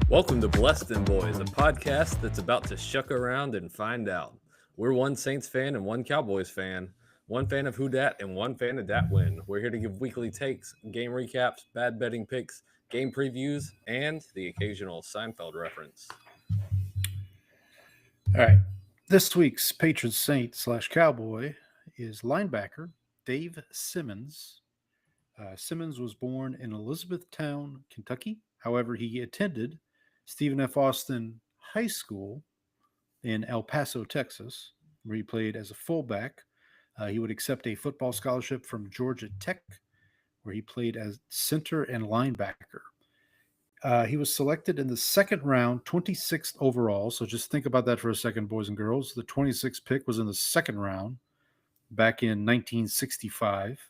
Welcome to Blessed and Boys, a podcast that's about to shuck around and find out. We're one Saints fan and one Cowboys fan, one fan of who dat and one fan of dat win. We're here to give weekly takes, game recaps, bad betting picks, game previews, and the occasional Seinfeld reference. All right. This week's patron saint / cowboy is linebacker Dave Simmons. Simmons was born in Elizabethtown, Kentucky. However, he attended Stephen F. Austin High School in El Paso, Texas, where he played as a fullback. He would accept a football scholarship from Georgia Tech, where he played as center and linebacker. He was selected in the second round, 26th overall. So just think about that for a second, boys and girls. The 26th pick was in the second round back in 1965.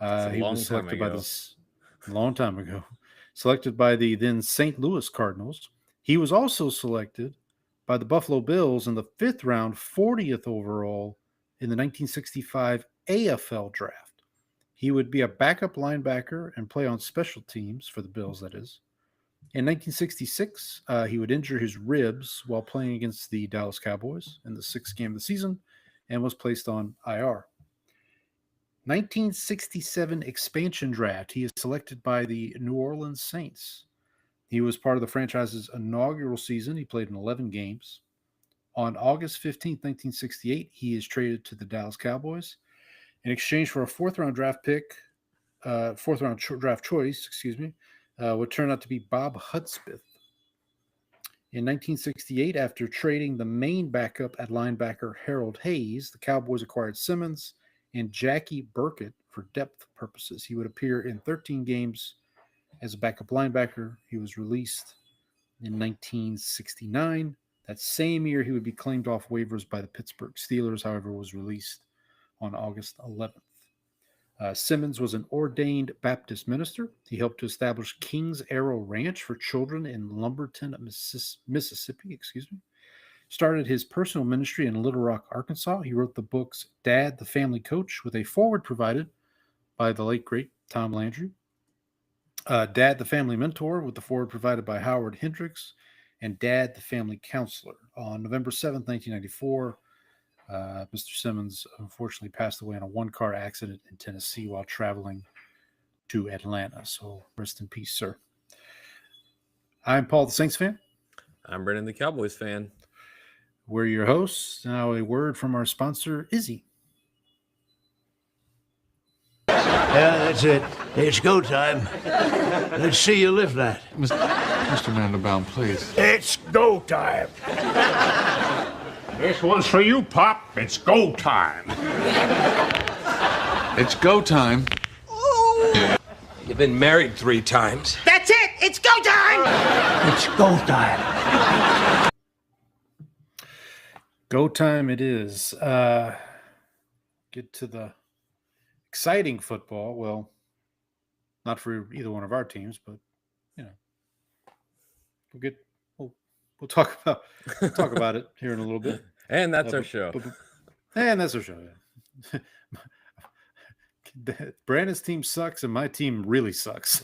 He was selected by this a long time ago. Selected by the then St. Louis Cardinals. He was also selected by the Buffalo Bills in the fifth round, 40th overall in the 1965 AFL draft. He would be a backup linebacker and play on special teams for the Bills, that is. In 1966, he would injure his ribs while playing against the Dallas Cowboys in the sixth game of the season and was placed on IR. 1967 expansion draft. He is selected by the New Orleans Saints. He was part of the franchise's inaugural season. He played in 11 games. On August 15, 1968, he is traded to the Dallas Cowboys in exchange for a fourth-round draft choice, would turn out to be Bob Hudspeth. In 1968, after trading the main backup at linebacker Harold Hayes, the Cowboys acquired Simmons and Jackie Burkett for depth purposes. He would appear in 13 games as a backup linebacker. He was released in 1969. That same year, he would be claimed off waivers by the Pittsburgh Steelers, however, was released on August 11th. Simmons was an ordained Baptist minister. He helped to establish King's Arrow Ranch for children in Lumberton, Mississippi. Started his personal ministry in Little Rock, Arkansas. He wrote the books Dad, the Family Coach, with a foreword provided by the late, great Tom Landry. Dad, the Family Mentor, with the foreword provided by Howard Hendricks. And Dad, the Family Counselor. On November 7th, 1994, Mr. Simmons unfortunately passed away in a one-car accident in Tennessee while traveling to Atlanta. So rest in peace, sir. I'm Paul, the Saints fan. I'm Brennan, the Cowboys fan. We're your hosts. Now a word from our sponsor, Izzy. Yeah, that's it. It's go time. Let's see you lift that. Mr. Mandelbaum, please. It's go time. This one's for you, Pop. It's go time. It's go time. You've been married 3 times. That's it! It's go time! It's go time. Go time it is. Get to the exciting football. Well, not for either one of our teams, but we'll talk about it here in a little bit. And that's our show. And that's our show. Yeah. Brandon's team sucks, and my team really sucks.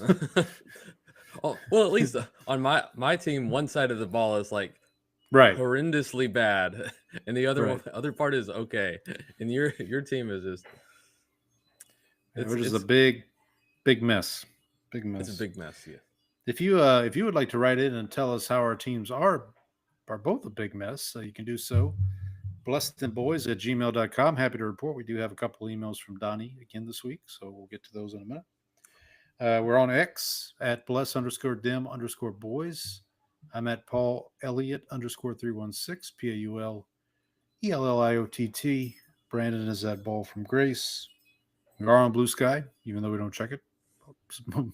Oh, well, at least on my team, one side of the ball is like horrendously bad, and the other part is okay. And your team is just it's a big mess. Big mess. It's a big mess. Yeah. If you would like to write in and tell us how our teams are both a big mess, you can do so. blessedandboys@gmail.com. Happy to report we do have a couple emails from Donnie again this week, so we'll get to those in a minute. We're on X at bless_dem_boys. I'm at Paul Elliott _316 PAULELLIOTT. Brandon is at Ball from Grace. We are on Blue Sky, even though we don't check it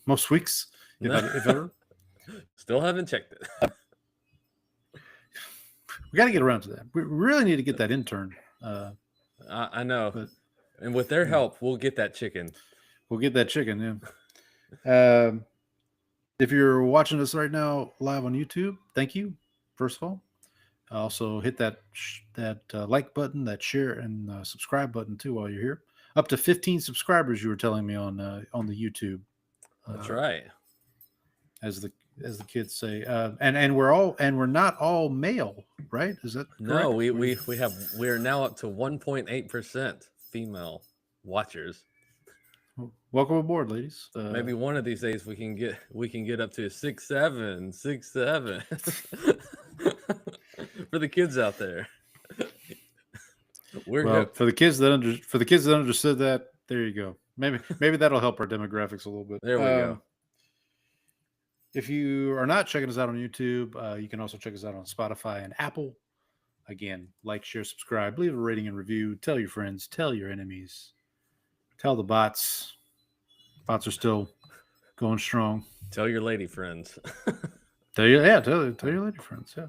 most weeks, if ever. Still haven't checked it. We got to get around to that. We really need to get that intern. I know. And with their help, we'll get that chicken. We'll get that chicken, yeah. If you're watching us right now live on YouTube, thank you. First of all, also hit that like button, that share and subscribe button too while you're here. Up to 15 subscribers, you were telling me on the YouTube. That's right. As the kids say, and we're not all male, right? Is that correct? No, we're now up to 1.8% female watchers. Welcome aboard, ladies. Maybe one of these days we can get up to 6'7", 6'7" for the kids out there. For the kids that understood that, there you go. Maybe that'll help our demographics a little bit. There we go. If you are not checking us out on YouTube, you can also check us out on Spotify and Apple. Again, like, share, subscribe, leave a rating and review. Tell your friends, tell your enemies, tell the bots. Bots are still going strong. Tell your lady friends. Tell your lady friends. Yeah,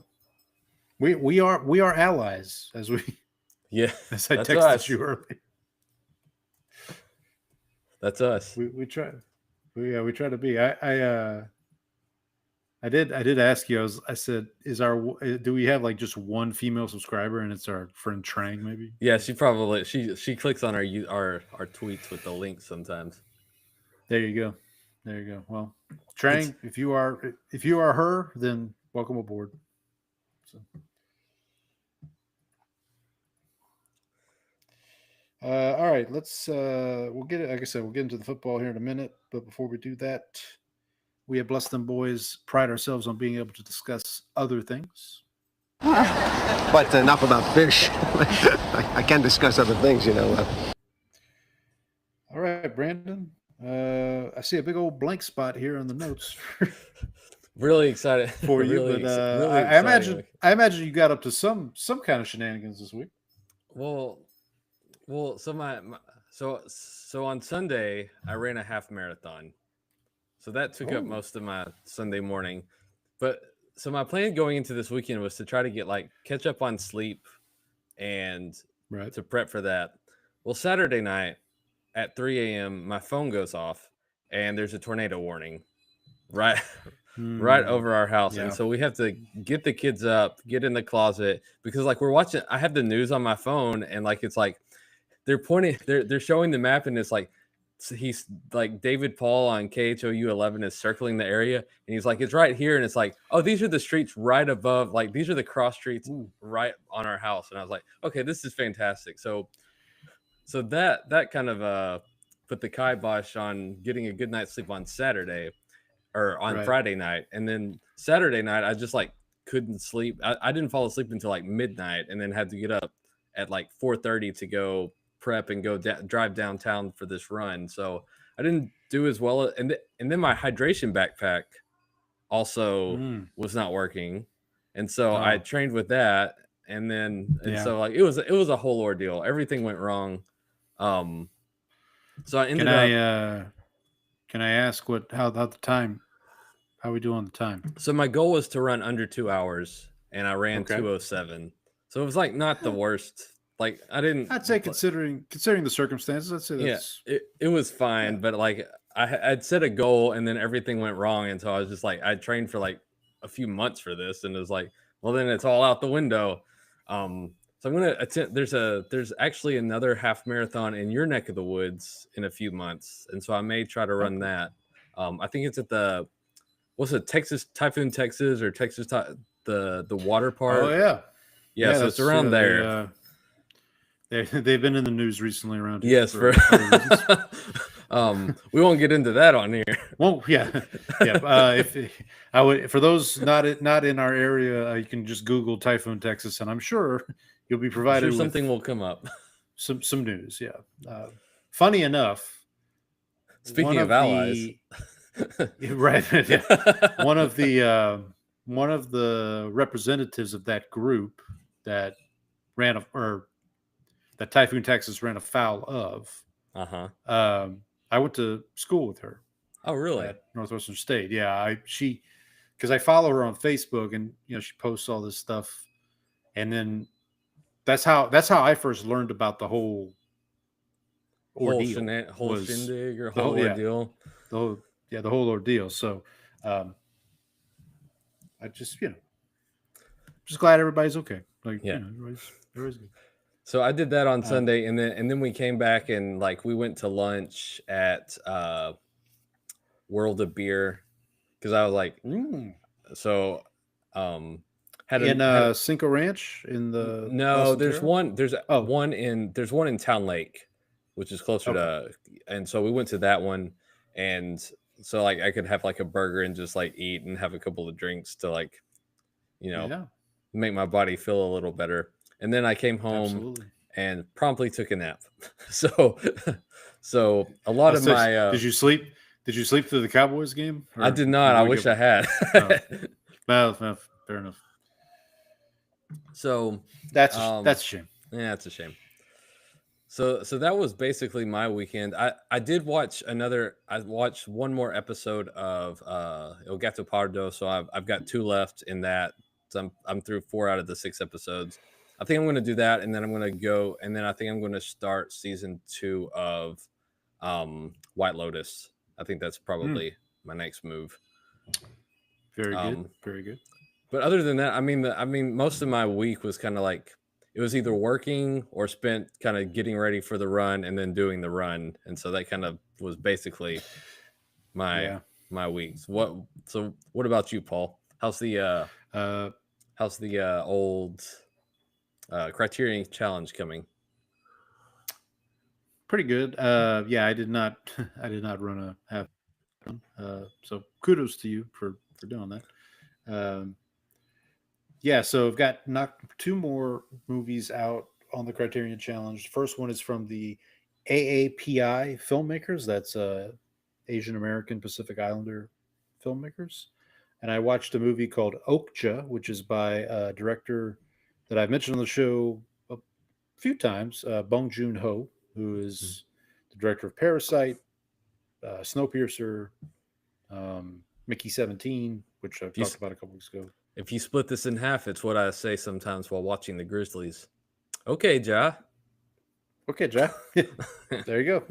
we are allies, as we. Yeah, as I texted you earlier. That's us. We try. We try to be. I did ask you. I said, do we have like just one female subscriber, and it's our friend Trang, maybe? Yeah, she probably she clicks on our tweets with the links sometimes. There you go. Well, Trang, if you are her, then welcome aboard. So. All right, let's we'll get it. Like I said, we'll get into the football here in a minute. But before we do that, we at Bless Them Boys pride ourselves on being able to discuss other things. But enough about fish. I can discuss other things, you know. All right, Brandon. I see a big old blank spot here on the notes. Really excited for you, really but I imagine you got up to some kind of shenanigans this week. Well, so on Sunday I ran a half marathon, so that took up most of my Sunday morning. But so my plan going into this weekend was to try to catch up on sleep and to prep for that. Well, Saturday night at 3 a.m. my phone goes off and there's a tornado warning right over our house. Yeah. And so we have to get the kids up, get in the closet, because we're watching, I have the news on my phone, and it's they're showing the map, and it's he's David Paul on KHOU 11 is circling the area, and he's it's right here, and it's oh, these are the streets right above, these are the cross streets right on our house. And I was okay, this is fantastic. So that kind of put the kibosh on getting a good night's sleep on Saturday or on Friday night. And then Saturday night, I just couldn't sleep. I didn't fall asleep until midnight, and then had to get up at 4:30 to go prep and go drive downtown for this run. So I didn't do as well. And then my hydration backpack also was not working. And so I trained with that. And then, so it was a whole ordeal. Everything went wrong. So I ended up. Can I ask how we do on the time? So my goal was to run under 2 hours, and I ran 2:07. So it was not the worst. I'd say considering the circumstances, I'd say that's it was fine. But I'd set a goal, and then everything went wrong, and so I was just I trained for a few months for this, and it was well, then it's all out the window. So I'm gonna attempt. There's actually another half marathon in your neck of the woods in a few months, and so I may try to run that. I think it's at what's it, Texas Typhoon, Texas, or Texas the water park. Oh yeah. So it's around there. They've been in the news recently around here. Yes, we won't get into that on here. Well, yeah. If I would, for those not in our area, you can just Google Typhoon, Texas, and I'm sure you'll be provided with something will come up. Some news, yeah. Funny enough, speaking of allies, right? Yeah. One of the representatives of that group that that Typhoon, Texas ran afoul of. I went to school with her. Oh, really? At Northwestern State. Yeah, because I follow her on Facebook, and she posts all this stuff, and then that's how I first learned about the whole ordeal. Whole shindig or whole ordeal. The whole ordeal. So I just just glad everybody's okay. Like Yeah. everybody's good. So I did that on Sunday, and then we came back and like we went to lunch at World of Beer because I was like, so had Cinco Ranch in the no, Boston there's Terra? one there's Oh. one in Town Lake, which is closer to, and so we went to that one, and so like I could have like a burger and just like eat and have a couple of drinks to like, make my body feel a little better. And then I came home and promptly took a nap. So a lot of my did you sleep? Did you sleep through the Cowboys game? I did not. I wish I had. Well, fair enough. So that's a shame. Yeah, it's a shame. So that was basically my weekend. I did watch I watched one more episode of El Gato Pardo, so I've got 2 left in that. So I'm through 4 out of the 6 episodes. I think I'm going to do that, and then I'm going to go, and then I think I'm going to start season 2 of White Lotus. I think that's probably my next move. Very good. Very good. But other than that, I mean, most of my week was kind of like it was either working or spent kind of getting ready for the run and then doing the run, and so that kind of was basically my weeks. What about you, Paul? How's the old Criterion Challenge coming? Pretty good. I did not run a half. So kudos to you for doing that. So I've got knocked 2 more movies out on the Criterion Challenge. First one is from the AAPI filmmakers. That's Asian American Pacific Islander filmmakers. And I watched a movie called Okja, which is by a director that I've mentioned on the show a few times, Bong Joon-ho, who is the director of Parasite, Snowpiercer, Mickey 17, which I've talked about a couple weeks ago. If you split this in half, it's what I say sometimes while watching the Grizzlies. Okay, Ja. Okay, Ja. There you go.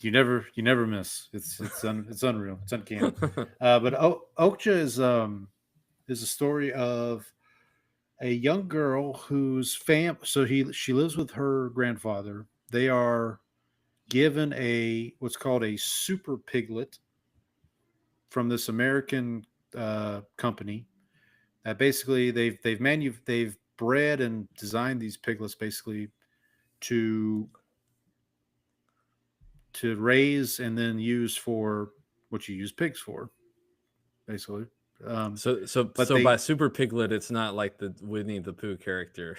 You never miss. It's unreal. It's uncanny. But Okja is a story of a young girl whose she lives with her grandfather. They are given what's called a super piglet from this American company that basically they've bred and designed these piglets basically to raise and then use for what you use pigs for, basically. So by super piglet, it's not like the Winnie the Pooh character.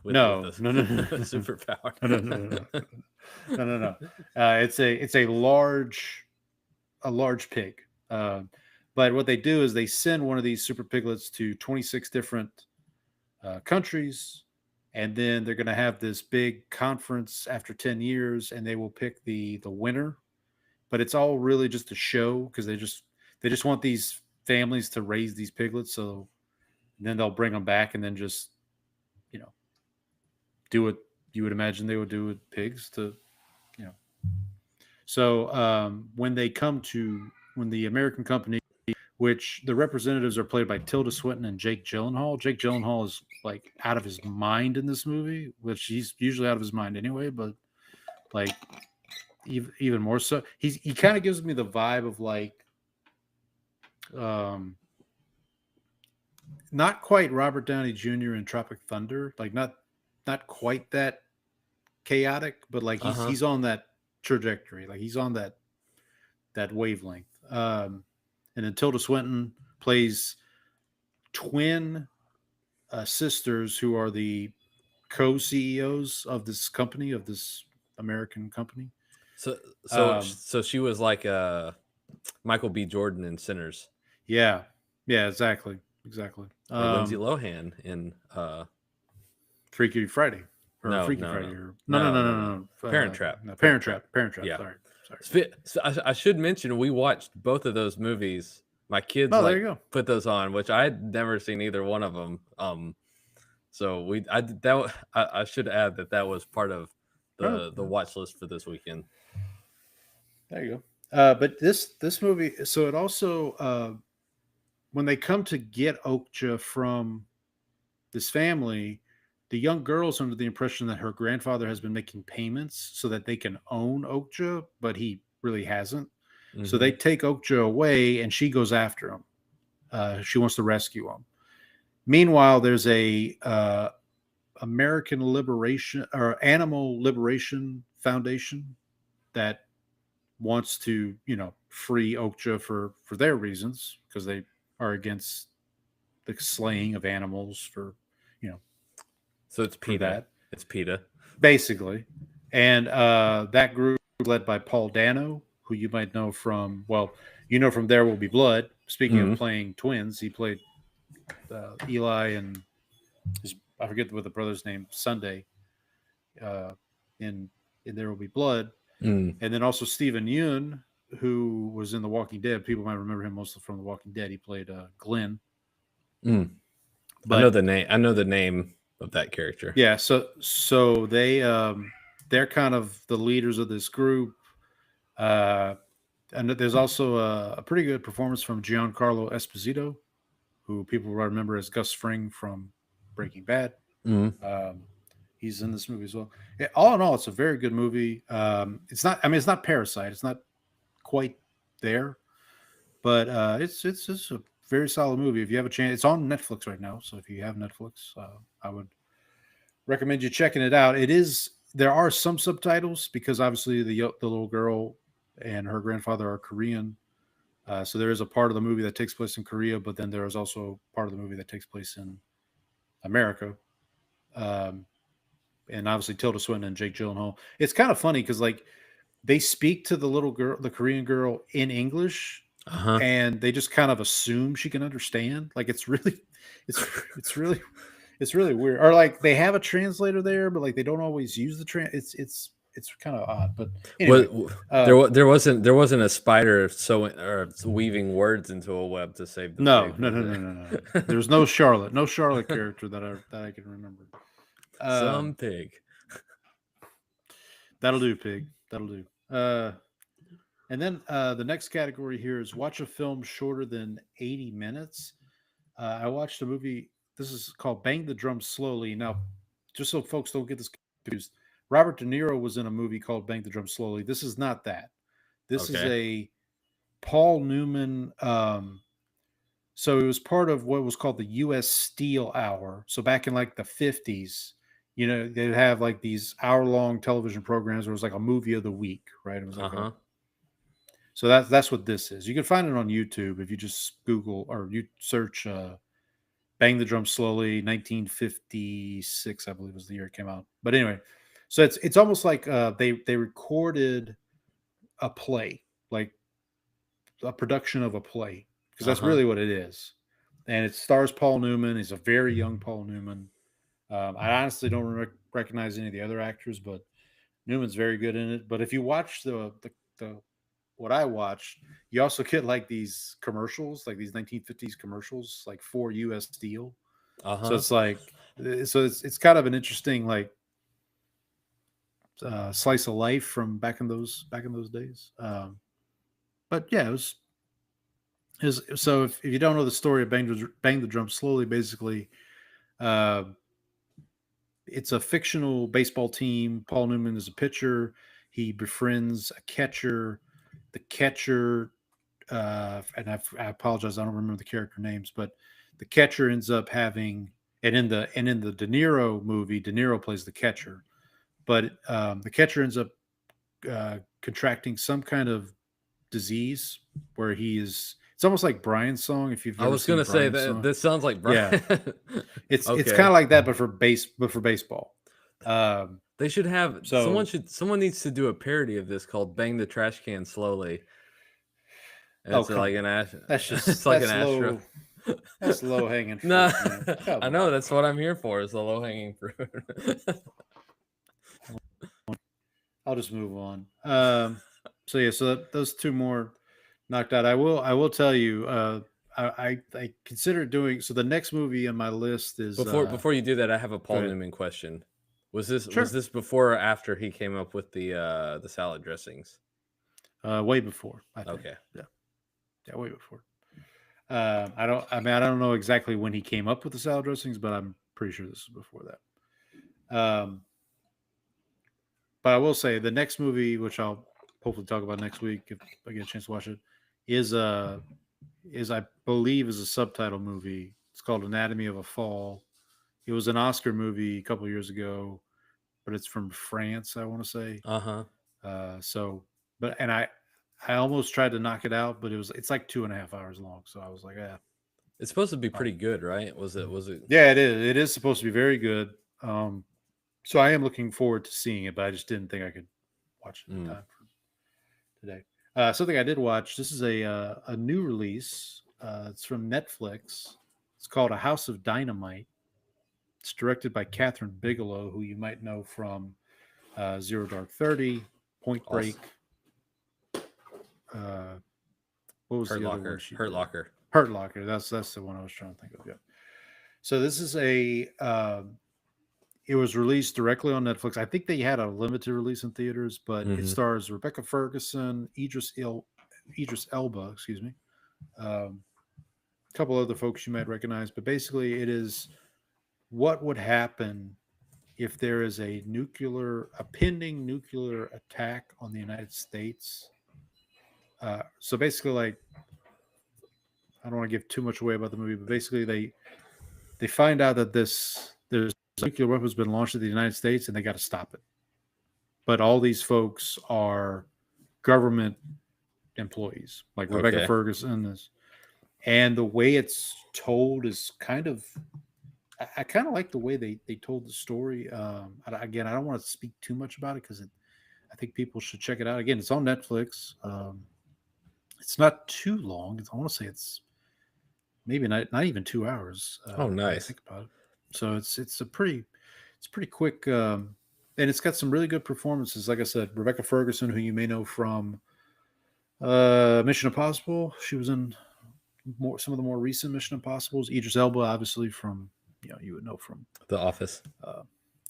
No. Superpower. No. It's a large pig. But what they do is they send one of these super piglets to 26 different countries, and then they're going to have this big conference after 10 years, and they will pick the winner. But it's all really just a show because they just want these families to raise these piglets, so then they'll bring them back and then just do what you would imagine they would do with pigs So when the American company, which the representatives are played by Tilda Swinton and Jake Gyllenhaal. Jake Gyllenhaal is like out of his mind in this movie, which he's usually out of his mind anyway, but like even more so. He kind of gives me the vibe of like not quite Robert Downey Jr. in Tropic Thunder, like not quite that chaotic, but like he's on that trajectory, like he's on that wavelength. And then Tilda Swinton plays twin sisters who are the co-CEOs of this company, of this American company. So she was like Michael B. Jordan in Sinners. Yeah, exactly. Or Lindsay Lohan in Freaky Friday. No. Parent Trap. Parent Trap. Yeah. Sorry. So I should mention we watched both of those movies. My kids there you go. put those on, which I had never seen either one of them. So I should add that was part of the watch list for this weekend. There you But this movie, so it also when they come to get Okja from this family, the young girl's under the impression that her grandfather has been making payments so that they can own Okja, but he really hasn't. So they take Okja away, and she goes after him. She wants to rescue him. Meanwhile, there's a American Liberation or Animal Liberation Foundation that wants to, free Okja for their reasons, because they are against the slaying of animals for, So it's PETA. that. It's PETA. Basically. And that group led by Paul Dano, who you might know from, from There Will Be Blood. Speaking of playing twins, he played Eli and I forget what the brother's name, Sunday, in There Will Be Blood. And then also Stephen Yeun, who was in The Walking Dead. People might remember him mostly from The Walking Dead. He played Glenn. But I know the name. I know the name of that character. Yeah. So they they're kind of the leaders of this group. And there's also a pretty good performance from Giancarlo Esposito, who people remember as Gus Fring from Breaking Bad. He's in this movie as well. All in all, it's a very good movie. It's not Parasite. It's not quite there, but it's a very solid movie. If you have a chance, it's on Netflix right now. So if you have Netflix, I would recommend you checking it out. There are some subtitles because obviously the little girl and her grandfather are Korean. So there is a part of the movie that takes place in Korea, but then there is also part of the movie that takes place in America. And obviously Tilda Swinton and Jake Gyllenhaal. It's kind of funny because they speak to the little girl, the Korean girl, in English, and they just kind of assume she can understand. It's really weird. Or they have a translator there, but they don't always use the it's kind of odd. But anyway, there wasn't a spider weaving words into a web to save the no. There's no Charlotte character that I can remember. Some pig. That'll do, pig. That'll do. And then the next category here is watch a film shorter than 80 minutes. I watched a movie. This is called Bang the Drum Slowly. Now, just so folks don't get this confused, Robert De Niro was in a movie called Bang the Drum Slowly. This is not that. This is a Paul Newman. So it was part of what was called the U.S. Steel Hour. So back in the 50s, they'd have these hour-long television programs where it was a movie of the week, right? It was so that's what this is. You can find it on YouTube if you just Google or you search Bang the Drum Slowly, 1956, I believe was the year it came out. But anyway, so it's almost like they recorded a play, like a production of a play, because that's really what it is. And it stars Paul Newman. He's a very young Paul Newman. I honestly don't recognize any of the other actors, but Newman's very good in it. But if you watch the what I watched, you also get these commercials, these 1950s commercials, for U.S. Steel. So it's kind of an interesting slice of life from back in those days. But yeah, it was. So if you don't know the story of Bang the Drum Slowly, basically, it's a fictional baseball team. Paul Newman is a pitcher. He befriends a catcher. The catcher, and I apologize, I don't remember the character names, but the catcher ends up having, and in the De Niro movie, De Niro plays the catcher, but the catcher ends up contracting some kind of disease where it's almost like Brian's song. If you've ever I was going to say that this sounds like Brian. Yeah. It's kind of like that, but for baseball. They should have someone needs to do a parody of this called "Bang the Trash Can Slowly." And it's like an ash. That's just it's like an Astro. That's low hanging fruit. No, I know that's what I'm here for. Is the low hanging fruit. I'll just move on. So those two more knocked out. I will tell you. I consider doing so. The next movie on my list is before you do that. I have a Paul Newman question. Was this before or after he came up with the salad dressings? Way before. I think. Okay. Yeah, way before. I don't know exactly when he came up with the salad dressings, but I'm pretty sure this is before that. But I will say the next movie, which I'll hopefully talk about next week if I get a chance to watch it, is I believe is a subtitle movie. It's called Anatomy of a Fall. It was an Oscar movie a couple years ago, but it's from France, I want to say. Uh-huh. I almost tried to knock it out, but it's like 2.5 hours long. So I was like, yeah. It's supposed to be pretty good, right? Was it? Yeah, it is. It is supposed to be very good. So I am looking forward to seeing it, but I just didn't think I could watch it in time for today. Something I did watch. This is a new release. It's from Netflix. It's called A House of Dynamite. It's directed by Catherine Bigelow, who you might know from Zero Dark 30, Point Break. What was the other one? Hurt Locker. Hurt Locker. That's the one I was trying to think of. Yeah. So this is it was released directly on Netflix. I think they had a limited release in theaters, but it stars Rebecca Ferguson, Idris Elba, excuse me, a couple other folks you might recognize. But basically, it is what would happen if there is a pending nuclear attack on the United States. So basically, like, I don't want to give too much away about the movie, but basically they find out that there's nuclear weapons been launched at the United States and they got to stop it. But all these folks are government employees, like Rebecca Ferguson is. And the way it's told is I kind of like the way they told the story. Again, I don't want to speak too much about it because I think people should check it out. Again, it's on Netflix. It's not too long. I want to say it's maybe not even 2 hours. Oh, nice. Think about it. So it's pretty quick, and it's got some really good performances. Like I said, Rebecca Ferguson, who you may know from Mission Impossible. She was in some of the more recent Mission Impossibles. Idris Elba, obviously from you would know from The Office.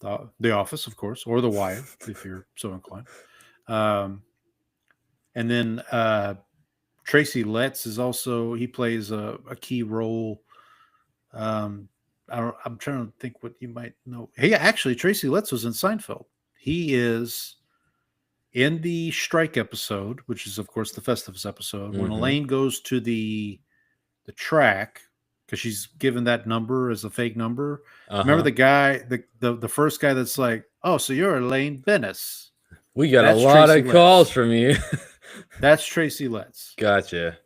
The Office, of course, or The Wire, if you're so inclined. And then Tracy Letts is also, he plays a key role. I'm trying to think what you might know. Hey, actually, Tracy Letts was in Seinfeld. He is in the strike episode, which is, of course, the Festivus episode, when Elaine goes to the track, because she's given that number as a fake number. Remember the guy, the first guy that's like, oh, so you're Elaine Bennis. We got a lot of calls from you. That's Tracy Letts. Gotcha.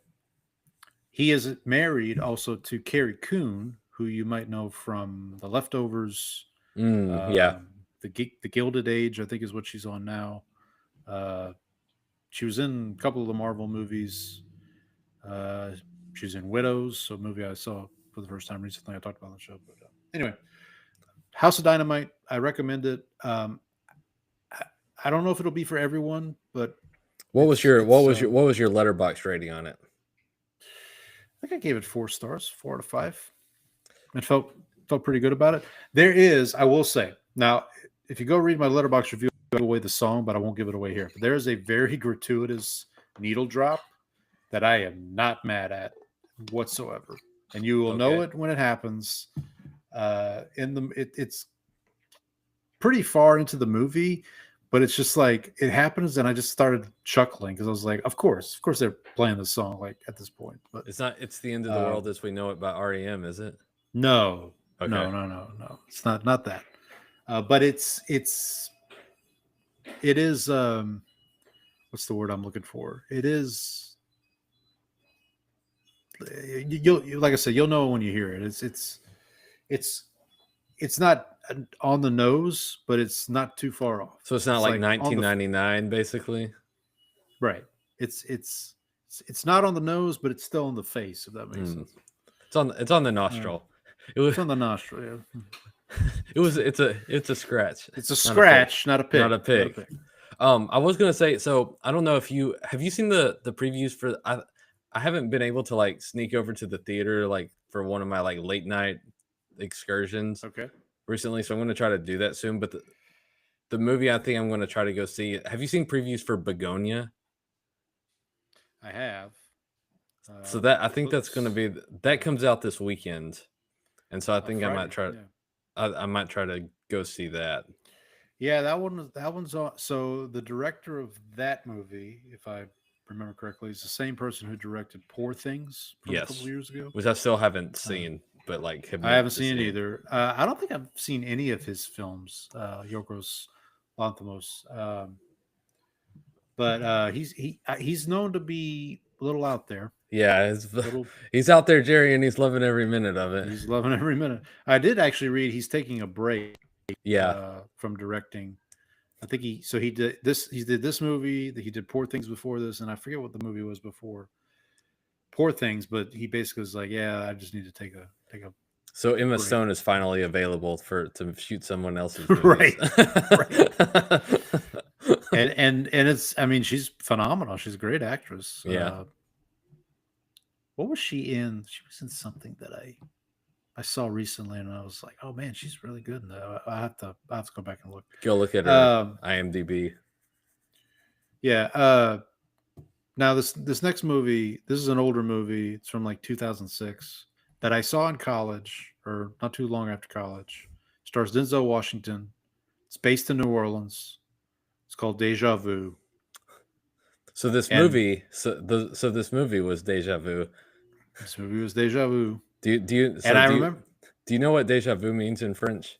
He is married also to Carrie Coon, who you might know from The Leftovers. Yeah. The Gilded Age, I think, is what she's on now. She was in a couple of the Marvel movies. She's in Widows, so a movie I saw for the first time recently. I talked about on the show. But anyway, House of Dynamite, I recommend it. I don't know if it'll be for everyone, but what was your Letterboxd rating on it? I think I gave it 4 stars, 4 out of 5. It felt pretty good about it. There is, I will say, now if you go read my Letterboxd review, I'll give away the song, but I won't give it away here. But there is a very gratuitous needle drop that I am not mad at whatsoever, and you will know it when it happens. It's pretty far into the movie, but it's just like it happens, and I just started chuckling because I was like, of course they're playing this song like at this point. But it's the end of the world as we know it by REM, is it? No. Okay. No. It's not that. But it is what's the word I'm looking for? It is, you'll like I said, you'll know when you hear it. It's not on the nose, but it's not too far off. So it's not like 1999, basically. Right. It's not on the nose, but it's still on the face, if that makes sense. It's on the nostril. It's on the nostril. Yeah. It's a scratch. It's a scratch, not a pig. Not a pig. I was gonna say, so I don't know if have you seen the previews for. I haven't been able to like sneak over to the theater like for one of my like late night excursions. Recently, so I'm gonna try to do that soon. But the movie I think I'm gonna try to go see. Have you seen previews for Begonia? I have. So that I think that's going to Footloose. be that comes out this weekend, and so I think I might Friday, try. yeah. I might try to go see that. Yeah, that one's on. So the director of that movie, if I remember correctly, is the same person who directed Poor Things from a couple of Yes, years ago. which I still haven't Uh, seen, but like have I meant haven't to seen it see. either. I don't think I've seen any of his films, Yorgos Lanthimos. But he's known to be a little out there. Yeah, Little, he's out there, Jerry, and he's loving every minute of it. he's loving every minute. I did actually read he's taking a break Yeah, from directing. I think he did this. He did this movie. He did Poor Things before this, and I forget what the movie was before Poor Things. But he basically was like, "Yeah, I just need to take a so Emma break." Stone is finally available to shoot someone else's Right, movies. right. And it's, I mean, she's phenomenal. She's a great actress. Yeah. What was she in? She was in something that I saw recently, and I was like, "Oh man, she's really good." In that. I have to go back and look. Go look at her IMDb. Yeah. Now this next movie, this is an older movie. It's from like 2006 that I saw in college, or not too long after college. It stars Denzel Washington. It's based in New Orleans. It's called Deja Vu. So this And- movie, so this movie was Deja Vu. This movie was Deja Vu. Do you? So And I do you- remember. Do you know what Deja Vu means in French?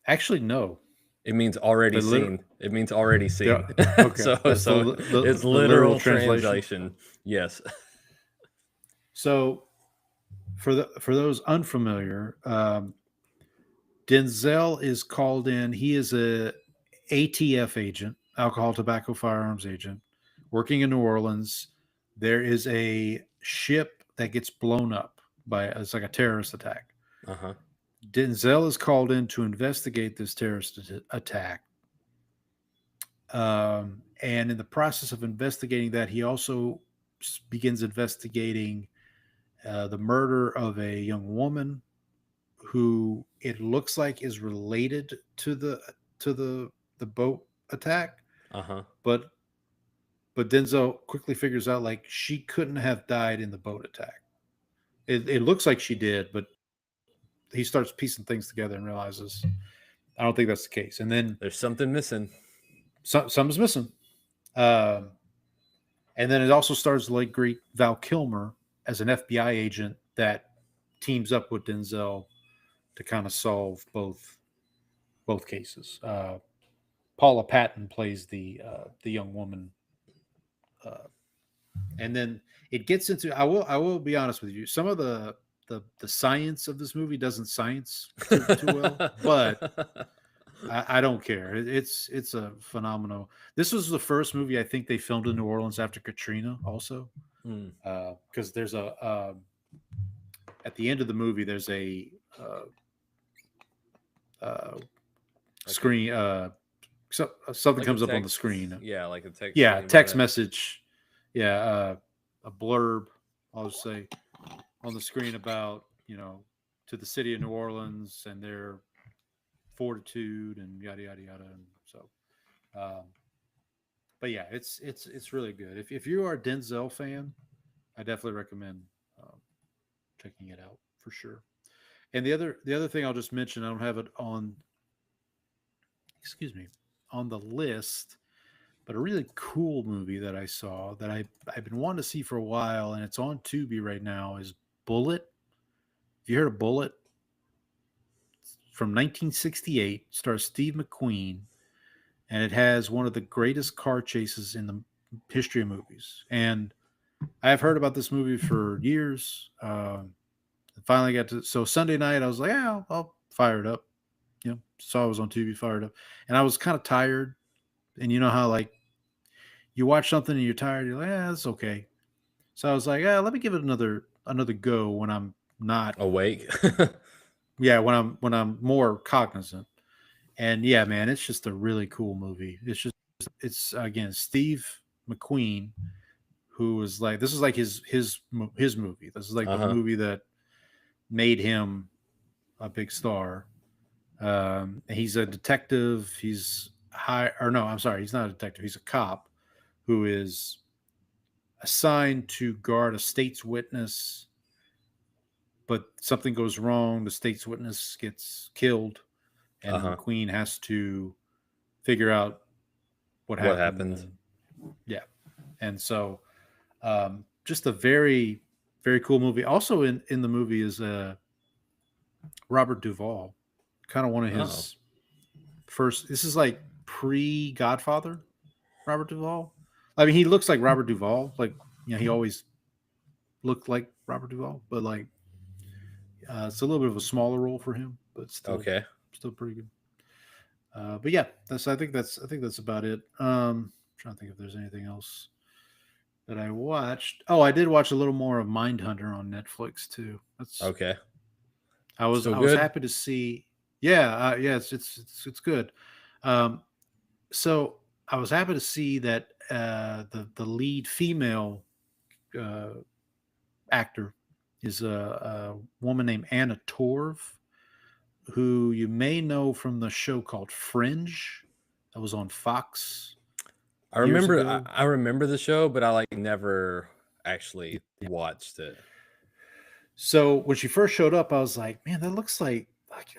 Actually, no. It means already The lit- seen. It means already seen. Yeah, okay. so That's so it's the literal translation. translation. Yes. So, for those unfamiliar, Denzel is called in. He is a ATF agent, alcohol, tobacco, firearms agent, working in New Orleans. There is a ship that gets blown up it's like a terrorist attack. Uh-huh. Denzel is called in to investigate this terrorist attack. And in the process of investigating that, he also begins investigating the murder of a young woman who it looks like is related to the boat attack. Uh-huh. But Denzel quickly figures out like she couldn't have died in the boat attack. It looks like she did, but he starts piecing things together and realizes I don't think that's the case. And then There's something missing. something's missing. And then it also stars the late great Val Kilmer as an FBI agent that teams up with Denzel to kind of solve both cases. Paula Patton plays the young woman, and then it gets into. I will be honest with you. Some of the science of this movie doesn't science too well, but I don't care. It's a phenomenal. This was the first movie I think they filmed in New Orleans after Katrina, also, because there's a at the end of the movie there's a screen. Something Like comes a up on the text- screen. Yeah, like a text. Yeah, stream text of it. message. Yeah, a blurb. I'll just say on the screen about to the city of New Orleans and their fortitude and yada yada yada. And so, but yeah, it's really good. If you are a Denzel fan, I definitely recommend checking it out for sure. And the other thing I'll just mention, I don't have it on. Excuse me, on the list, but a really cool movie that I saw that I've been wanting to see for a while, and it's on Tubi right now, is Bullet. Have you heard of Bullet? It's from 1968, stars Steve McQueen, and it has one of the greatest car chases in the history of movies. And I've heard about this movie for years. Finally got to, so Sunday night I was like, yeah, I'll fire it up. Saw it was on TV, fired up, and I was kind of tired. And you know how like you watch something and you're tired, you're like, yeah, it's okay. So I was like, let me give it another go when I'm not Awake. yeah, when I'm more cognizant. And yeah, man, it's just a really cool movie. It's again Steve McQueen, who was like, this is like his movie. This is like the movie that made him a big star. He's a detective. He's not a detective. He's a cop who is assigned to guard a state's witness, but something goes wrong. The state's witness gets killed, and then the queen has to figure out what happened. Yeah. And so just a very, very cool movie. Also in the movie is Robert Duvall, kind of one of his first. This is like pre-Godfather Robert Duvall. I mean, he looks like Robert Duvall. Like, he always looked like Robert Duvall, but like it's a little bit of a smaller role for him, but still pretty good. But yeah, I think that's about it. Trying to think if there's anything else that I watched. Oh, I did watch a little more of Mindhunter on Netflix too. That's okay. I was happy to see. Yeah, it's good. So I was happy to see that the lead female actor is a woman named Anna Torv, who you may know from the show called Fringe that was on Fox. I remember the show, but I never actually watched it. So when she first showed up, I was like, man, that looks like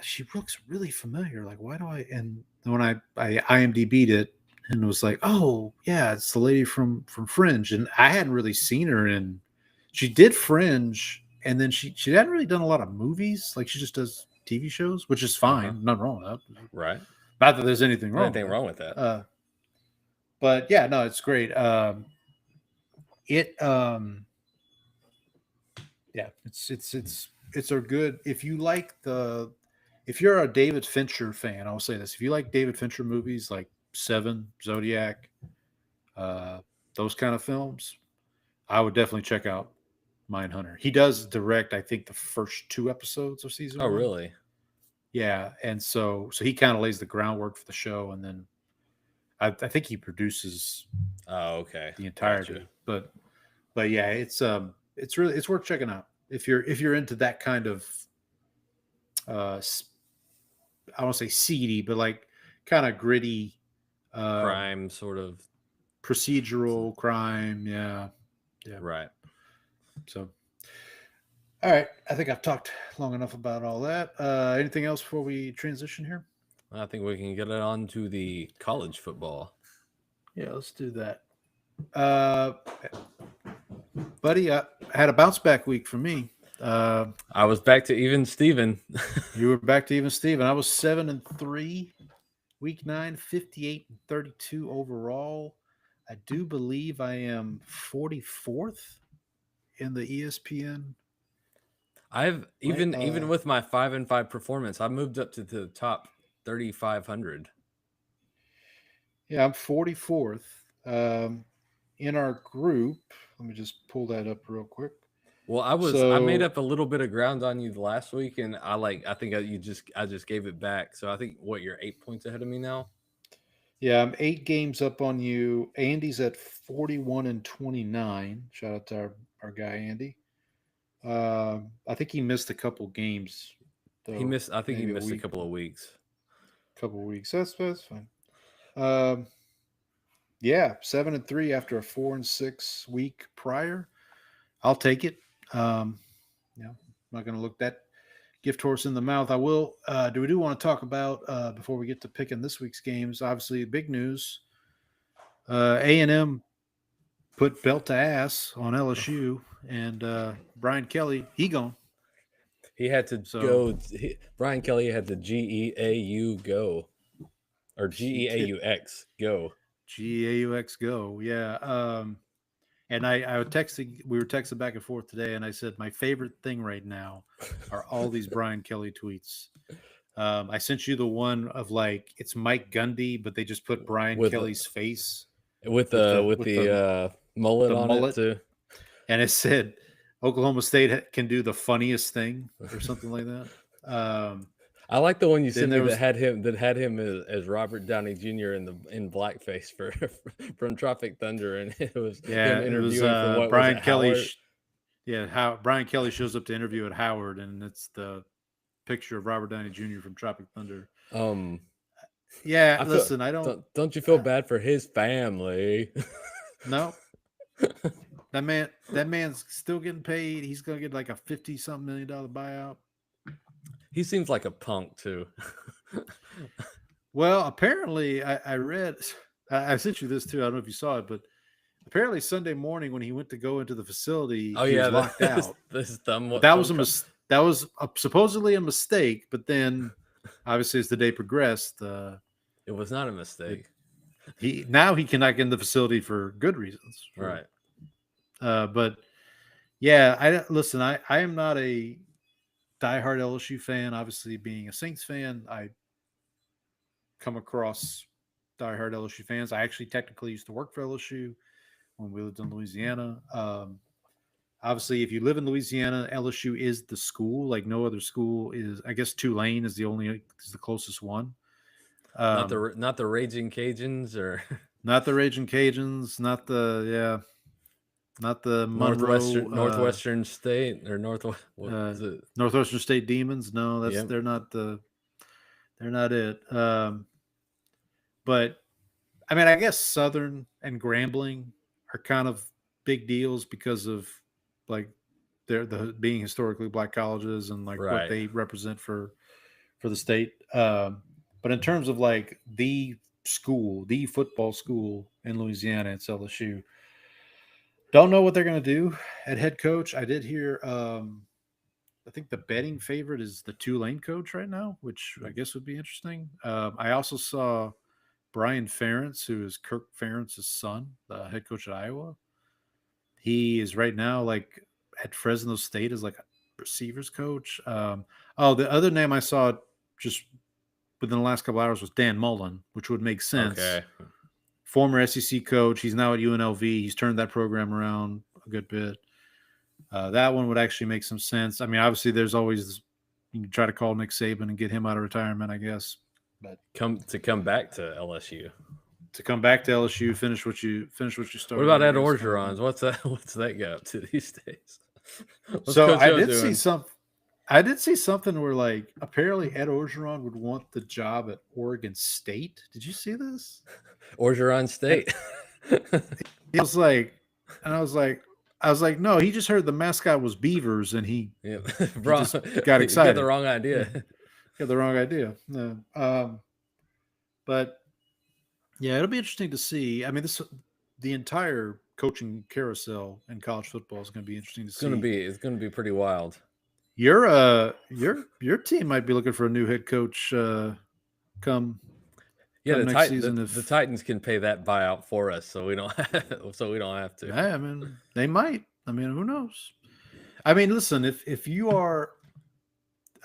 she looks really familiar. Like, why do I? And when I IMDb'd it, and it was like, oh yeah, it's the lady from Fringe, and I hadn't really seen her in. She did Fringe, and then she hadn't really done a lot of movies. Like, she just does TV shows, which is fine. Nothing wrong with that. Right. Not that there's anything wrong. Wrong with that. But yeah, no, it's great. It's a good. If you're a David Fincher fan, I'll say this: if you like David Fincher movies like Seven, Zodiac, those kind of films, I would definitely check out Mindhunter. He does direct, I think, the first 2 episodes of season 1. Oh, really? Yeah, and so he kind of lays the groundwork for the show, and then I think he produces. Oh, okay. The entirety, but yeah, it's worth checking out if you're into that kind of I won't say seedy, but like kind of gritty crime sort of procedural crime. Yeah. Right. So, all right, I think I've talked long enough about all that. Anything else before we transition here? I think we can get it on to the college football. Yeah, let's do that. Buddy, I had a bounce back week for me. I was back to even Steven. You were back to even Steven. I was 7-3 week 9, 58-32 overall. I do believe I am 44th in the ESPN. I've even with my 5-5 performance, I moved up to the top 3,500. Yeah, I'm 44th. In our group, let me just pull that up real quick. Well, I made up a little bit of ground on you last week, and I just gave it back. So I think you're 8 points ahead of me now. Yeah, I'm 8 games up on you. Andy's at 41-29. Shout out to our guy Andy. I think he missed a couple games. Though. He missed a couple of weeks. That's fine. Yeah, 7-3 after a 4-6 week prior. I'll take it. I'm not going to look that gift horse in the mouth. I will. We do want to talk about before we get to picking this week's games? Obviously, big news. A&M put belt to ass on LSU, and Brian Kelly, he gone. He had to go. Brian Kelly had to GEAU go, or GEAUX go. GEAUX go. Yeah. And I was texting. We were texting back and forth today, and I said my favorite thing right now are all these Brian Kelly tweets. I sent you the one of like it's Mike Gundy, but they just put Brian Kelly's face with the mullet on it too, and it said Oklahoma State can do the funniest thing or something like that. I like the one you sent me that had him as Robert Downey Jr. in blackface from Tropic Thunder, and it was him interviewing for what Brian was it, Kelly. Howard? Brian Kelly shows up to interview at Howard, and it's the picture of Robert Downey Jr. from Tropic Thunder. Yeah, Don't you feel bad for his family? No, That man's still getting paid. He's gonna get like a $50-something million buyout. He seems like a punk too. Well, apparently, I read. I sent you this too. I don't know if you saw it, but apparently Sunday morning when he went to go into the facility, he was locked out. This thumb. But that was supposedly a mistake. But then, obviously, as the day progressed, it was not a mistake. He cannot get in the facility for good reasons. Right. But yeah, I am not a diehard LSU fan. Obviously, being a Saints fan, I come across diehard LSU fans. I actually technically used to work for LSU when we lived in Louisiana. Obviously, if you live in Louisiana, LSU is the school. Like no other school is. I guess Tulane is the closest one. Not the Raging Cajuns or not the Raging Cajuns, not the Northwestern State or Northwestern State Demons. No, they're not it. But I mean, I guess Southern and Grambling are kind of big deals because of like they're being historically black colleges and like what they represent for the state. But in terms of like the football school in Louisiana, it's LSU. Don't know what they're going to do at head coach. I did hear, I think the betting favorite is the Tulane coach right now, which I guess would be interesting. I also saw Brian Ferentz, who is Kirk Ferentz's son, the head coach at Iowa. He is right now like at Fresno State as like a receivers coach. The other name I saw just within the last couple hours was Dan Mullen, which would make sense. Okay. Former SEC coach. He's now at UNLV. He's turned that program around a good bit. That one would actually make some sense. I mean, obviously, there's always you can try to call Nick Saban and get him out of retirement, I guess. But come back to LSU. To come back to LSU, finish what you started. What about Ed Orgeron's? What's that guy up to these days? So I did see something where like apparently Ed Orgeron would want the job at Oregon State. Did you see this? Orgeron State. I was like, no, he just heard the mascot was beavers and he just got excited. He got the wrong idea. No. But yeah, it'll be interesting to see. I mean, the entire coaching carousel in college football is going to be interesting to see. It's going to be pretty wild. Your team might be looking for a new head coach come next season. The Titans can pay that buyout for us, so we don't have to. I mean, they might. I mean, who knows? I mean, listen, if you are,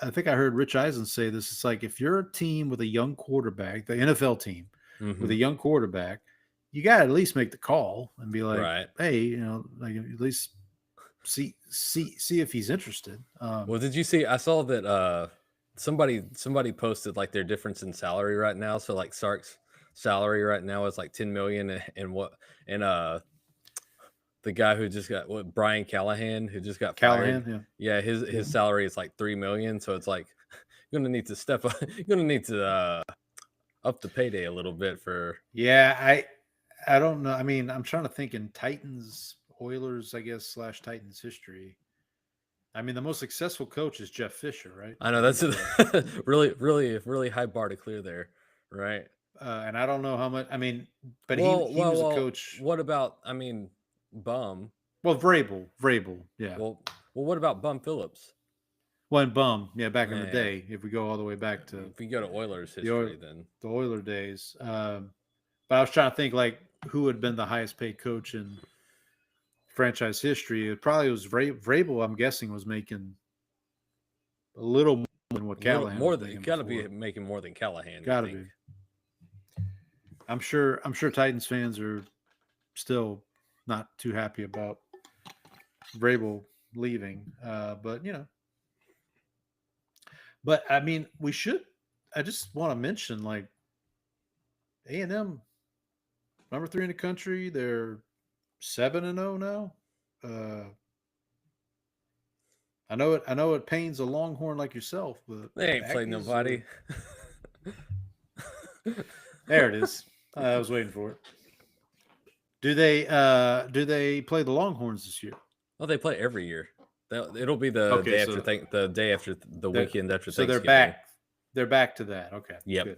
I think I heard Rich Eisen say this. It's like if you're a team with a young quarterback, the NFL team with a young quarterback, you got to at least make the call and be like, hey, like at least see if he's interested. Well, did you see? I saw that somebody posted like their difference in salary right now. So like Sark's salary right now is like $10 million, and the guy who just got Brian Callahan who just got fired. Yeah, his salary is like $3 million. So it's like you're gonna need to step up. You're gonna need to up the payday a little bit for. Yeah, I don't know. I mean, I'm trying to think in Titans. Oilers, I guess, / Titans history. I mean, the most successful coach is Jeff Fisher, right? I know that's a really high bar to clear there, right? And I don't know how much. I mean, but he was a coach. What about? I mean, Bum. Well, Vrabel, yeah. Well, what about Bum Phillips? Well, and Bum, yeah, back in the day. If we go all the way back to, if we go to Oilers history, then the Oiler days. But I was trying to think like who had been the highest paid coach in franchise history. It probably was Vrabel. I'm guessing was making a little more than what Callahan. Got to be making more than Callahan. Got to be. I'm sure Titans fans are still not too happy about Vrabel leaving, but But I mean, I just want to mention like A&M, number 3 in the country. They're 7-0 now. I know it pains a Longhorn like yourself, but they ain't played nobody. There it is. I was waiting for it. Do they play the Longhorns this year? Well, they play every year. It'll be the Okay, day so after the day after the weekend after so Thanksgiving. they're back. They're back to that. Okay. Yep.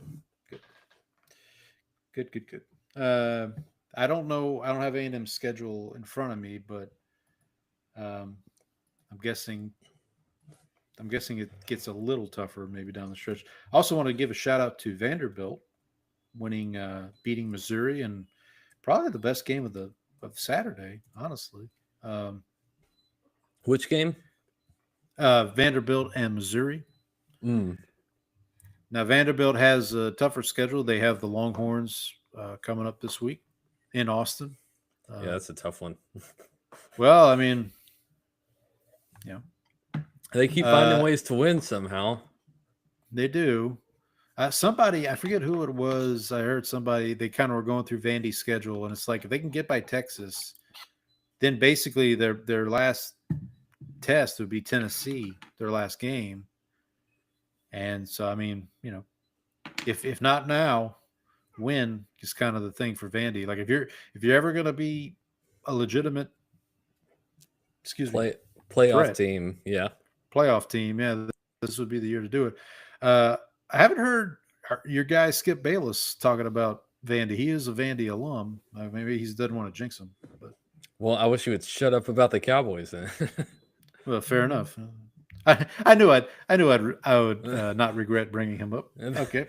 Good. I don't know. I don't have A&M schedule in front of me, but I'm guessing it gets a little tougher maybe down the stretch. I also want to give a shout out to Vanderbilt winning, beating Missouri, and probably the best game of Saturday, honestly. Which game? Vanderbilt and Missouri. Now Vanderbilt has a tougher schedule. They have the Longhorns coming up this week in Austin. Yeah, that's a tough one. Well, I mean, they keep finding ways to win somehow. They do. Somebody, I forget who it was. I heard somebody, they kind of were going through Vandy's schedule, and it's like if they can get by Texas, then basically their last test would be Tennessee, their last game. And so, I mean, if not now, when is kind of the thing for Vandy. Like if you're ever going to be a legitimate, playoff threat, team, playoff team, this would be the year to do it. I haven't heard your guy Skip Bayless talking about Vandy. He is a Vandy alum. Maybe he doesn't want to jinx him. But well, I wish you would shut up about the Cowboys then. Well, fair enough. I knew I would not regret bringing him up. Okay.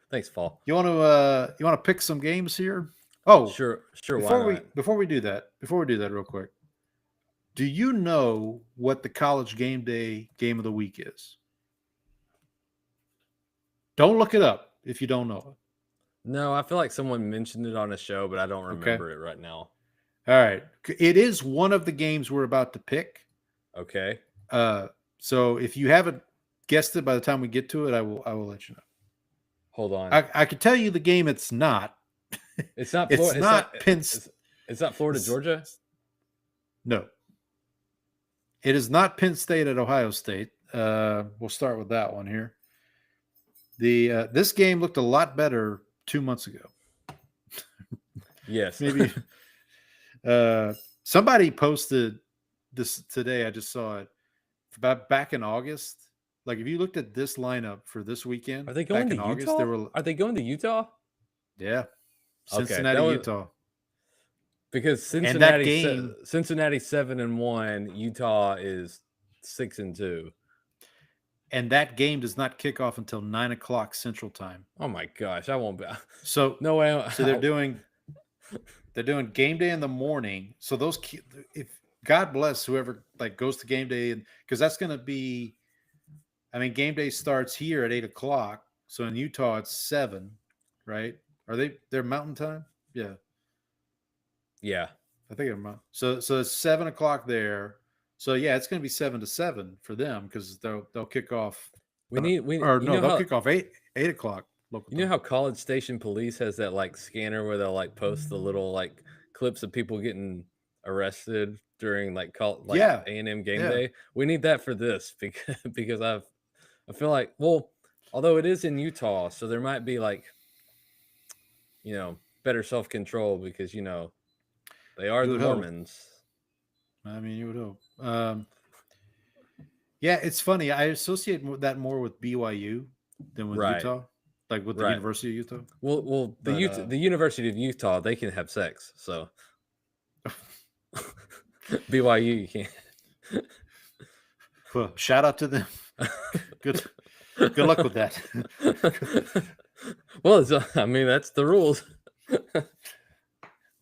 Thanks, Paul. You want to pick some games here? Oh, sure. Before we do that real quick, do you know what the college game day game of the week is? Don't look it up if you don't know it. No, I feel like someone mentioned it on a show, but I don't remember it right now. All right. It is one of the games we're about to pick. Okay. So if you haven't guessed it by the time we get to it, I will let you know. Hold on. I can tell you the game it's not. It's not It's not Penn. It's not Florida, Georgia? No. It is not Penn State at Ohio State. We'll start with that one here. This game looked a lot better 2 months ago. Yes. Maybe somebody posted this today. I just saw it about back in August. Like if you looked at this lineup for this weekend, are they going to August, Utah? Are they going to Utah? Yeah, Cincinnati, Utah. Because Cincinnati 7-1, Utah is 6-2. And that game does not kick off until 9:00 Central Time. Oh my gosh, I won't be. So no way. So they're doing game day in the morning. So if God bless whoever goes to game day, and because that's going to be, I mean, game day starts here at 8:00. So in Utah it's 7, right? They're Mountain Time? Yeah. Yeah. I think I'm so it's 7:00 there. So yeah, it's going to be 7 to 7 for them because they'll kick off. They'll kick off 8:00 local time. You know how College Station Police has that scanner where they'll post the little clips of people getting arrested during A&M game day? We need that for this because I feel like, well, although it is in Utah, so there might be better self-control because they are the Mormons. I mean, you would hope. Yeah, it's funny. I associate that more with BYU than with Utah, with the University of Utah. Well, the University of Utah, they can have sex, so BYU you can't. Well, shout out to them. Good luck with that. Well, I mean, that's the rules.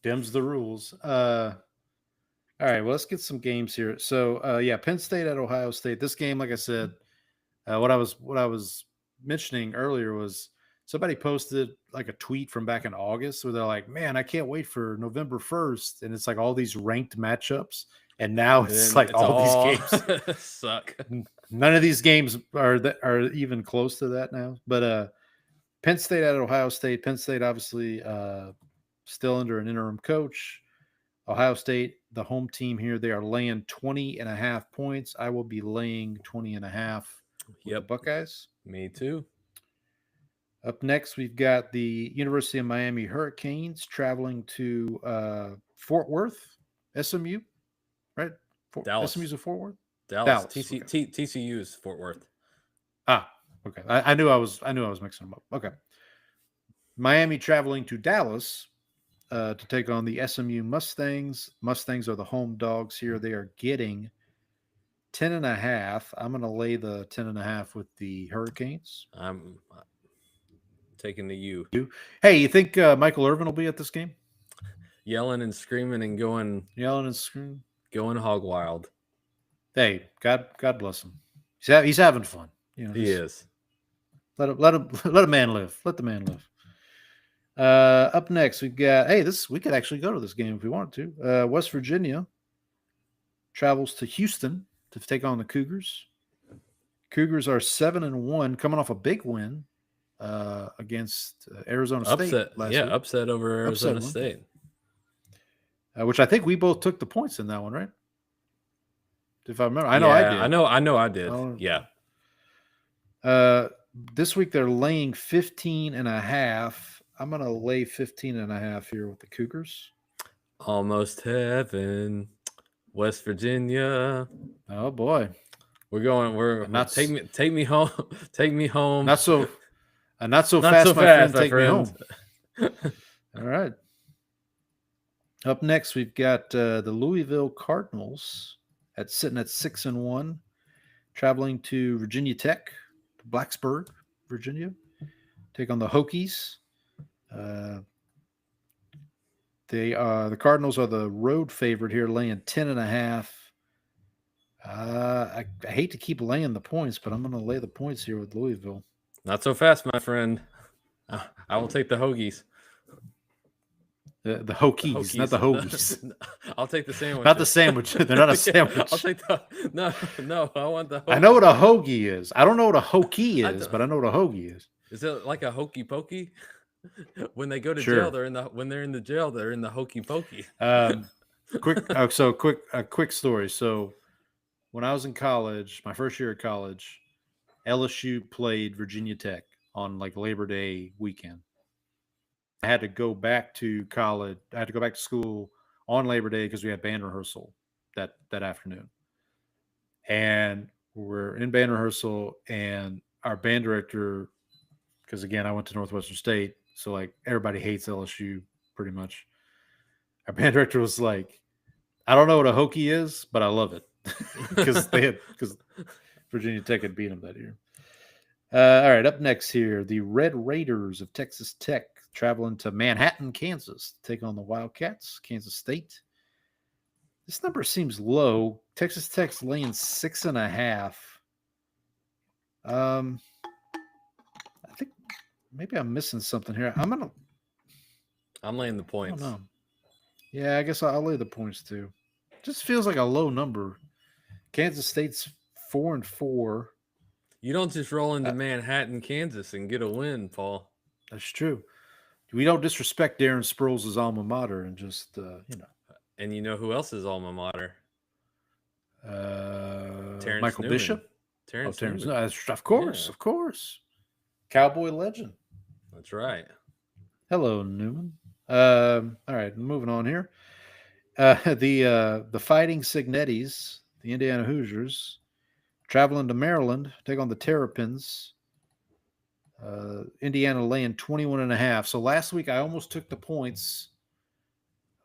Dem's the rules. All right, well, let's get some games here. So, Penn State at Ohio State. This game, like I said, what I was mentioning earlier was somebody posted a tweet from back in August where they're like, "Man, I can't wait for November 1st," and it's all these ranked matchups, and now it's all these games suck. None of these games are even close to that now. But Penn State at Ohio State. Penn State obviously still under an interim coach. Ohio State, the home team here, they are laying 20.5 points. I will be laying 20.5 with the Buckeyes. Me too. Up next, we've got the University of Miami Hurricanes traveling to Fort Worth, SMU, right? Dallas. SMU's in Fort Worth. Dallas. Okay. TCU's Fort Worth. Okay. I knew I was mixing them up. Okay. Miami traveling to Dallas to take on the SMU Mustangs. Mustangs are the home dogs here. They are getting 10.5. I'm going to lay the 10.5 with the Hurricanes. I'm taking the U. Hey, you think Michael Irvin will be at this game? Yelling and screaming and going hog wild. Hey, God bless him. He's having fun. He is. Let a man live. Let the man live. Up next, we've got we could actually go to this game if we wanted to. West Virginia travels to Houston to take on the Cougars. Cougars are 7-1, coming off a big win against Arizona State last week. Upset over Arizona State. Which I think we both took the points in that one, right? If I remember, I know I did. I know I did. Yeah. This week they're laying 15.5. I'm going to lay 15.5 here with the Cougars. Almost heaven, West Virginia. Oh boy, take me home. Take me home. Not so fast, my friend. Take me home. All right. Up next, we've got the Louisville Cardinals sitting at 6-1, traveling to Virginia Tech, Blacksburg, Virginia, take on the Hokies. The Cardinals are the road favorite here, laying 10.5. I hate to keep laying the points, but I'm going to lay the points here with Louisville. Not so fast, my friend. I will take the Hoagies. The Hokies, not the Hoagies. I'll take the sandwich. Not the sandwich. They're not a sandwich. I'll take no. I want the. Hoagie. I know what a hoagie is. I don't know what a hokey is, but I know what a hoagie is. Is it like a hokey pokey? When they go to jail, when they're in the jail, they're in the hokey pokey. Quick story. So when I was in college, my first year of college, LSU played Virginia Tech on like Labor Day weekend. I had to go back to college. I had to go back to school on Labor Day because we had band rehearsal that afternoon. And we're in band rehearsal, and our band director, because again, I went to Northwestern State, so like everybody hates LSU pretty much. Our band director was like, I don't know what a hokey is, but I love it. because Virginia Tech had beat them that year. All right, up next here, the Red Raiders of Texas Tech traveling to Manhattan, Kansas, to take on the Wildcats, Kansas State. This number seems low. Texas Tech's laying 6.5. I think maybe I'm missing something here. I'm laying the points. I don't know. Yeah, I guess I'll lay the points too. Just feels like a low number. Kansas State's 4-4. You don't just roll into Manhattan, Kansas, and get a win, Paul. That's true. We don't disrespect Darren Sproles' alma mater and just And you know who else's alma mater? Michael Newman. Bishop. Terrence Newman. Newman. Of course. Cowboy legend. That's right. Hello, Newman. All right, moving on here. The Fighting Signettis, the Indiana Hoosiers, traveling to Maryland, take on the Terrapins. Indiana laying 21.5. So last week I almost took the points.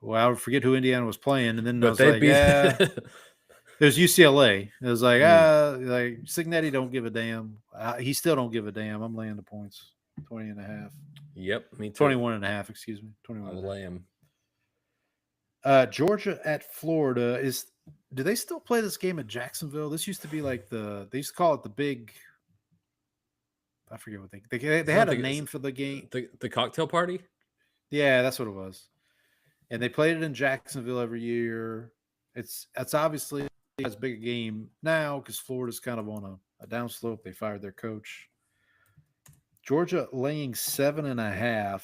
Well, I forget who Indiana was playing, and then I was like, it was UCLA. It was like, like Signetti don't give a damn. He still don't give a damn. I'm laying the points, 20.5. Yep, me too. 21.5, excuse me. 21. I'll lay him. Georgia at Florida do they still play this game at Jacksonville? This used to be like they used to call it the big. I forget what they had a name for the game. The cocktail party? Yeah, that's what it was. And they played it in Jacksonville every year. It's obviously as big a game now because Florida's kind of on a downslope. They fired their coach. Georgia laying 7.5.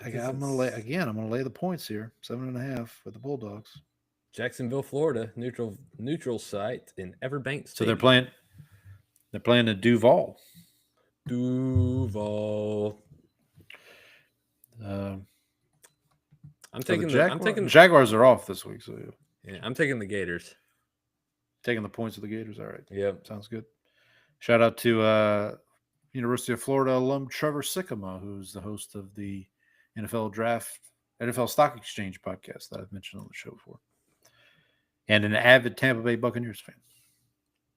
I'm gonna lay the points here. 7.5 for the Bulldogs. Jacksonville, Florida, neutral site in Everbank Stadium. So they're playing in Duval. Duval. Um, I'm so taking the Jaguars are off this week, so I'm taking the Gators. taking the points of the Gators. All right. Yep. Sounds good. Shout out to University of Florida alum Trevor Sycamore, who's the host of the NFL Stock Exchange podcast that I've mentioned on the show before, and an avid Tampa Bay Buccaneers fan.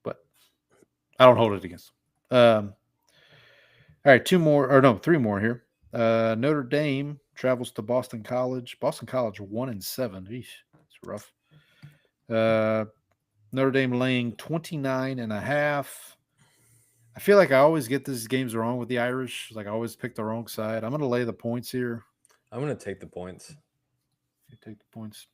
But I don't hold it against him. All right, three more here. Notre Dame travels to Boston College. Boston College 1-7. Eesh, it's rough. Notre Dame laying 29.5. I feel like I always get these games wrong with the Irish. Like I always pick the wrong side. I'm going to lay the points here. I'm going to take the points. You take the points.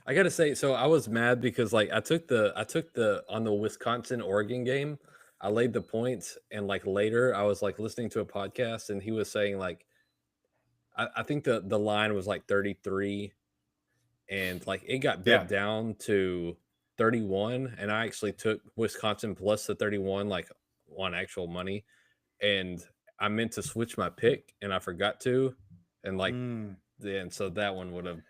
I got to say, so I was mad because like I took the on the Wisconsin Oregon game. I laid the points, and like later I was like listening to a podcast, and he was saying like I think the line was like 33, and like it got bet down to 31, and I actually took Wisconsin plus the 31 like on actual money, and I meant to switch my pick and I forgot to, and like then so that one would have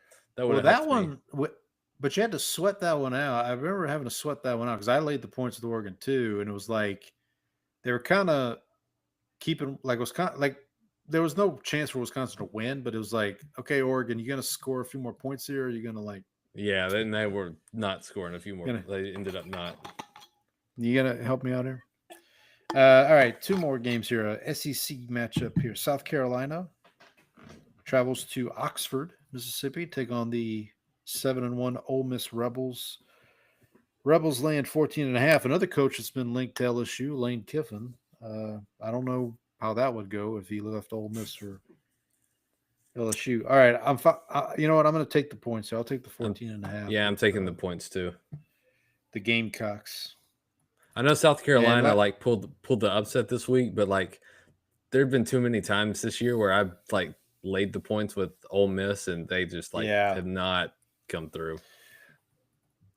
but you had to sweat that one out. I remember having to sweat that one out because I laid the points with Oregon too, and it was like they were kind of keeping like Wisconsin, like there was no chance for Wisconsin to win, but it was like, okay, Oregon, you gonna score a few more points here? Or are you gonna like? Yeah, then they were not scoring a few more. They ended up not. You gonna help me out here? All right, two more games here. SEC matchup here. South Carolina travels to Oxford, Mississippi, take on the 7-1 Ole Miss Rebels. Rebels laying 14.5. Another coach that's been linked to LSU, Lane Kiffin. I don't know how that would go if he left Ole Miss for LSU. All right, you know what? I'm going to take the points. So I'll take the 14.5. Yeah, I'm taking the points too. The Gamecocks. I know South Carolina like pulled the upset this week, but like there have been too many times this year where I've like laid the points with Ole Miss and they just like have not come through.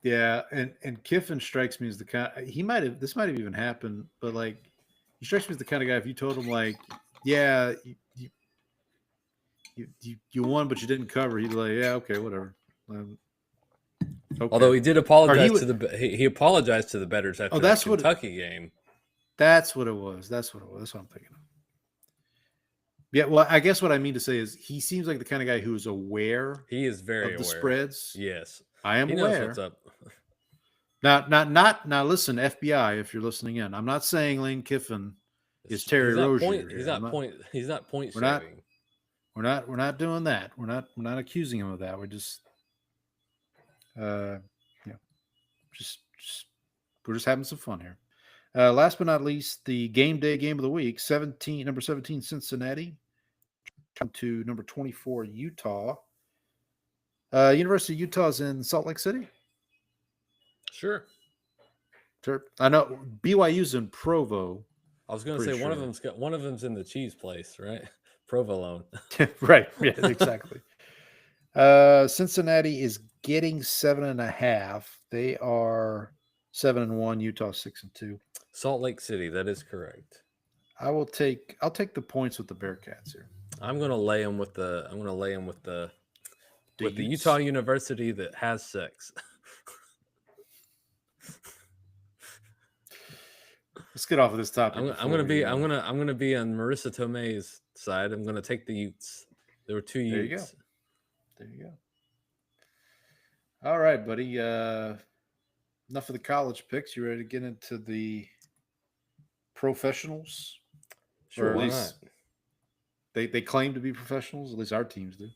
Yeah, and Kiffin strikes me as the kind this might have even happened, but like he strikes me as the kind of guy if you told him like, yeah, you won but you didn't cover, he'd be like, yeah, okay, whatever. Okay. Although he did apologize he apologized to the bettors after the Kentucky game. That's what it was. That's what I'm thinking of. Yeah, well, I guess what I mean to say is he seems like the kind of guy who is aware. He is very of the aware. Spreads. Yes, I am aware. Knows what's up. Now. Listen, FBI, if you're listening in, I'm not saying Lane Kiffin is Terry Rozier. He's not point we're shaving. We're not doing that. We're not accusing him of that. We're just, we're just having some fun here. Last but not least, the game day game of the week, number 17, Cincinnati, to number 24, Utah. University of Utah's in Salt Lake City. Sure. I know BYU's in Provo. I was going to say one of them's in the cheese place, right? Provolone. Right. Yeah, exactly. Cincinnati is getting 7.5. They are 7-1. Utah 6-2. Salt Lake City. That is correct. I'll take the points with the Bearcats here. I'm going to lay them with the Utah University that has sex. Let's get off of this topic. I'm gonna be on Marissa Tomei's side. I'm gonna take the Utes. There were two Utes. There you go. All right, buddy. Enough of the college picks. You ready to get into the professionals? Sure, why not? They claim to be professionals. At least our teams do.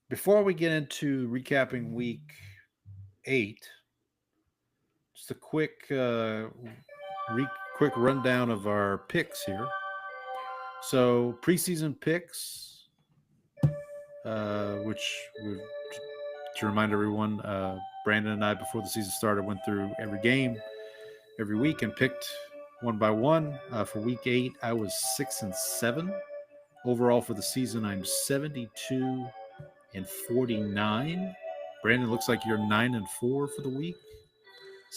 Before we get into recapping week 8. Just a quick rundown of our picks here. So preseason picks, which to remind everyone, Brandon and I before the season started went through every game, every week, and picked one by one. For week 8, I was 6-7 overall for the season. I'm 72-49. Brandon, looks like you're 9-4 for the week.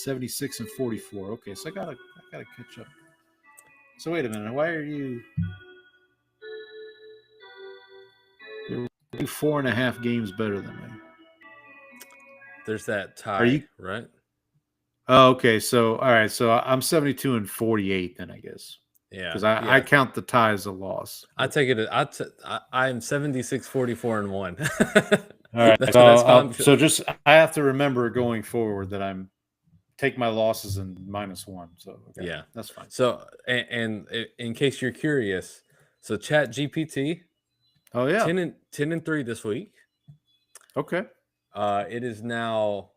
76-44. Okay, so I gotta catch up. So wait a minute. Why are you? You're 4.5 games better than me. There's that tie, Are you? right? Oh, okay. So all right. So I'm 72 and 48 then, I guess, Yeah. because I count the tie as a loss. I take it. I am 76, 44, and 1. All right. That's how I'm. So just I have to remember going forward that I'm take my losses and -1. So okay, Yeah, that's fine. So and in case you're curious, so Chat GPT, Oh yeah. 10 and 3 this week. Okay. It is now,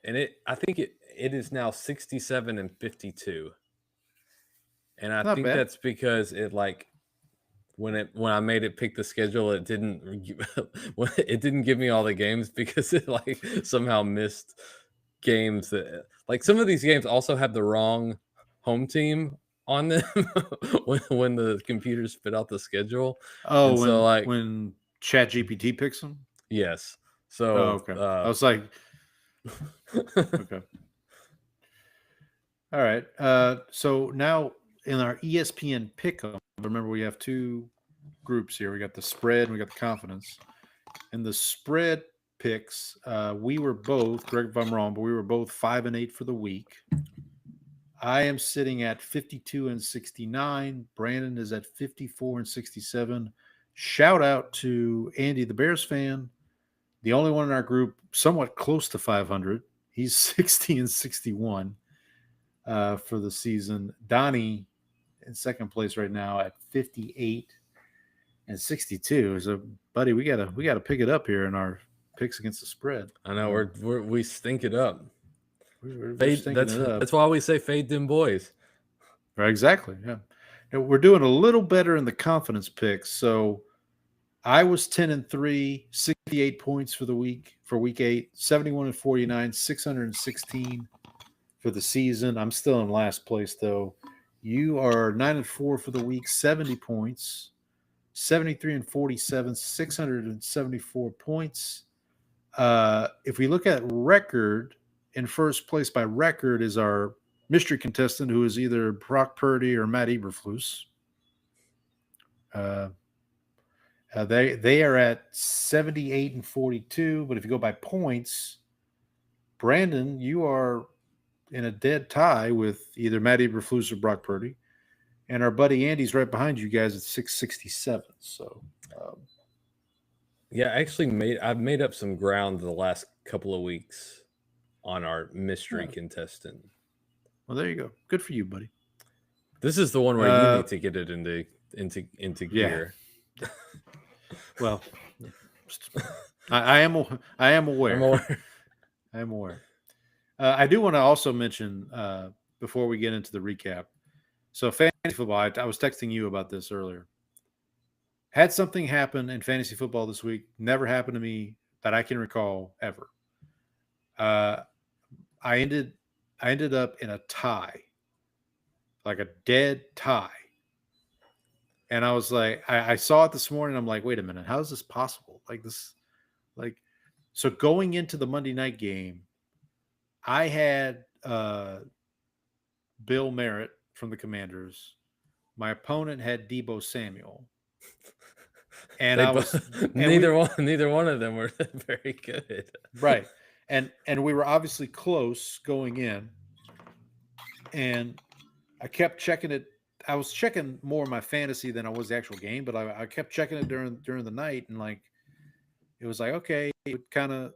I think it is now 67 and 52. And I Not think bad. that's because it like when I made it pick the schedule, it didn't give me all the games because it like somehow missed games that like some of these games also have the wrong home team on them when the computer spit out the schedule. Oh, and so like when Chat GPT picks them. yes. So Oh, okay. I was like, okay. All right. So now in our ESPN pick'em, remember we have two groups here. We got the spread and we got the confidence. In the spread picks, we were both, correct if I'm wrong, but we were both 5 and 8 for the week. I am sitting at 52 and 69. Brandon is at 54 and 67. Shout out to Andy, the Bears fan, the only one in our group somewhat close to 500. He's 60 and 61 for the season. Donnie in second place right now at 58 and 62. So, buddy, we gotta pick it up here in our picks against the spread. I know we stink it up. We're That's why we say fade them boys. Right, exactly. Yeah. Now, we're doing a little better in the confidence picks. So I was 10 and 3, 68 points for the week for week 8, 71 and 49, 616 for the season. I'm still in last place though. You are 9 and 4 for the week, 70 points, 73 and 47, 674 points. If we look at record, in first place by record is our mystery contestant, who is either Brock Purdy or Matt Eberflus. They are at 78 and 42, but if you go by points, Brandon, you are in a dead tie with either Matt Eberflus or Brock Purdy, and our buddy Andy's right behind you guys at 667. So, yeah, actually I've made up some ground the last couple of weeks on our mystery contestant. Well, there you go. Good for you, buddy. This is the one where you need to get it into gear. Well, I am aware. I am aware. I do want to also mention before we get into the recap. So fantasy football, I was texting you about this earlier. Had something happen in fantasy football this week. Never happened to me that I can recall ever. I ended up in a tie, like a dead tie. And I was like, I saw it this morning. I'm like, wait a minute, how is this possible? So going into the Monday night game, I had Bill Merritt from the Commanders. My opponent had Deebo Samuel. And neither one of them were very good. Right. And we were obviously close going in. And I kept checking it. I was checking more my fantasy than I was the actual game, but I kept checking it during the night, and like it was like, okay, it would kind of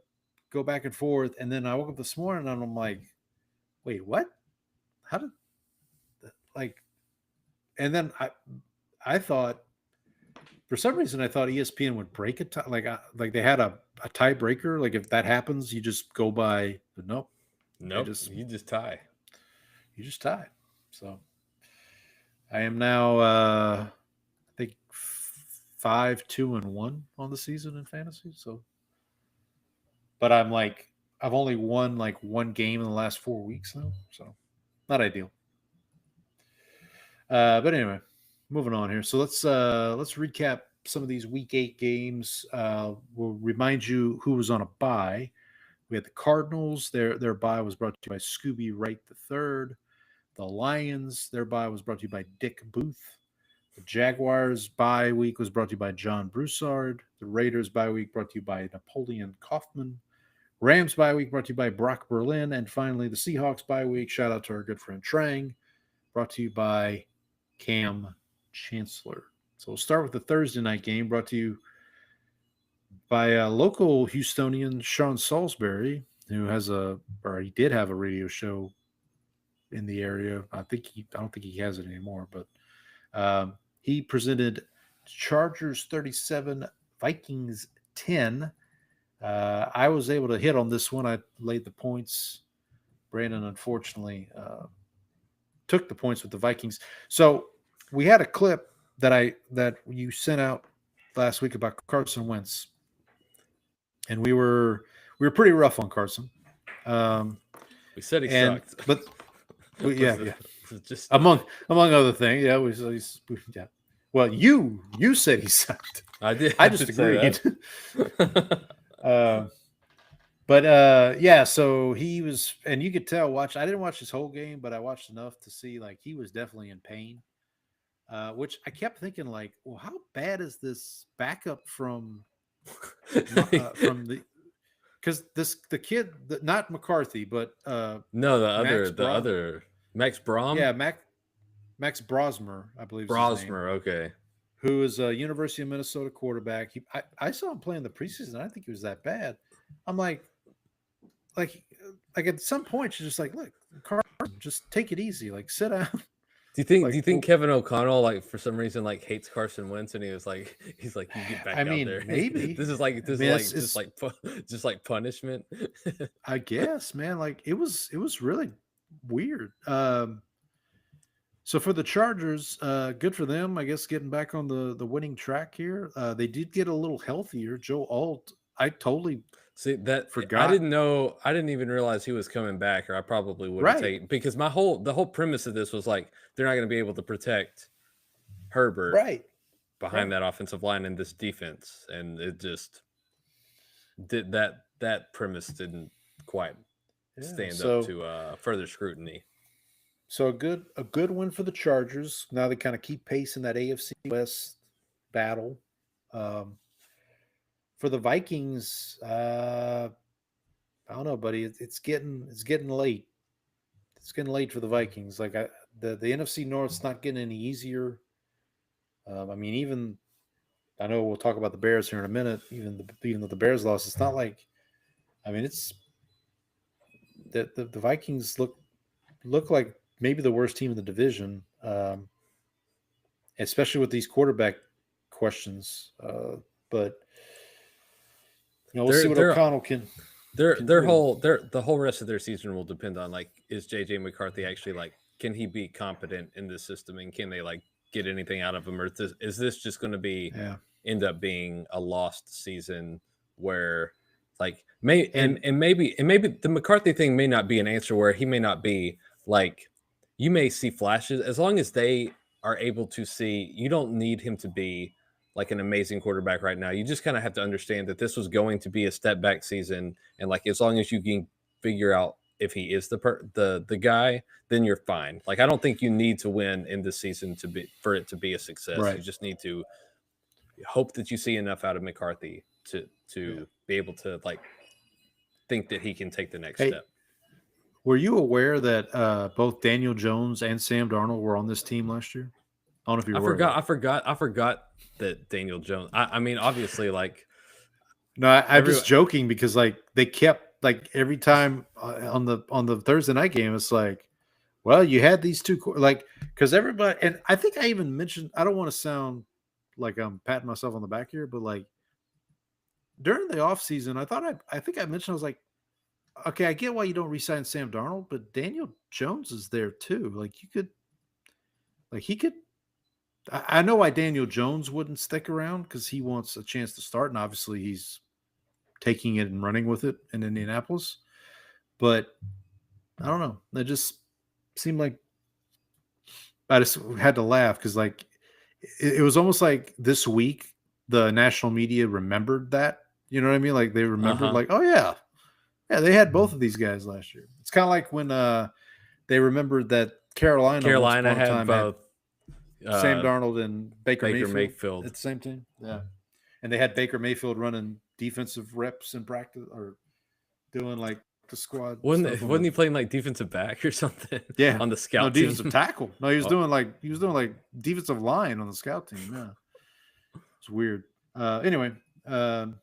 go back and forth. And then I woke up this morning and I'm like, wait, what? How did and then I thought, for some reason, I thought ESPN would break it. Like they had a tiebreaker. Like if that happens, you just go by. But nope. You just tie. You just tie. So I am now, I think 5-2-1 on the season in fantasy. So, but I've only won like one game in the last 4 weeks now. So not ideal. But anyway, moving on here. So let's recap some of these week 8 games. We'll remind you who was on a bye. We had the Cardinals. Their bye was brought to you by Scooby Wright III. The Lions, their bye was brought to you by Dick Booth. The Jaguars bye week was brought to you by John Broussard. The Raiders bye week brought to you by Napoleon Kaufman. Rams bye week brought to you by Brock Berlin. And finally, the Seahawks bye week, shout out to our good friend Trang, brought to you by Cam Chancellor. So we'll start with the Thursday night game, brought to you by a local Houstonian, Sean Salisbury, who he did have a radio show in the area. I don't think he has it anymore, but he presented Chargers 37, Vikings 10. I was able to hit on this one. I laid the points. Brandon, unfortunately, took the points with the Vikings. So we had a clip that you sent out last week about Carson Wentz, and we were pretty rough on Carson. We said he sucked, but yeah. Just among other things, yeah. Well, you said he sucked. I did. I just agreed. So he was, and you could tell. I didn't watch his whole game, but I watched enough to see like he was definitely in pain. Which I kept thinking, like, well, how bad is this backup from the? Because the kid, not McCarthy, but no, the other Max Brom. Yeah, Max Brosmer, I believe. Brosmer, okay. Who is a University of Minnesota quarterback. I saw him play in the preseason. I didn't think he was that bad. I'm like at some point you're just like, look, Carson, just take it easy. Like, sit down. Do you think Kevin O'Connell, like, for some reason, like, hates Carson Wentz, and he's like, you get back out there. Maybe this is just like punishment. I guess, man. Like, it was really weird. So for the Chargers, good for them, I guess, getting back on the winning track here. They did get a little healthier. Joe Alt, I totally forgot. I didn't even realize he was coming back, or I probably would have taken, because the whole premise of this was like they're not going to be able to protect Herbert behind that offensive line in this defense, and it just did that premise didn't quite stand up to further scrutiny. So a good win for the Chargers. Now they kind of keep pace in that AFC West battle. For the Vikings, I don't know, buddy. It's getting late. It's getting late for the Vikings. Like the NFC North's not getting any easier. I mean, even I know we'll talk about the Bears here in a minute. Even though the Bears lost, it's not like. I mean, it's the Vikings look like maybe the worst team in the division, especially with these quarterback questions. But we'll see what O'Connell can. The whole rest of their season will depend on, like, is JJ McCarthy actually, like, can he be competent in this system, and can they, like, get anything out of him, or is this just going to end up being a lost season where, like, maybe the McCarthy thing may not be an answer, where he may not be, like, you may see flashes, as long as they are able to see. You don't need him to be like an amazing quarterback right now. You just kind of have to understand that this was going to be a step back season, and, like, as long as you can figure out if he is the guy, then you're fine. Like, I don't think you need to win in this season for it to be a success. Right. You just need to hope that you see enough out of McCarthy to be able to, like, think that he can take the next step. Were you aware that both Daniel Jones and Sam Darnold were on this team last year? I don't know if you were. I forgot that Daniel Jones. I mean, obviously, like. No, I'm just joking, because, like, they kept, like, every time on the Thursday night game, it's like, well, you had these two, like, because everybody, and I think I even mentioned, I don't want to sound like I'm patting myself on the back here, but, like, during the offseason, I think I mentioned, I was like, okay, I get why you don't re-sign Sam Darnold, but Daniel Jones is there too. Like, he could. I know why Daniel Jones wouldn't stick around, because he wants a chance to start, and obviously he's taking it and running with it in Indianapolis. But I don't know. It just seemed like I just had to laugh, because, like, it was almost like this week the national media remembered that. You know what I mean? Like, they remembered, like, oh yeah, they had both of these guys last year. It's kind of like when they remembered that Carolina Carolina once upon a had time both Sam Darnold and Baker Mayfield at the same team. Yeah. And they had Baker Mayfield running defensive reps in practice or doing like the squad. Wasn't he playing like defensive back or something? Yeah. On the scout defensive team. tackle. No, he was doing like defensive line on the scout team. Yeah. It's weird. Anyway, so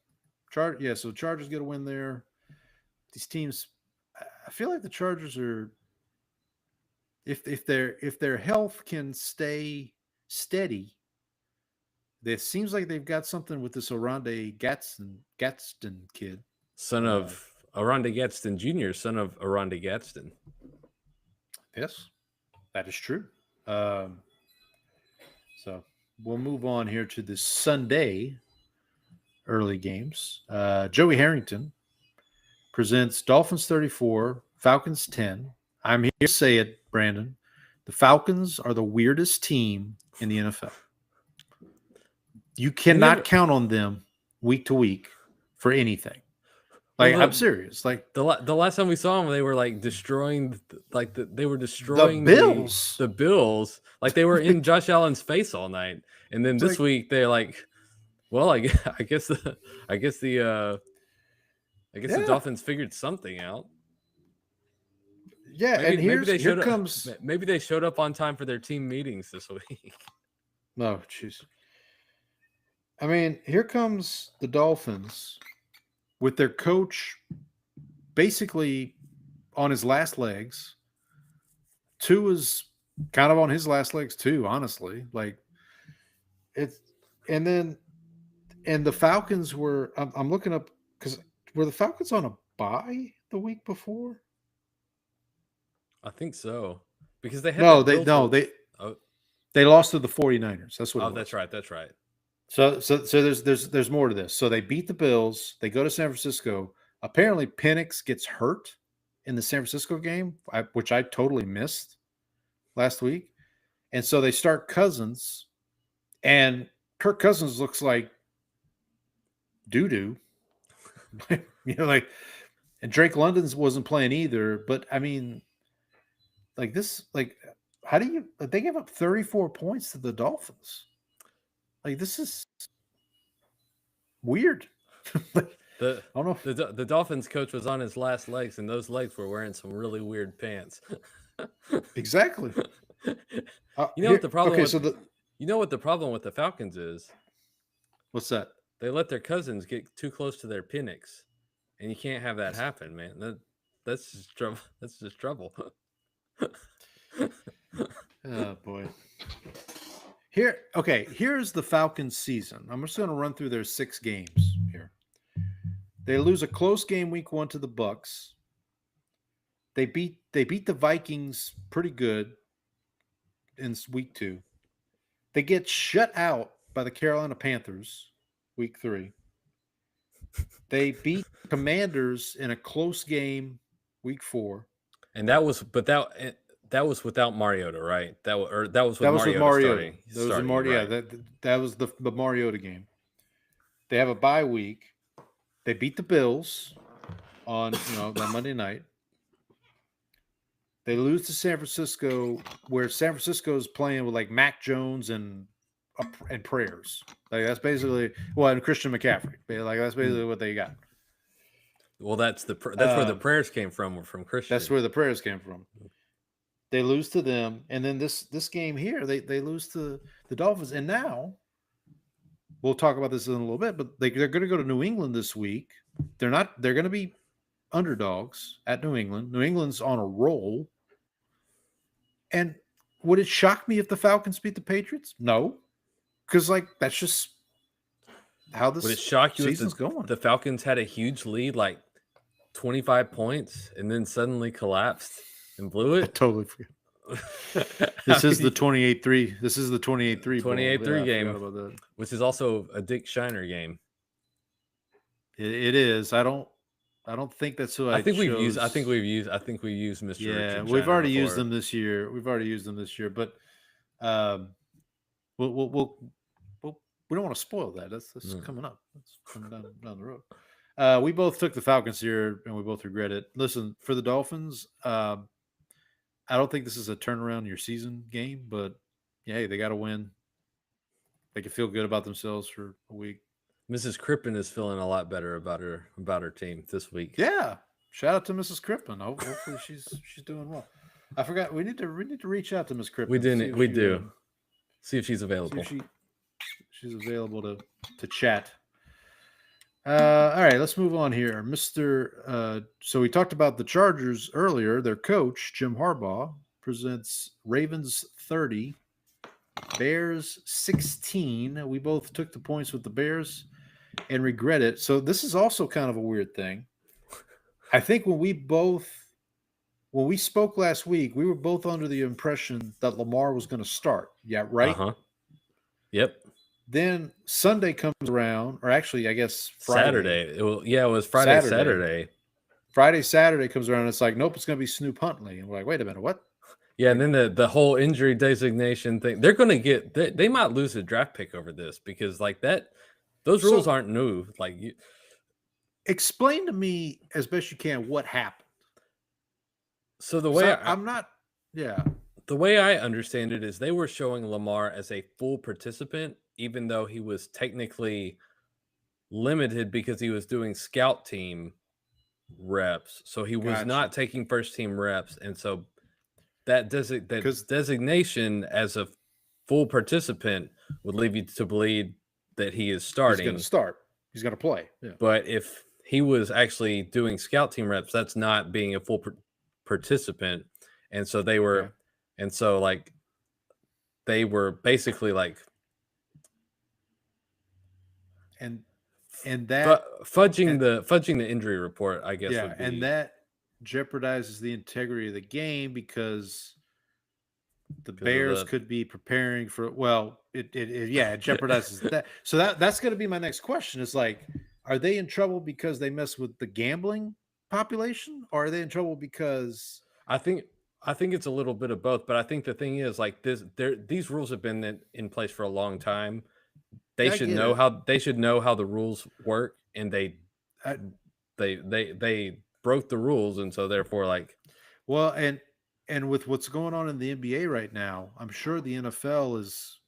Chargers get a win there. These teams, I feel like the Chargers are, if their health can stay steady, it seems like they've got something with this Oronde Gadsden kid. Son of Oronde Gadsden Jr., son of Oronde Gadsden. Yes, that is true. So we'll move on here to the Sunday early games. Joey Harrington presents Dolphins 34, Falcons 10. I'm here to say it, Brandon. The Falcons are the weirdest team in the NFL. You cannot count on them week to week for anything. Like, I'm serious. Like the last time we saw them, they were like destroying, they were destroying the Bills. The Bills, like they were in Josh Allen's face all night. And then this week they're like, well, I guess the Dolphins figured something out. Yeah, maybe they showed up on time for their team meetings this week. No, jeez. I mean, here comes the Dolphins with their coach basically on his last legs. Tua is kind of on his last legs too, honestly. Like and the Falcons were, I'm looking up, because were the Falcons on a bye the week before? I think so. Because they had they lost to the 49ers. That's what it was. That's right. So there's more to this. So they beat the Bills. They go to San Francisco. Apparently Penix gets hurt in the San Francisco game, which I totally missed last week. And so they start Cousins, and Kirk Cousins looks like doo-doo. And Drake London's wasn't playing either. But I mean, how do you? They gave up 34 points to the Dolphins. Like, this is weird. I don't know. The Dolphins coach was on his last legs, and those legs were wearing some really weird pants. Exactly. What the problem? You know what the problem with the Falcons is? What's that? They let their cousins get too close to their Penix, and you can't have that happen, man. That's just trouble. That's just trouble. Oh boy. Here's the Falcons season. I'm just going to run through their 6 games here. They lose a close game week 1 to the Bucks. They beat the Vikings pretty good in week 2. They get shut out by the Carolina Panthers week 3. They beat Commanders in a close game week 4. And that was without Mariota, right? That was with Mariota. Starting, right? Yeah, that was the Mariota game. They have a bye week. They beat the Bills on that Monday night. They lose to San Francisco, where San Francisco is playing with like Mac Jones and prayers. Like that's basically and Christian McCaffrey. Like that's basically what they got. Well, that's where the prayers came from Christian. That's where the prayers came from. They lose to them, and then this game here, they lose to the Dolphins, and now we'll talk about this in a little bit. But they're going to go to New England this week. They're going to be underdogs at New England. New England's on a roll, and would it shock me if the Falcons beat the Patriots? No, because that's just how this. Would it shock you season's if going? The Falcons had a huge lead, like 25 points, and then suddenly collapsed and blew it? I totally forget. This is the 28-3. This is the 28-3. 28-3 game, which is also a Dick Shiner game. It is. I don't think that's who I think we've used. I think we used Mr. Yeah, Richard we've Shiner already before. used them this year. But we don't want to spoil that. That's coming up. That's coming down the road. We both took the Falcons here, and we both regret it. Listen, for the Dolphins, I don't think this is a turnaround in your season game, but yeah, hey, they got to win. They can feel good about themselves for a week. Mrs. Crippen is feeling a lot better about her team this week. Yeah, shout out to Mrs. Crippen. Hopefully she's doing well. I forgot we need to reach out to Miss Crippen. We didn't. We do. See if she's available. See if she's available to chat. All right, let's move on here, Mr. So we talked about the Chargers earlier. Their coach Jim Harbaugh presents Ravens 30, Bears 16. We both took the points with the Bears and regret it. So this is also kind of a weird thing. I think when we spoke last week, we were both under the impression that Lamar was going to start. Yeah, right? Uh-huh. Yep. Then Sunday comes around, or actually, I guess Saturday. It was Friday, Saturday. Friday, Saturday comes around, and it's like, nope, it's going to be Snoop Huntley. And we're like, wait a minute, what? Yeah, and then the whole injury designation thing, they're going to get they might lose a draft pick over this because like that, those rules aren't new. Like, explain to me as best you can what happened. So the way the way I understand it is they were showing Lamar as a full participant, even though he was technically limited because he was doing scout team reps. So he was not taking first team reps, and so that designation as a full participant would lead you to believe that he is starting. He's going to start. He's going to play. Yeah. But if he was actually doing scout team reps, that's not being a full participant. And so they were, and so like they were basically like, and that fudging the injury report, I guess. Yeah, and that jeopardizes the integrity of the game because the Bears could be preparing for. Well, it jeopardizes that. So that's going to be my next question. Is like, are they in trouble because they mess with the gambling population, or are they in trouble because I think it's a little bit of both, but I think the thing is like these rules have been in place for a long time. They should know how the rules work, and they broke the rules, and so therefore like, well, and with what's going on in the NBA right now, I'm sure the NFL is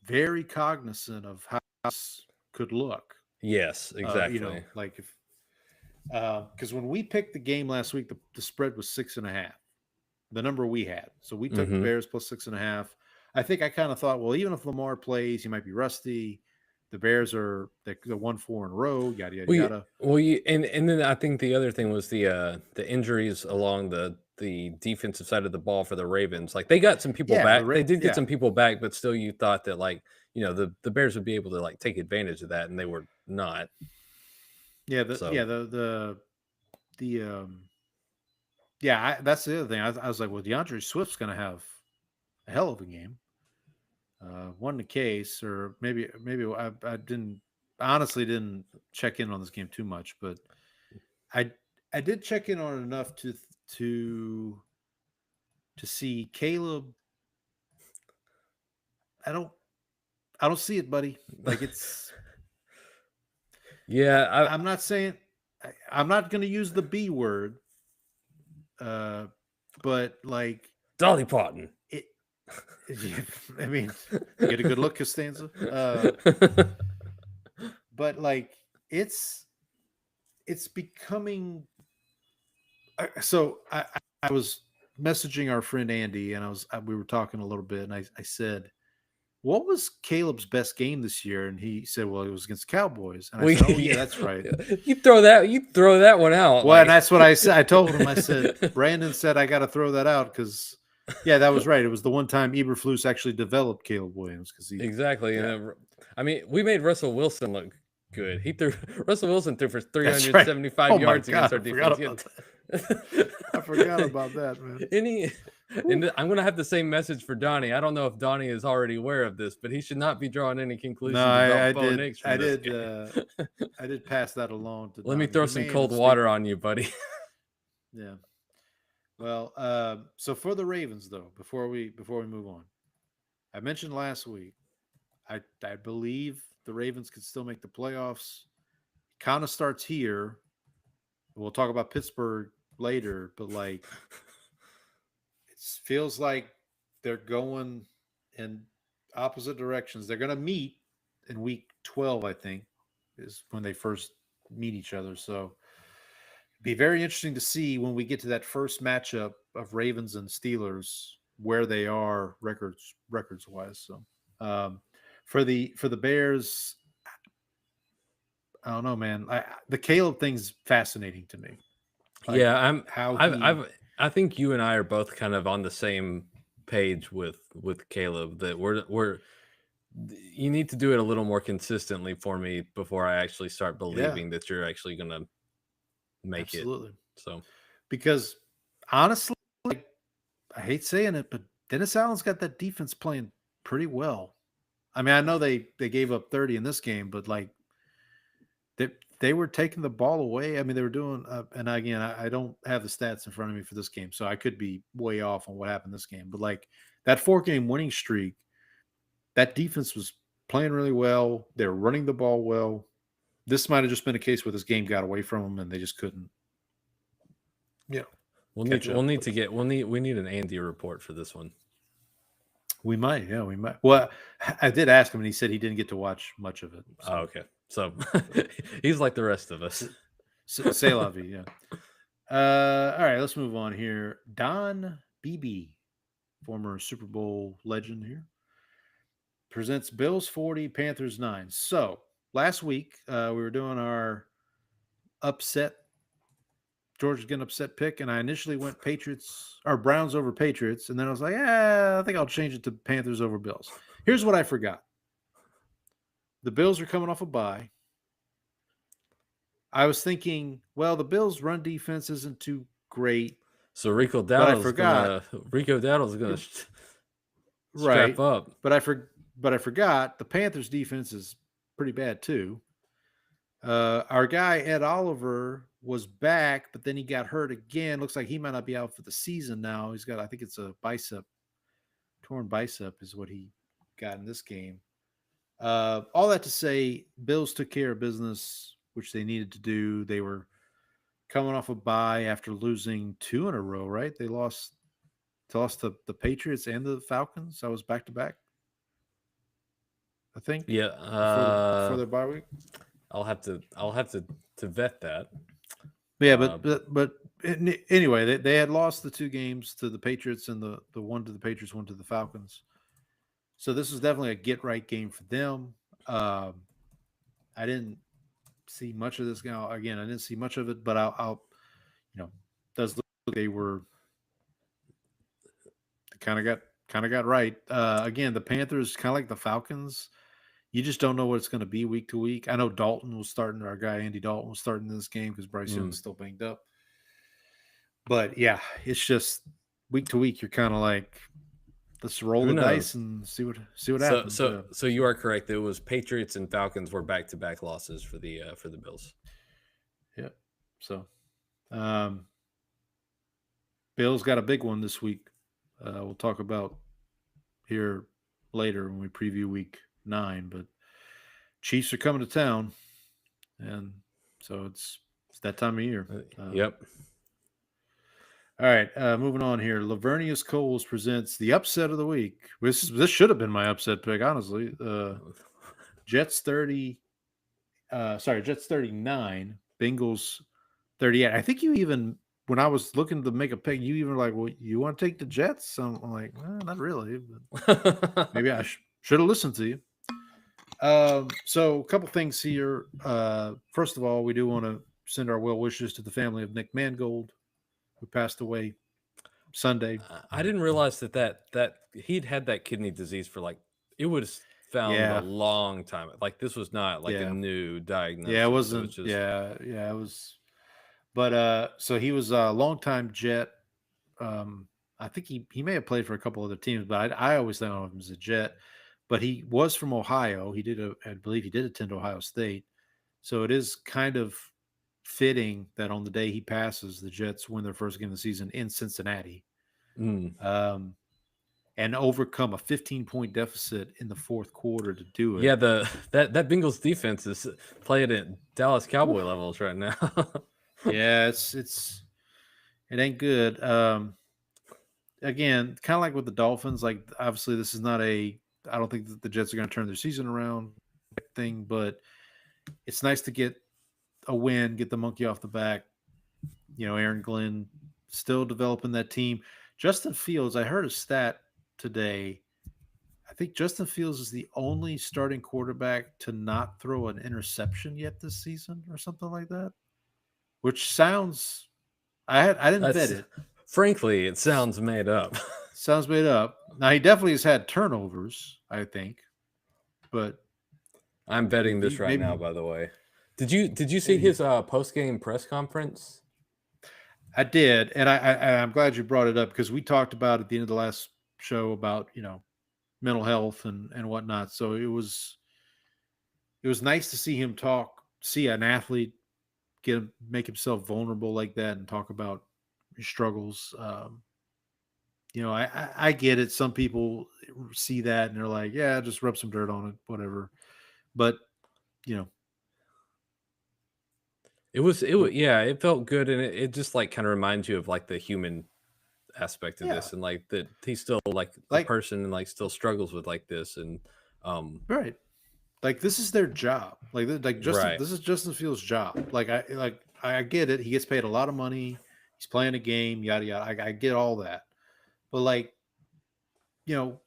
very cognizant of how this could look. Yes, exactly. Like if because when we picked the game last week, the spread was 6.5, the number we had. So we took the Bears plus 6.5. I think I kind of thought, well, even if Lamar plays, he might be rusty. The Bears are they're 1-4 in a row. Yada yada yada. Well, and then I think the other thing was the injuries along the defensive side of the ball for the Ravens. Like they got some people back. They did get some people back, but still, you thought that like the Bears would be able to like take advantage of that, and they were not. That's the other thing. I was like, well, DeAndre Swift's going to have a hell of a game. Wasn't the case, or maybe I honestly didn't check in on this game too much, but I did check in on it enough to see Caleb. I don't see it, buddy. Like it's. Yeah, I'm not saying I'm not going to use the B word, but like Dolly Parton. I mean, get a good look, Costanza. But like it's becoming. So I was messaging our friend Andy, and we were talking a little bit, and I said, what was Caleb's best game this year? And he said, well, it was against Cowboys. And I said, oh, yeah, that's right. You throw that one out. Well, and that's what I said. I told him, I said, Brandon said, I got to throw that out because, yeah, that was right. It was the one time Eberflus actually developed Caleb Williams. Exactly. Yeah. And I mean, we made Russell Wilson look good. Russell Wilson threw for 375 yards against our defense. I forgot about that, man. And I'm going to have the same message for Donnie. I don't know if Donnie is already aware of this, but he should not be drawing any conclusions about Bo Nix from this game. I did pass that along to Let me throw some cold water on you, buddy. Yeah. Well, so for the Ravens, though, before we move on, I mentioned last week, I believe the Ravens could still make the playoffs. Kind of starts here. We'll talk about Pittsburgh later, but like feels like they're going in opposite directions. They're going to meet in week 12, I think, is when they first meet each other. So be very interesting to see when we get to that first matchup of Ravens and Steelers where they are records wise. So for the Bears, I don't know, man. The Caleb thing's fascinating to me. Like yeah, how I think you and I are both kind of on the same page with Caleb that we're you need to do it a little more consistently for me before I actually start believing that you're actually going to make absolutely. it. So Because honestly, like I hate saying it, but Dennis Allen's got that defense playing pretty well. I mean, I know they gave up 30 in this game, but like they were taking the ball away. I mean, they were doing, and again, I don't have the stats in front of me for this game, so I could be way off on what happened this game. But like that 4-game winning streak, that defense was playing really well. They're running the ball well. This might have just been a case where this game got away from them and they just couldn't. Yeah, we need an Andy report for this one. We might. Well, I did ask him, and he said he didn't get to watch much of it. So. Oh, okay. So he's like the rest of us. Say la vie, yeah. All right, let's move on here. Don Beebe, former Super Bowl legend here, presents Bills 40, Panthers 9. So last week we were doing our upset, Georgia's getting upset pick, and I initially went Browns over Patriots, and then I was like, I think I'll change it to Panthers over Bills. Here's what I forgot. The Bills are coming off a bye. I was thinking, well, the Bills' run defense isn't too great. So Rico Dowdle's going to strap up. But I forgot the Panthers' defense is pretty bad too. Our guy Ed Oliver was back, but then he got hurt again. Looks like he might not be out for the season now. He's got, I think it's a torn bicep is what he got in this game. All that to say, Bills took care of business, which they needed to do. They were coming off a bye after losing 2 in a row, right? They lost to the Patriots and the Falcons. That was back to back, I think. Yeah, before their bye week. I'll have to vet that. Yeah, but anyway, they had lost the 2 games to the Patriots and the one to the Patriots, one to the Falcons. So this was definitely a get right game for them. I didn't see much of this game. Again, I didn't see much of it, but I'll does look like they kind of got right. Again, the Panthers kind of like the Falcons. You just don't know what it's going to be week to week. I know Dalton was starting. Our guy Andy Dalton was starting this game because Bryce Young's still banged up. But yeah, it's just week to week. You're kind of like, let's roll the dice and see what happens. So you are correct. It was Patriots and Falcons were back-to-back losses for the Bills. Yeah. So, Bills got a big one this week. We'll talk about here later when we preview week 9. But Chiefs are coming to town, and so it's that time of year. Yep. All right, moving on here. Lavernius Coles presents the upset of the week. This should have been my upset pick, honestly. Jets 39, Bengals 38. I think you even, when I was looking to make a pick, you even like, well, you want to take the Jets? I'm like, not really. But maybe I should have listened to you. So a couple things here. First of all, we do want to send our well wishes to the family of Nick Mangold, who passed away Sunday. I didn't realize that he'd had that kidney disease for it was found a long time. Like this was not like a new diagnosis. Yeah, it wasn't. So it was. But so he was a longtime Jet. I think he may have played for a couple other teams, but I always thought of him as a Jet. But he was from Ohio. I believe he did attend Ohio State. So it is kind of fitting that on the day he passes, the Jets win their first game of the season in Cincinnati, and overcome a 15-point deficit in the fourth quarter to do it. Yeah, that Bengals defense is playing at Dallas Cowboy levels right now. Yeah, it ain't good. again, kind of like with the Dolphins, like obviously this is not I don't think that the Jets are going to turn their season around thing, but it's nice to get a win, get the monkey off the back. Aaron Glenn still developing that team. Justin Fields, I heard a stat today. I think Justin Fields is the only starting quarterback to not throw an interception yet this season or something like that, which sounds I didn't vet it. Frankly, it sounds made up. Sounds made up. Now he definitely has had turnovers, I think, but I'm betting this right now. By the way, did you see his post game press conference? I did, and I'm glad you brought it up because we talked about at the end of the last show about mental health and whatnot. So it was nice to see him see an athlete make himself vulnerable like that and talk about his struggles. I get it. Some people see that and they're like, yeah, just rub some dirt on it, whatever. But it felt good, and it just like kind of reminds you of like the human aspect of this, and like that he's still like a person and like still struggles with like this, and right, like this is their job, this is Justin Fields' job. I get it. He gets paid a lot of money. He's playing a game, yada yada. I get all that, but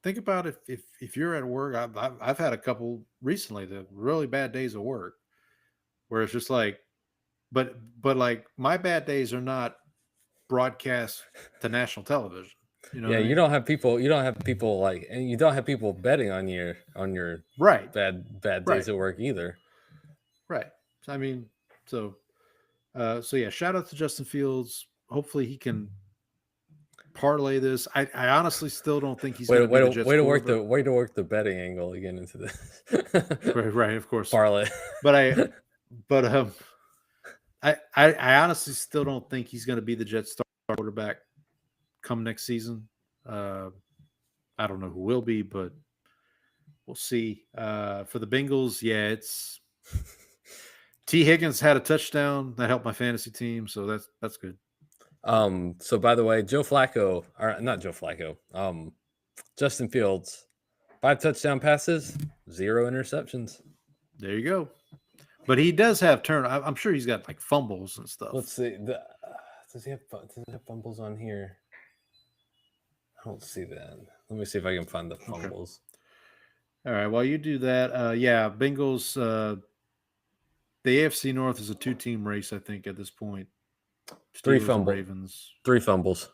think about if you're at work. I've had a couple recently, the really bad days of work, where it's just like, but like my bad days are not broadcast to national television. You don't have people like, and you don't have people betting on your right bad days at work either. Right. So yeah, shout out to Justin Fields. Hopefully he can parlay this. I honestly still don't think he's going to be the Jets quarterback. Way to work the betting angle again into this. right, of course. Parlay. But I honestly still don't think he's going to be the Jets star quarterback come next season. I don't know who will be, but we'll see. For the Bengals, yeah, it's T. Higgins had a touchdown that helped my fantasy team, so that's good. So by the way, Justin Fields, 5 touchdown passes, 0 interceptions. There you go. But he does have I'm sure he's got like fumbles and stuff. Let's see. Does he have fumbles on here? I don't see that. Let me see if I can find the fumbles. Okay. All right. While you do that, Bengals. The AFC North is a 2-team race, I think, at this point. Steelers 3 fumbles. Ravens. 3 fumbles.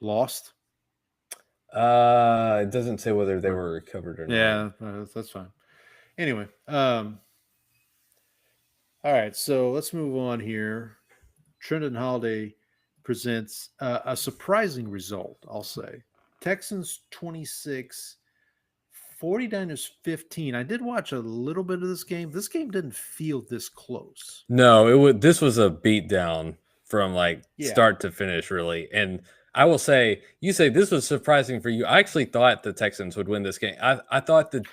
Lost? It doesn't say whether they were recovered or not. Yeah, that's fine. Anyway, all right, so let's move on here. Trenton Holiday presents a surprising result, I'll say. Texans 26, 49ers 15. I did watch a little bit of this game. This game didn't feel this close. No, this was a beatdown from start to finish, really. And I will say, you say this was surprising for you. I actually thought the Texans would win this game. I thought that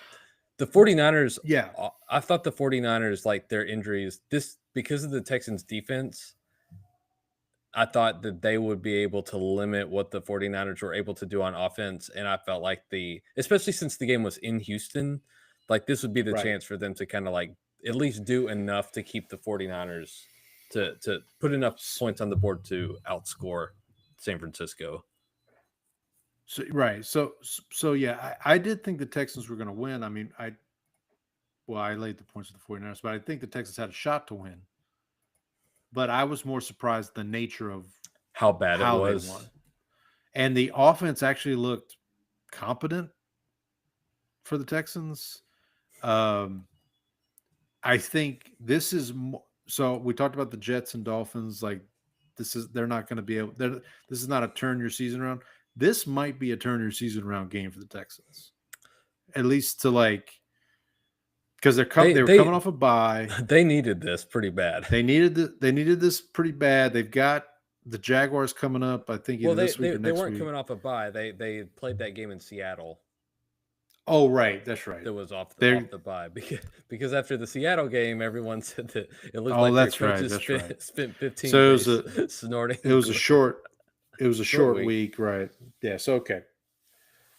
the 49ers, I thought the 49ers, like their injuries, because of the Texans defense, I thought that they would be able to limit what the 49ers were able to do on offense. And I felt like especially since the game was in Houston, like this would be the chance for them to kind of like at least do enough to keep the 49ers to put enough points on the board to outscore San Francisco. So yeah, I did think the Texans were going to win. I mean, I laid the points with the 49ers, but I think the Texans had a shot to win. But I was more surprised the nature of how bad it was. They won. And the offense actually looked competent for the Texans. I think this is so we talked about the Jets and Dolphins. Like they're not going to be able. This is not a turn your season around. This might be a turn your season around game for the Texans, at least to because they were coming off a bye. They needed this pretty bad. They needed this pretty bad. They've got the Jaguars coming up. I think either this week or next week. They weren't coming off a bye. They played that game in Seattle. Oh, right. That's right. That was off the bye because after the Seattle game, everyone said that it looked like their coaches spent 15 days snorting. It was a short It was a short week. week, right? Yeah. So okay.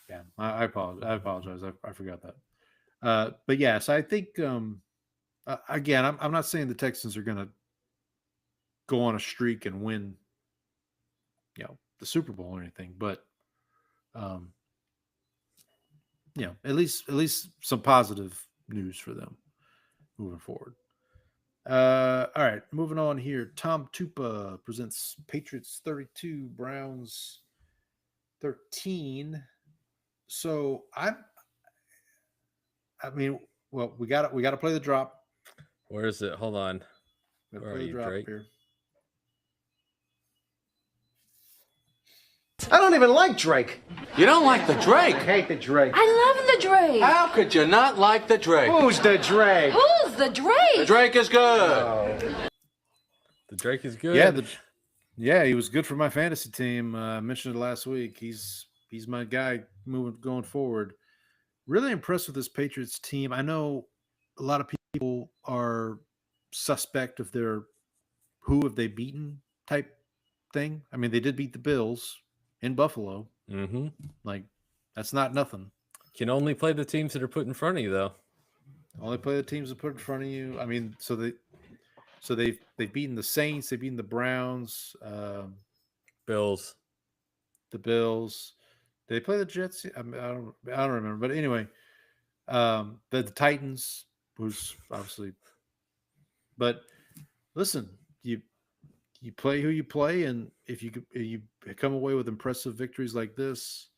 Yeah, I apologize. I forgot that. But yeah, so I think again, I'm not saying the Texans are going to go on a streak and win, the Super Bowl or anything, but at least some positive news for them moving forward. All right, moving on here. Tom Tupa presents Patriots 32, Browns 13. So I mean, well, we got to play the drop. Where is it? Hold on. Gotta Where play are the you, drop Drake? here. I don't even like Drake. You don't like the Drake? I hate the Drake. I love the Drake. How could you not like the Drake? Who's the Drake? Who's the Drake? The Drake is good. The Drake is good. Yeah, he was good for my fantasy team. I mentioned it last week. He's my guy going forward. Really impressed with this Patriots team. I know a lot of people are suspect of their who have they beaten type thing. I mean, they did beat the Bills in Buffalo. Mm-hmm. Like, that's not nothing. Can only play the teams that are put in front of you, though. Only play the teams that put in front of you. I mean, so they've beaten the Saints, they've beaten the Browns, Bills. the Bills. Did they play the Jets? I don't remember. But anyway, the Titans, who's obviously. But listen, you play who you play, and if you come away with impressive victories like this,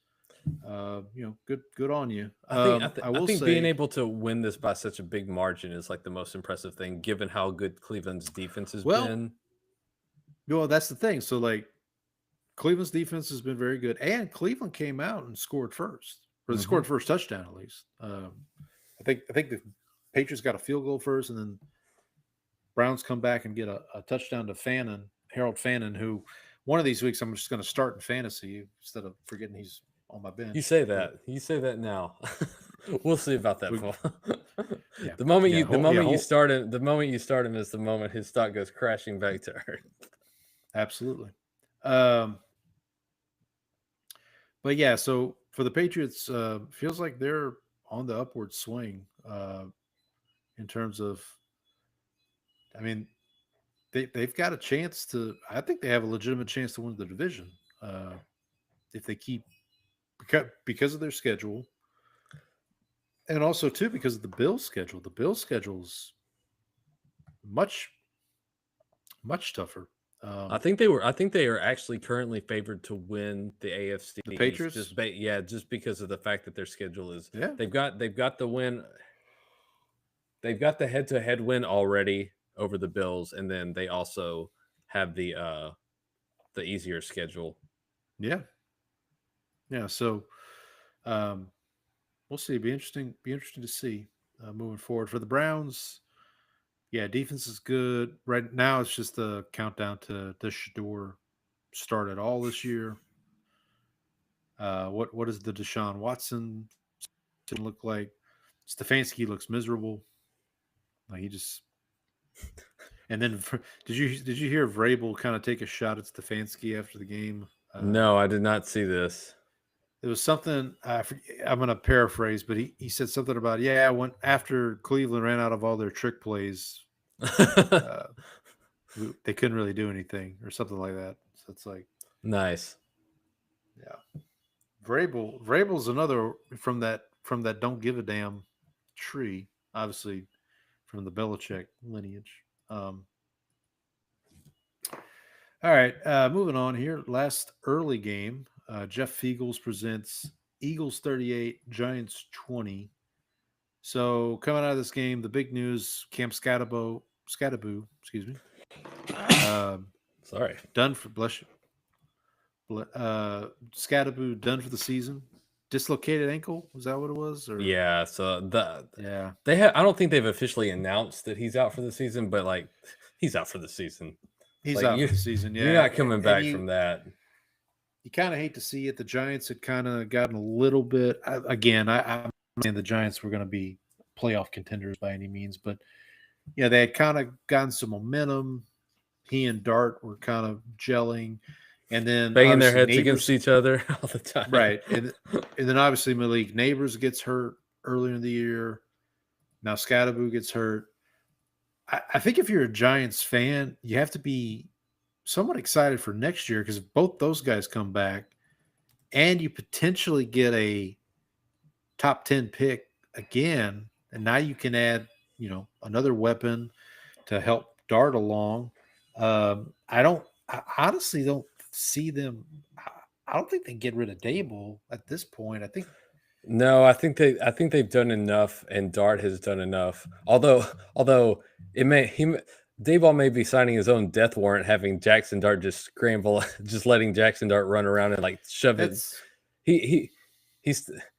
good on you. I will think say, being able to win this by such a big margin is like the most impressive thing, given how good Cleveland's defense has been. Well, that's the thing. So, like, Cleveland's defense has been very good, and Cleveland came out and scored first, or they scored first touchdown at least. I think the Patriots got a field goal first, and then Browns come back and get a touchdown to Harold Fannin, who one of these weeks I'm just going to start in fantasy instead of forgetting he's on my bench. You say that now. We'll see about that. Yeah. The moment you start him is the moment his stock goes crashing back to earth. Absolutely. But yeah, so for the Patriots, feels like they're on the upward swing in terms of, I mean, they've got a chance to, I think they have a legitimate chance to win the division if they keep, because of their schedule. And also, too, because of the Bills' schedule. The Bills' schedule's much, much tougher. I think they are actually currently favored to win the AFC. The Patriots? Just because of the fact that their schedule is. Yeah. They've got the win. They've got the head-to-head win already over the Bills, and then they also have the easier schedule. Yeah. Yeah. So we'll see. Be interesting to see moving forward for the Browns. Yeah, defense is good. Right now, it's just a countdown to does Shador start at all this year? What does the Deshaun Watson look like? Stefanski looks miserable. Like he just. And then, did you hear Vrabel kind of take a shot at Stefanski after the game? No, I did not see this. It was something I'm going to paraphrase, but he said something about when after Cleveland ran out of all their trick plays, they couldn't really do anything or something like that. So it's like nice. Yeah, Vrabel's another from that don't give a damn tree, obviously from the Belichick lineage. All right, moving on here. Last early game. Jeff Fiegels presents Eagles 38, Giants 20. So coming out of this game, the big news: Cam Scatterbo, excuse me. Sorry, done for bless you. Scatterbo done for the season. Dislocated ankle, was that what it was? Or? Yeah. So they have. I don't think they've officially announced that he's out for the season, but like he's out for the season. He's out for the season. Yeah, you're not coming back from that. You kind of hate to see it. The Giants had kind of gotten a little bit. I'm saying the Giants were going to be playoff contenders by any means, but they had kind of gotten some momentum. He and Dart were kind of gelling, And then Banging their obviously heads against each other all the time. right. And then obviously Malik Neighbors gets hurt earlier in the year. Now Scatterbo gets hurt. I think if you're a Giants fan, you have to be somewhat excited for next year because if both those guys come back and you potentially get a top 10 pick again, and now you can add, another weapon to help Dart along. I honestly don't see them. I don't think they get rid of Dable at this point. I think No, I think they've done enough, and Dart has done enough. Although Dayball may be signing his own death warrant, having Jackson Dart just scramble, just letting Jackson Dart run around and like shove it.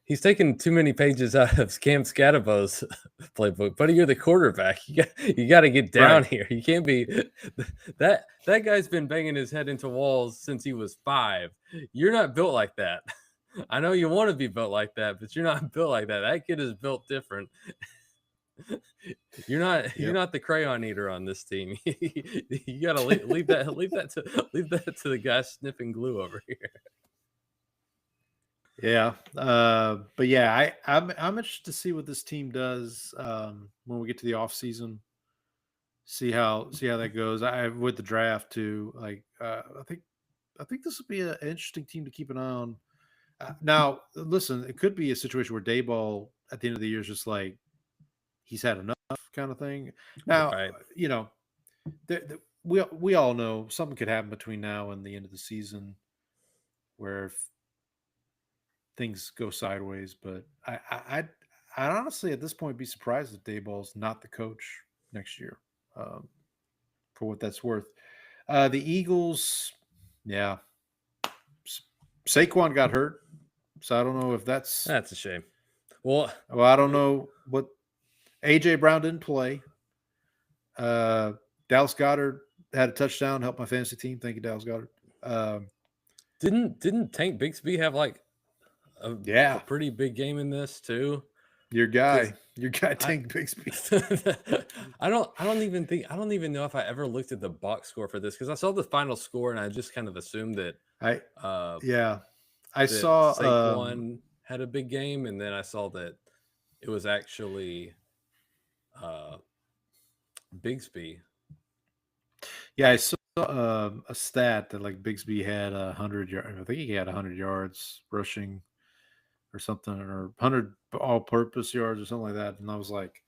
He's taken too many pages out of Cam Scadabo's playbook. Buddy, you're the quarterback. You got to get down here. You can't be that guy's been banging his head into walls since he was 5. You're not built like that. I know you want to be built like that, but you're not built like that. That kid is built different. You're not the crayon eater on this team. You got to leave that to the guy sniffing glue over here. Yeah, but yeah, I'm interested to see what this team does when we get to the off season. See how that goes. With the draft too. Like I think this will be an interesting team to keep an eye on. Now, listen, it could be a situation where Dayball at the end of the year is just like he's had enough kind of thing. Now, Right. We all know something could happen between now and the end of the season where things go sideways. But I'd honestly at this point be surprised if Dayball's not the coach next year, for what that's worth. The Eagles, yeah, Saquon got hurt, so I don't know if that's a shame. Well, I don't know what AJ Brown didn't play. Dallas Goedert had a touchdown, helped my fantasy team. Thank you, Dallas Goedert. Didn't Tank Bixby have like a pretty big game in this too? Your guy Tank Bixby. I don't even know if I ever looked at the box score for this because I saw the final score and I just kind of assumed that I that saw Saquon had a big game, and then I saw that it was actually Bigsby. Yeah, I saw a stat that like Bigsby had 100 yards. I think he had 100 yards rushing or something, or 100 all-purpose yards or something like that. And I was like,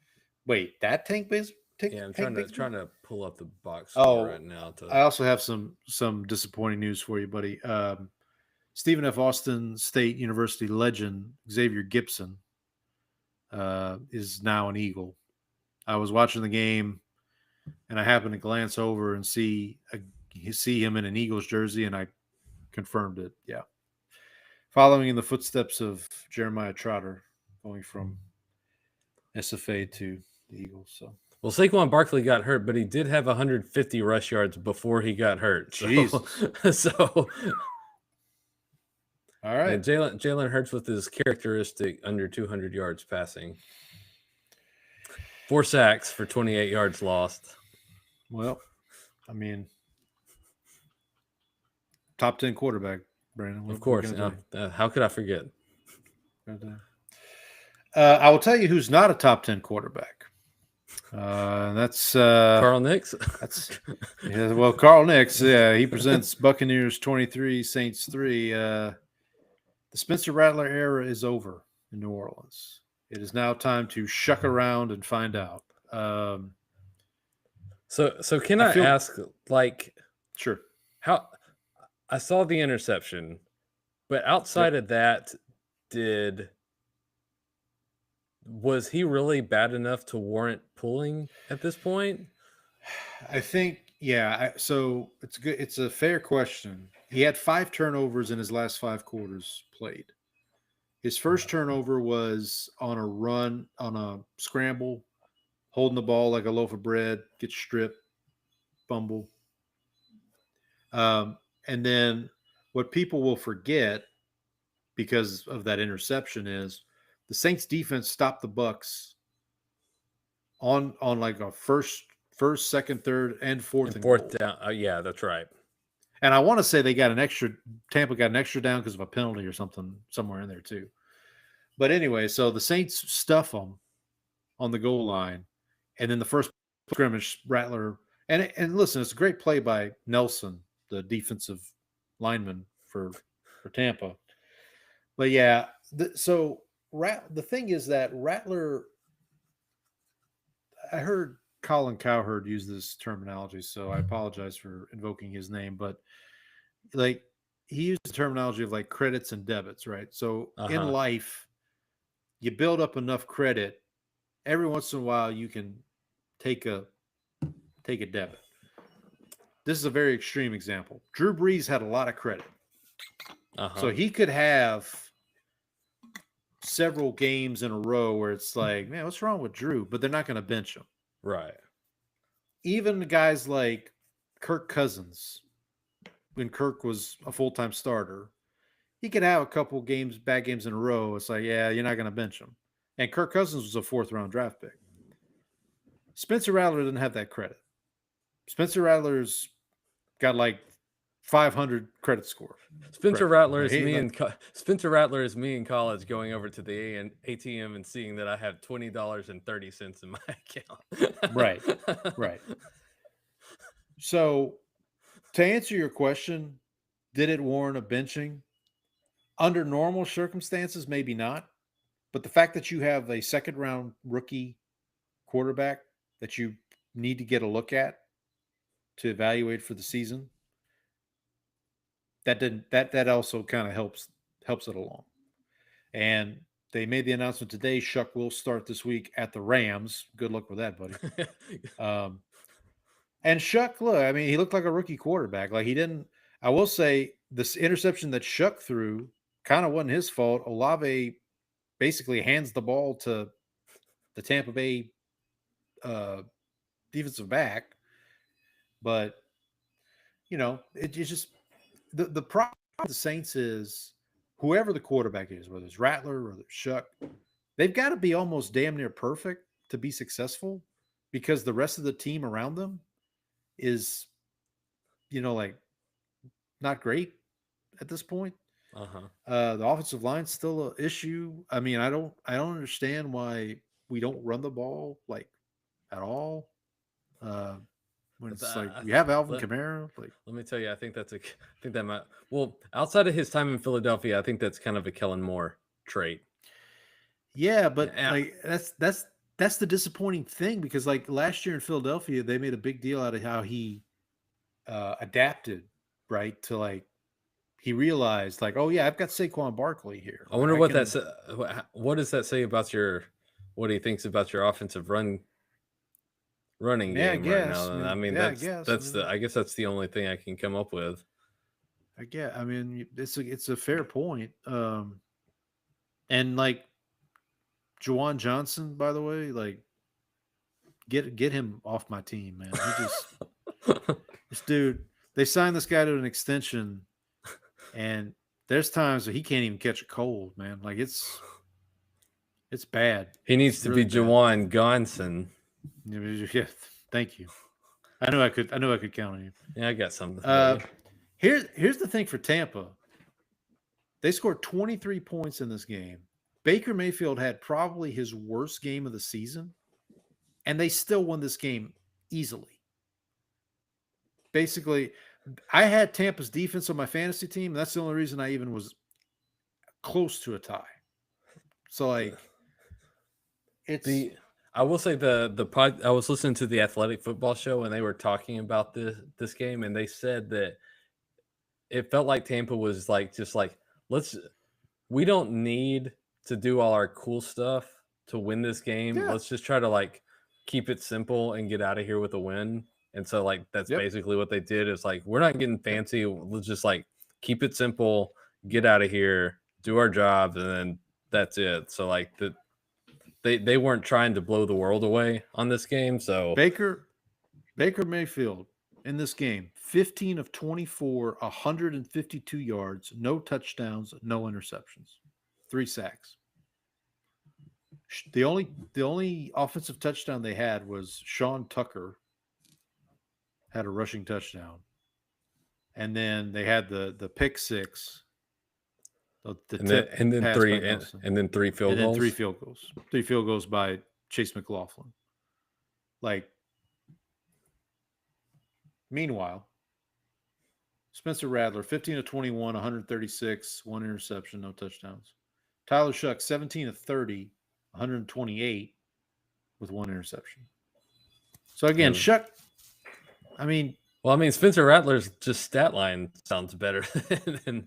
"Wait, that Tank Bixby?" Yeah, I'm trying to pull up the box score right now. I also have some disappointing news for you, buddy. Stephen F. Austin State University legend Xavier Gipson is now an Eagle. I was watching the game, and I happened to glance over and see him in an Eagles jersey, and I confirmed it. Yeah, following in the footsteps of Jeremiah Trotter, going from SFA to the Eagles. So. Well, Saquon Barkley got hurt, but he did have 150 rush yards before he got hurt. So all right. And Jalen Hurts with his characteristic under 200 yards passing. 4 sacks for 28 yards lost. Well, I mean, top 10 quarterback, Brandon. Of course. How could I forget? I will tell you who's not a top 10 quarterback. That's Carl Nix. Carl Nix. Yeah, he presents Buccaneers 23, Saints 3. The Spencer Rattler era is over in New Orleans. It is now time to shuck around and find out. So can I ask, like, sure, how I saw the interception, but outside of that, was he really bad enough to warrant pulling at this point? I think, yeah. So it's good. It's a fair question. He had 5 turnovers in his last 5 quarters played. His first turnover was on a run, on a scramble, holding the ball like a loaf of bread, gets stripped, fumble. And then what people will forget because of that interception is the Saints defense stopped the Bucs on like a first, second, third, and fourth down. Yeah, that's right. And I want to say Tampa got an extra down because of a penalty or something somewhere in there too. But anyway, so the Saints stuff them on the goal line. And then the first scrimmage, Rattler, and listen, it's a great play by Nelson, the defensive lineman for Tampa. But yeah, the thing is that Rattler, I heard Colin Cowherd use this terminology, so I apologize for invoking his name, but like he used the terminology of like credits and debits, right? So in life, you build up enough credit, every once in a while you can take a debit. This is a very extreme example. Drew Brees had a lot of credit. So he could have several games in a row where it's like, man, what's wrong with Drew? But they're not going to bench him. Right. Even guys like Kirk Cousins, when Kirk was a full-time starter, he could have a couple bad games in a row. It's like, yeah, you're not going to bench him. And Kirk Cousins was a 4th-round draft pick. Spencer Rattler didn't have that credit. Spencer Rattler's got like 500 credit score. Spencer Rattler is me in college going over to the ATM and seeing that I have $20.30 in my account. Right. So to answer your question, did it warrant a benching? Under normal circumstances, maybe not. But the fact that you have a 2nd-round rookie quarterback that you need to get a look at to evaluate for the season, that also kind of helps it along. And they made the announcement today. Shough will start this week at the Rams. Good luck with that, buddy. And Shough, look, I mean, he looked like a rookie quarterback. Like he didn't. I will say this interception that Shough threw kind of wasn't his fault. Olave basically hands the ball to the Tampa Bay defensive back, but it's just the problem with the Saints is whoever the quarterback is, whether it's Rattler or Shough, they've got to be almost damn near perfect to be successful because the rest of the team around them is, like not great at this point. The offensive line's still an issue. I mean, I don't understand why we don't run the ball like at all. When it's like we have Alvin Kamara. Like, let me tell you, I think that might. Well, outside of his time in Philadelphia, I think that's kind of a Kellen Moore trait. Yeah, but like that's the disappointing thing because like last year in Philadelphia, they made a big deal out of how he adapted, right? To like he realized like, oh yeah, I've got Saquon Barkley here. I wonder what does that say about what he thinks about your offensive running game right now. I mean, I guess that's the only thing I can come up with. I mean, it's a fair point. And like Juwan Johnson, by the way, like get him off my team, man. He just this dude. They signed this guy to an extension, and there's times where he can't even catch a cold, man. Like it's bad. He needs to be Juwan Johnson. Yeah, thank you. I knew I could count on you. Yeah, I got something. Here's the thing for Tampa. They scored 23 points in this game. Baker Mayfield had probably his worst game of the season, and they still won this game easily. Basically, I had Tampa's defense on my fantasy team. And that's the only reason I even was close to a tie. So like, I will say I was listening to the Athletic Football Show and they were talking about this game and they said that it felt like Tampa was like we don't need to do all our cool stuff to win this game. Yeah. Let's just try to like keep it simple and get out of here with a win. And so like that's basically what they did. Is like we're not getting fancy. Let's just like keep it simple, get out of here, do our job, and then that's it. So like they weren't trying to blow the world away on this game. So Baker Mayfield in this game, 15 of 24, 152 yards, no touchdowns, no interceptions, 3 sacks. The only offensive touchdown they had was Sean Tucker had a rushing touchdown. and then they had the pick six. And then three field goals. 3 field goals. 3 field goals by Chase McLaughlin. Like, meanwhile, Spencer Rattler, 15 of 21, 136, 1 interception, no touchdowns. Tyler Shough, 17 of 30, 128 with 1 interception. So again, Shough, Spencer Rattler's just stat line sounds better than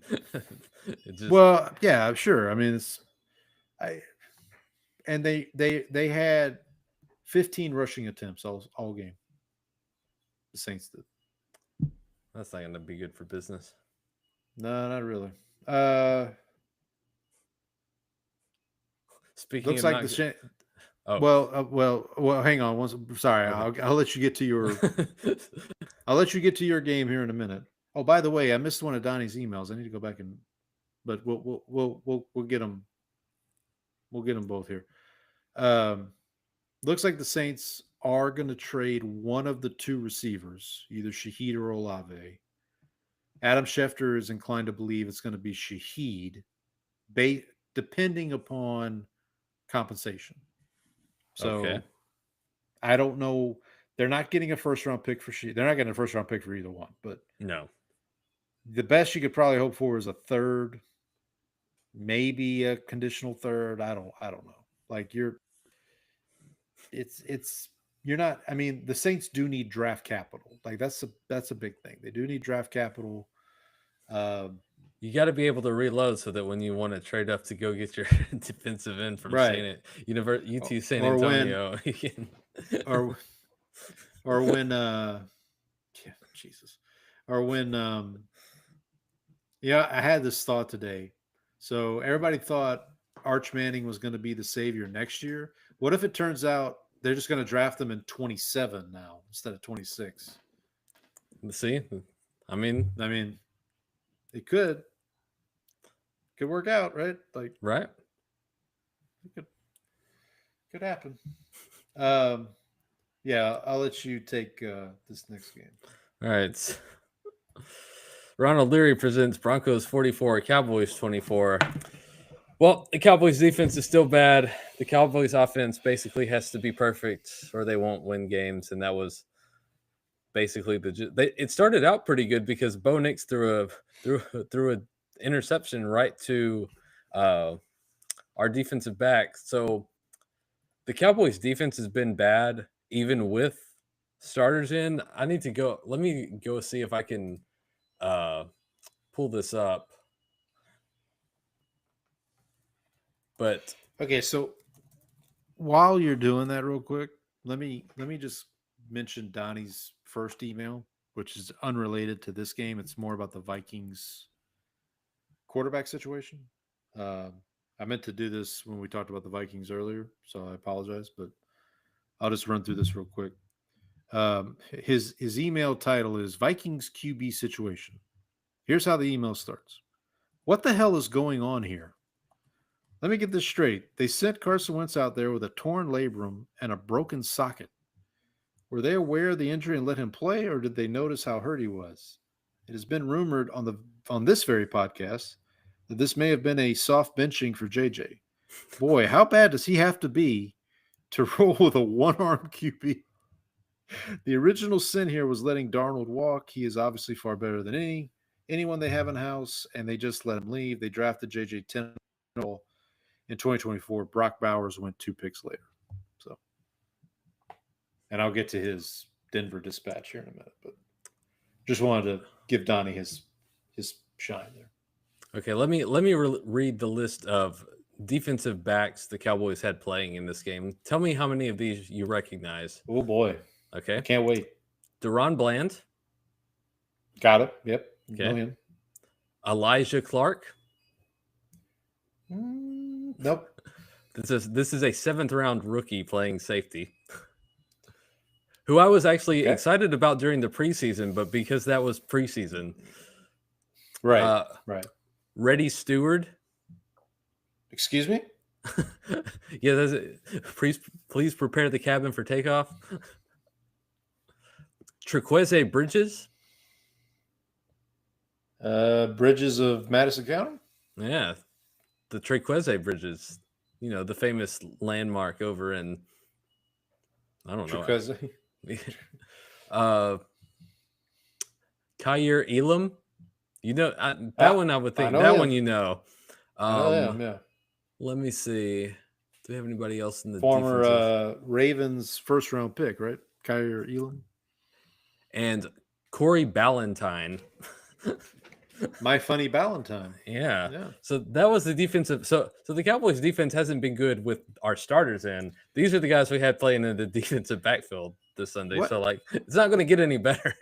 well, yeah, sure. I mean, they had 15 rushing attempts all game. The Saints did. That's not going to be good for business. No, not really. Speaking looks of like not... well, hang on. Sorry, okay. I'll let you get to your. I'll let you get to your game here in a minute. Oh, by the way, I missed one of Donnie's emails. I need to go back but we'll get them. We'll get them both here. Looks like the Saints are going to trade one of the 2 receivers, either Shaheed or Olave. Adam Schefter is inclined to believe it's going to be Shaheed, depending upon compensation. So okay. I don't know. They're not getting a first-round pick for Shaheed. They're not getting a first-round pick for either one. But no, the best you could probably hope for is a third, maybe a conditional third. I don't know. Like you're not. I mean, the Saints do need draft capital. Like that's a big thing. They do need draft capital. You got to be able to reload so that when you want to trade up to go get your defensive end from UT San Antonio, or when I had this thought today. So everybody thought Arch Manning was going to be the savior next year. What if it turns out they're just going to draft him in 27 now instead of 26? See, I mean, it could work out, right? Like, right? It could happen. Yeah, I'll let you take this next game. All right. Ronald Leary presents Broncos 44, Cowboys 24. Well, the Cowboys defense is still bad. The Cowboys offense basically has to be perfect or they won't win games. And that was basically it started out pretty good because Bo Nix threw a interception right to our defensive back. So the Cowboys defense has been bad even with starters in. Let me go see if I can pull this up. But okay, so while you're doing that real quick, let me just mention Donnie's first email, which is unrelated to this game. It's more about the Vikings quarterback situation. I meant to do this when we talked about the Vikings earlier, so I apologize, but I'll just run through this real quick. His email title is Vikings QB situation. Here's how the email starts. What the hell is going on here? Let me get this straight. They sent Carson Wentz out there with a torn labrum and a broken socket. Were they aware of the injury and let him play, or did they notice how hurt he was? It has been rumored on this very podcast that this may have been a soft benching for JJ. Boy, how bad does he have to be to roll with a one-arm QB? The original sin here was letting Darnold walk. He is obviously far better than anyone they have in-house, and they just let him leave. They drafted JJ 10 in 2024. Brock Bowers went 2 picks later. So, and I'll get to his Denver dispatch here in a minute, but just wanted to give Donnie his shine there. Okay, let me read the list of defensive backs the Cowboys had playing in this game. Tell me how many of these you recognize. Oh boy. Okay. I can't wait. Deron Bland. Got it. Yep. Okay. Know him. Elijah Clark. Nope. This is a 7th round rookie playing safety, who I was actually excited about during the preseason, but because that was preseason. Right. Right. Reddy Stewart. Excuse me? Yeah, that's it. Please prepare the cabin for takeoff. Trequeze Bridges. Bridges of Madison County? Yeah, the Trequeze Bridges, the famous landmark over in, I don't know. Trequeze? Kyer Elam. That one I would think. know That him. one I know him, yeah. Let me see. Do we have anybody else in the Former defensive? Ravens first-round pick, right? Kyer Elam? And Corey Ballantyne. My Funny Ballantyne. Yeah. So that was the defensive. So the Cowboys defense hasn't been good with our starters in. These are the guys we had playing in the defensive backfield this Sunday. What? So it's not going to get any better.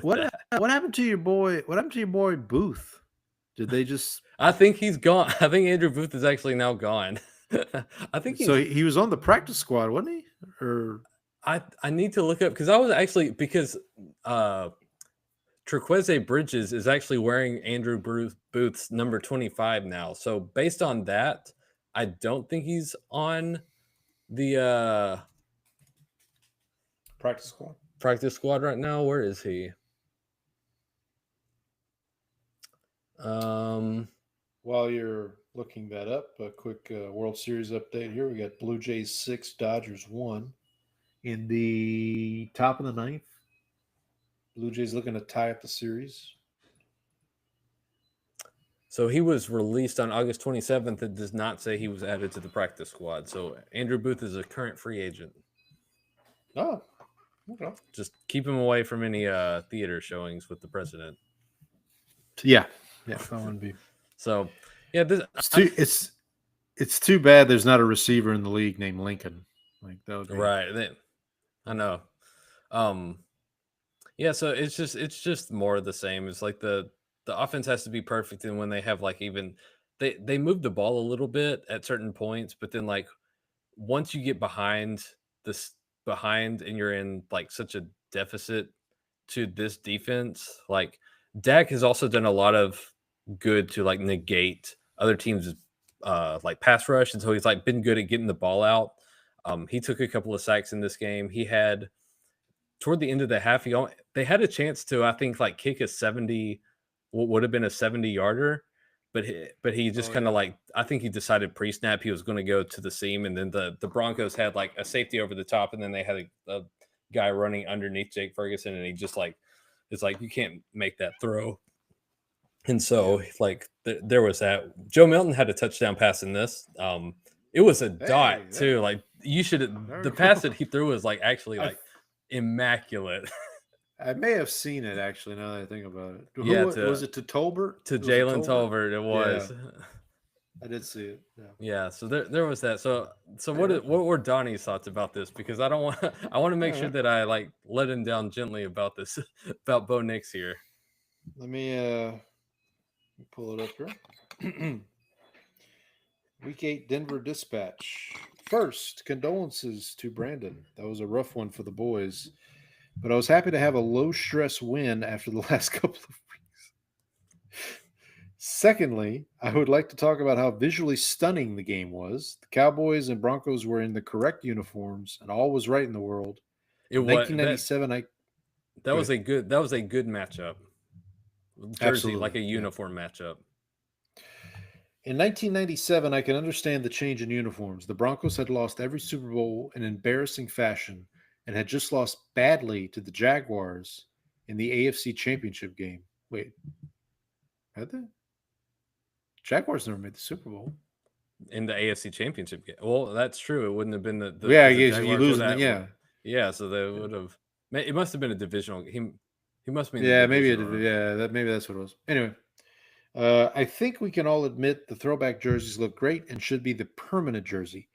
What happened to your boy? What happened to your boy Booth? Did they just? I think he's gone. I think Andrew Booth is actually now gone. I think so. He was on the practice squad, wasn't he? Or I need to look up because I was actually Trequeze Bridges is actually wearing Andrew Booth's number 25 now. So based on that, I don't think he's on the practice squad. Practice squad right now. Where is he? While you're looking that up, a quick World Series update here. We got Blue Jays 6, Dodgers 1 in the top of the ninth. Blue Jays looking to tie up the series. So he was released on August 27th. It does not say he was added to the practice squad. So Andrew Booth is a current free agent. Oh, okay. Just keep him away from any theater showings with the president. Yeah, that wouldn't be. So, yeah, it's too bad there's not a receiver in the league named Lincoln. Like that would be right. I know. Yeah, so it's just more of the same. It's like the offense has to be perfect, and when they have they move the ball a little bit at certain points, but then once you get behind and you're in such a deficit to this defense, Dak has also done a lot of good to negate other teams' pass rush, and so he's been good at getting the ball out. He took a couple of sacks in this game. He had toward the end of the half, they had a chance to, I think, kick a 70, what would have been a 70-yarder, but he just I think he decided pre-snap he was going to go to the seam, and then the Broncos had a safety over the top, and then they had a guy running underneath Jake Ferguson, and he just it's you can't make that throw. And so there was that. Joe Milton had a touchdown pass in this. It was a dot too. The pass that he threw was actually immaculate. I may have seen it actually. Now that I think about it, was it to Tolbert? To Jalen Tolbert, it was. Yeah. I did see it. Yeah. So there was that. So what were Donnie's thoughts about this? Because I want to make sure that I let him down gently about this about Bo Nix here. Let me pull it up here. Week 8 Denver Dispatch. First, condolences to Brandon. That was a rough one for the boys. But I was happy to have a low-stress win after the last couple of weeks. Secondly, I would like to talk about how visually stunning the game was. The Cowboys and Broncos were in the correct uniforms, and all was right in the world. In 1997, that was a good matchup. Jersey, Absolutely. a uniform matchup. In 1997, I can understand the change in uniforms. The Broncos had lost every Super Bowl in embarrassing fashion and had just lost badly to the Jaguars in the AFC Championship game. Wait, had they? Jaguars never made the Super Bowl. In the AFC Championship game. Well, that's true. It wouldn't have been the I guess you lose that. Yeah, so they would have. It must have been a divisional. He must be. Maybe that's what it was. Anyway. I think we can all admit the throwback jerseys look great and should be the permanent jersey.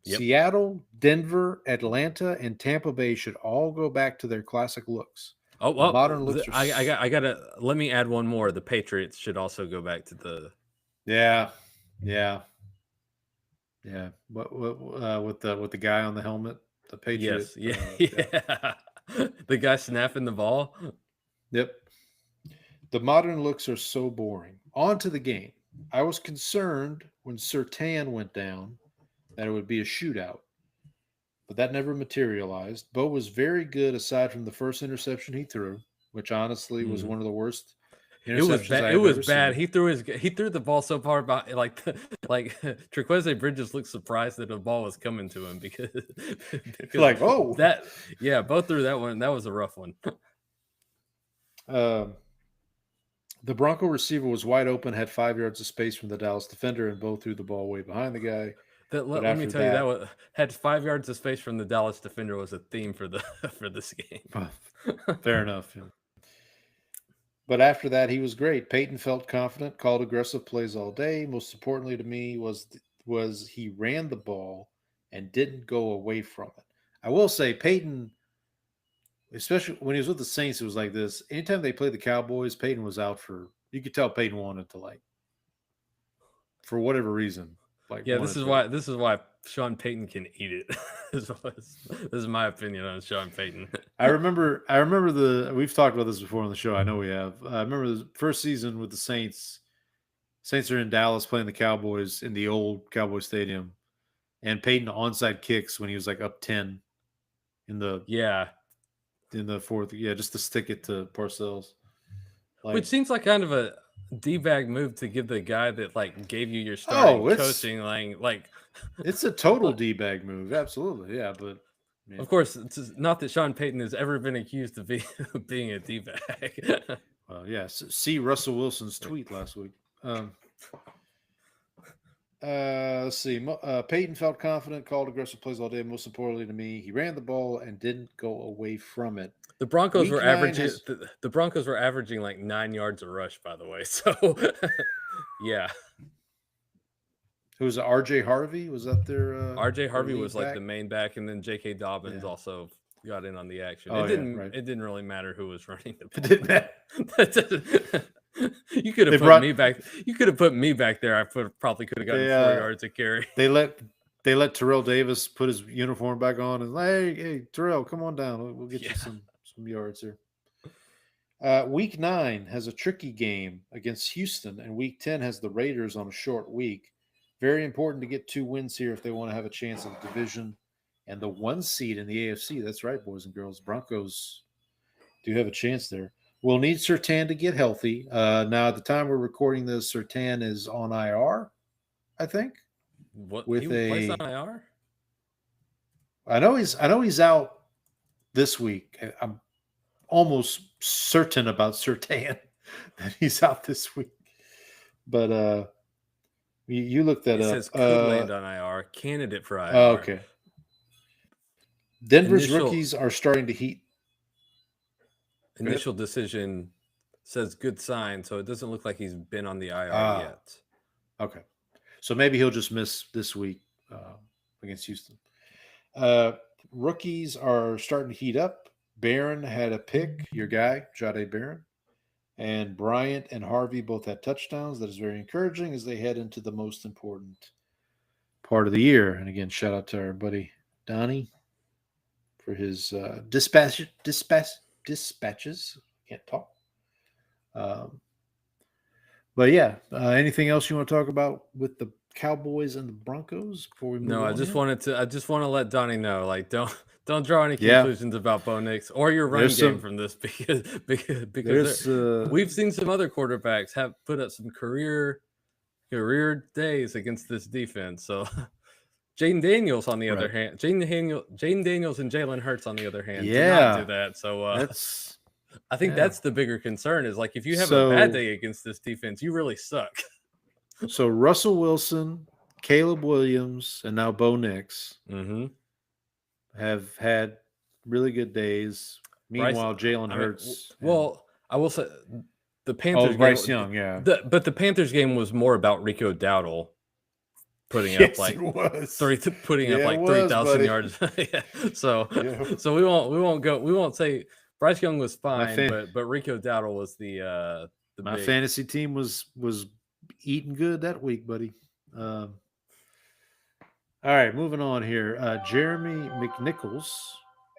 Yep. Seattle, Denver, Atlanta, and Tampa Bay should all go back to their classic looks. Oh, well, modern looks. I gotta let me add one more. The Patriots should also go back to the. Yeah. What with the guy on the helmet, the Patriots. Yes. Yeah. The guy snapping the ball. Yep. The modern looks are so boring. On to the game. I was concerned when Surtain went down that it would be a shootout, but that never materialized. Bo was very good aside from the first interception he threw, which honestly was one of the worst It was interceptions bad. I It have was ever bad. seen. He threw the ball so far about like Trequeze Bridges looked surprised that the ball was coming to him because Like, oh. that both threw that one. That was a rough one. The Bronco receiver was wide open, had 5 yards of space from the Dallas defender, and both threw the ball way behind the guy. Let me tell you that was, had 5 yards of space from the Dallas defender was a theme for the for this game. Fair enough. Yeah. But after that, he was great. Peyton felt confident, called aggressive plays all day. Most importantly to me was he ran the ball and didn't go away from it. I will say Peyton, especially when he was with the Saints, it was like this. Anytime they played the Cowboys, Peyton was out for. You could tell Peyton wanted to for whatever reason. Yeah, this is why Sean Payton can eat it. This is my opinion on Sean Payton. I remember we've talked about this before on the show. I know we have. I remember the first season with the Saints. Saints are in Dallas playing the Cowboys in the old Cowboy Stadium, and Payton onside kicks when he was like up 10 in the fourth. Yeah, just to stick it to Parcells. Which seems like kind of a D-bag move to give the guy that gave you your starting coaching like it's a total D-bag move, absolutely. Yeah, but of course it's not that Sean Payton has ever been accused of being a D-bag. Well, yeah, see Russell Wilson's tweet last week. Let's see. Peyton felt confident, called aggressive plays all day. Most importantly to me, he ran the ball and didn't go away from it. The Broncos were averaging. The Broncos were averaging like 9 yards a rush, by the way. So, yeah. Who was R.J. Harvey? Was that their? R.J. Harvey was like the main back, and then J.K. Dobbins also got in on the action. It didn't really matter who was running the ball. It didn't matter. You could have put me back. You could have put me back there. I probably could have gotten 4 yards of carry. They let Terrell Davis put his uniform back on and hey Terrell, come on down. We'll get you some yards here. Week 9 has a tricky game against Houston, and Week 10 has the Raiders on a short week. Very important to get 2 wins here if they want to have a chance at the division and the 1 seed in the AFC. That's right, boys and girls. Broncos do have a chance there. We'll need Surtain to get healthy. Now, at the time we're recording this, Surtain is on IR, I think. What with he was placed on IR? I know he's out this week. I'm almost certain about Surtain that he's out this week. But you looked that up. It says could land on IR, candidate for IR. Okay. Denver's rookies are starting to heat. Initial decision says good sign, so it doesn't look like he's been on the IR yet. Okay. So maybe he'll just miss this week against Houston. Rookies are starting to heat up. Barron had a pick, your guy, Jahdae Barron. And Bryant and Harvey both had touchdowns. That is very encouraging as they head into the most important part of the year. And again, shout out to our buddy Donnie for his dispatches. Can't talk. But yeah, anything else you want to talk about with the Cowboys and the Broncos before we move on? No, I just want to let Donnie know, don't draw any conclusions about Bo Nix or your run game from this because we've seen some other quarterbacks have put up some career days against this defense. So Jaden Daniels on the other hand, Jaden Daniels and Jalen Hurts on the other hand did not do that. So I think that's the bigger concern is if you have a bad day against this defense, you really suck. So Russell Wilson, Caleb Williams, and now Bo Nix have had really good days. Meanwhile, Jalen Hurts. I will say the Panthers. Bryce Young, but the Panthers game was more about Rico Dowdle putting up 3,000 yards. So we won't say Bryce Young was fine, but Rico Dowdle was my fantasy team was eating good that week, buddy. All right, moving on here. Jeremy McNichols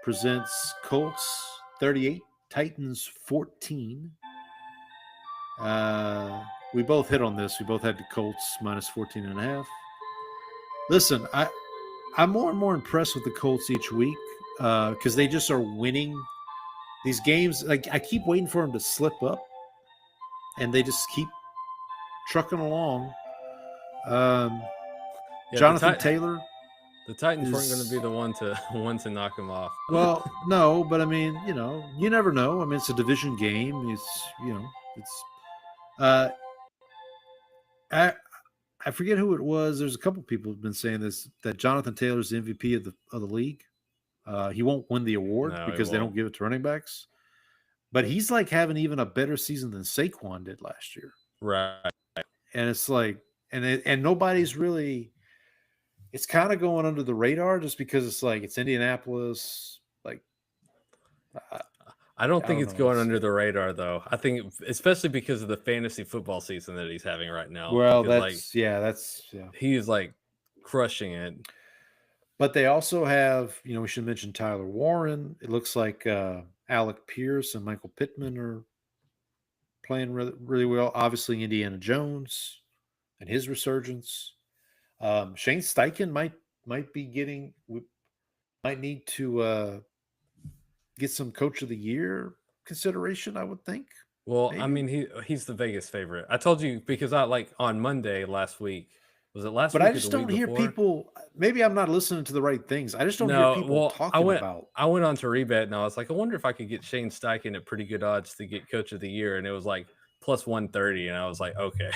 presents Colts 38, Titans 14. We both hit on this. We both had the Colts minus 14.5. Listen, I'm more and more impressed with the Colts each week because they just are winning these games. I keep waiting for them to slip up. and they just keep trucking along. Yeah, Jonathan Taylor. The Titans weren't going to be the one to knock him off. Well, no, but I mean, you never know. I mean, it's a division game. I forget who it was. There's a couple people who've been saying this, that Jonathan Taylor's the MVP of the league. He won't win the award because they don't give it to running backs. But he's like having even a better season than Saquon did last year. Right. And it's like, and nobody's really, it's kind of going under the radar just because it's like, it's Indianapolis. Like, I don't think it's going under the radar, though. I think, especially because of the fantasy football season that he's having right now. Well, because, he's like crushing it. But they also have, we should mention Tyler Warren. It looks like Alec Pierce and Michael Pittman are playing really, really well. Obviously, Indiana Jones and his resurgence. Shane Steichen might need to get some Coach of the Year consideration, I would think. Well, maybe. I mean, he's the Vegas favorite. I told you because on Monday last week. Was it last week? But I just don't hear people. Maybe I'm not listening to the right things. I just don't hear people talking about. I went on to Rebet and I was like, I wonder if I could get Shane Steichen at pretty good odds to get Coach of the Year, and it was like plus 130, and I was like, okay,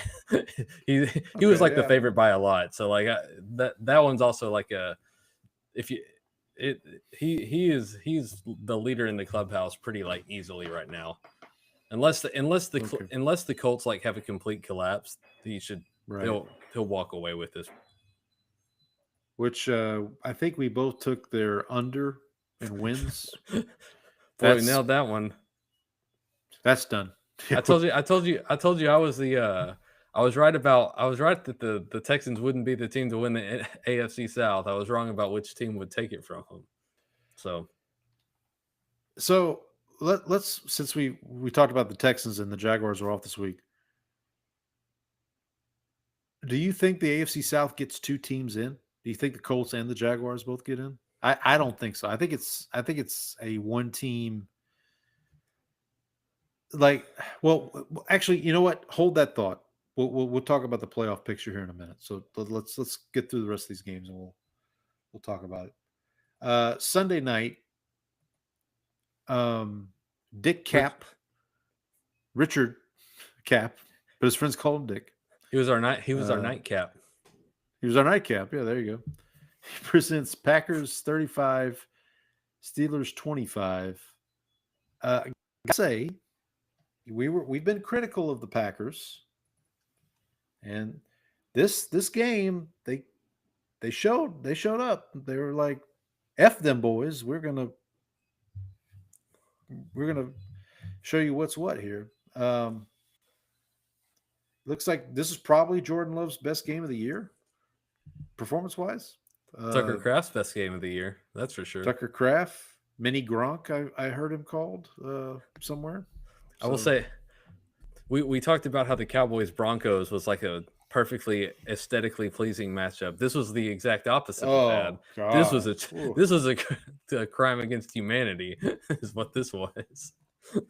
he was like the favorite by a lot. So like that one's also like he's the leader in the clubhouse pretty like easily right now, unless the Colts like have a complete collapse, he should. Right. He'll walk away with this. Which I think we both took their under and wins. Boy, we nailed that one. That's done. I told you I was I was right that the Texans wouldn't be the team to win the AFC South. I was wrong about which team would take it from them. So let's since we talked about the Texans and the Jaguars are off this week. Do you think the AFC South gets two teams in? Do you think the Colts and the Jaguars both get in? I don't think so. I think it's a one team. Like, well, actually, you know what? Hold that thought. We'll talk about the playoff picture here in a minute. So let's get through the rest of these games and we'll talk about it. Sunday night, Dick Cap, Richard Cap, but his friends call him Dick. He was our nightcap. He was our nightcap. Yeah, there you go. He presents Packers 35, Steelers 25. I say we've been critical of the Packers, and this game they showed up. They were like, "F them boys. We're gonna show you what's what here." Looks like this is probably Jordan Love's best game of the year, performance-wise. Tucker Kraft's best game of the year, that's for sure. Tucker Kraft, Mini Gronk, I heard him called somewhere. I will say, we talked about how the Cowboys Broncos was like a perfectly aesthetically pleasing matchup. This was the exact opposite of that. God. This was a crime against humanity, is what this was. The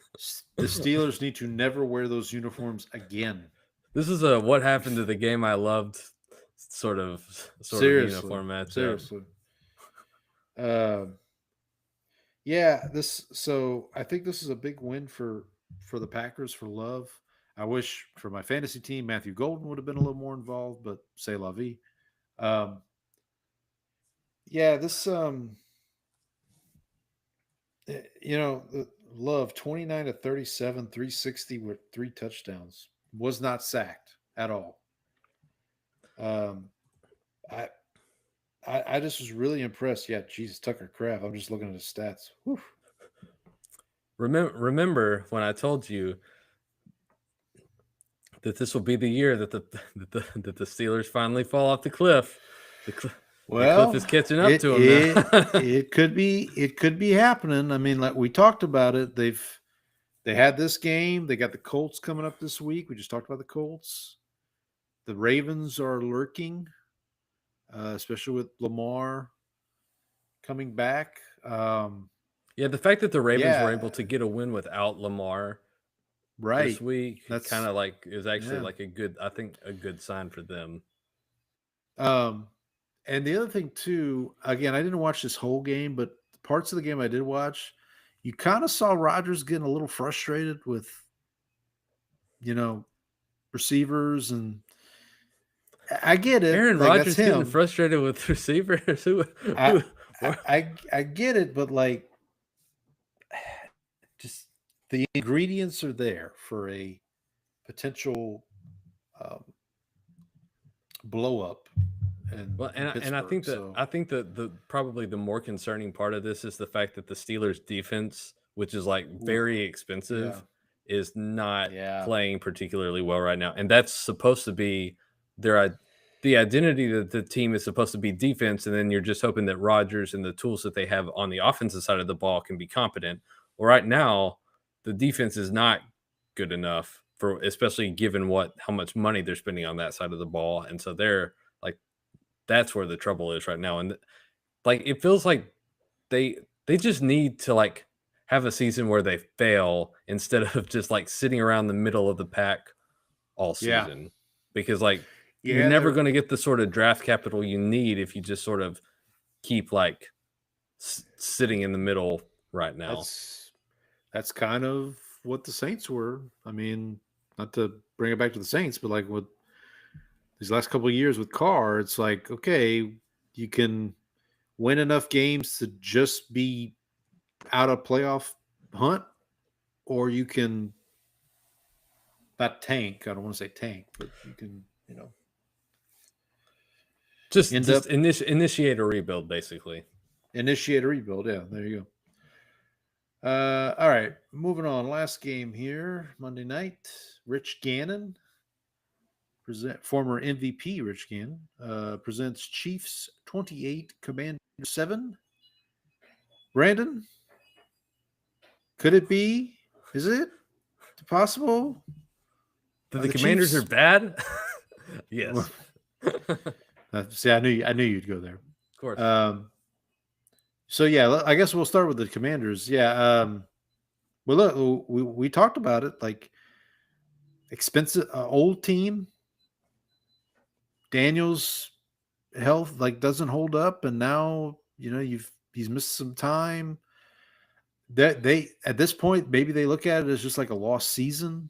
Steelers need to never wear those uniforms again. This is a what happened to the game I loved sort of uniform matchup. Seriously. Yeah, so I think this is a big win for the Packers, for Love. I wish for my fantasy team, Matthew Golden would have been a little more involved, but c'est la vie. This Love 29 to 37, 360 with 3 touchdowns. Was not sacked at all. I just was really impressed. Yeah, Jesus, Tucker Kraft. I'm just looking at his stats. Whew. Remember when I told you that this will be the year that the Steelers finally fall off the cliff. The cliff is catching up to them now. It could be happening. I mean, like we talked about it. They had this game. They got the Colts coming up this week. We just talked about the Colts. The Ravens are lurking, especially with Lamar coming back. The fact that the Ravens were able to get a win without Lamar Right. this week. That's Kind of like it was actually yeah. like a good sign for them. And the other thing too, again, I didn't watch this whole game, but parts of the game I did watch, you kind of saw Rodgers getting a little frustrated with, receivers, and I get it. Aaron Like Rodgers that's getting him. frustrated with receivers. I, I get it, but like, just the ingredients are there for a potential blow up. And I think that the probably the more concerning part of this is the fact that the Steelers defense, which is like very expensive, is not playing particularly well right now. And that's supposed to be the identity that the team is supposed to be defense, and then you're just hoping that Rodgers and the tools that they have on the offensive side of the ball can be competent. Well, right now, the defense is not good enough for, especially given how much money they're spending on that side of the ball. And so they're like, that's where the trouble is right now. And like, it feels like they just need to like have a season where they fail instead of just like sitting around the middle of the pack all season, because like you're never going to get the sort of draft capital you need if you just sort of keep like sitting in the middle right now. That's kind of what the Saints were. I mean, not to bring it back to the Saints, but like with these last couple of years with Carr, it's like, okay, you can win enough games to just be out of playoff hunt, or you can not tank. I don't want to say tank, but you can, just initiate a rebuild, basically. Initiate a rebuild. Yeah, there you go. All right, moving on. Last game here, Monday night. Rich Gannon, former MVP Rich Gannon, presents Chiefs 28, Commanders 7. Brandon, could it be? Is it possible that the Commanders are bad? Yes. See, I knew you'd go there. Of course. So yeah, I guess we'll start with the Commanders. Yeah. Well, look, we talked about it. Like, expensive, old team. Daniel's health doesn't hold up, and now he's missed some time. That they at this point, maybe they look at it as just like a lost season.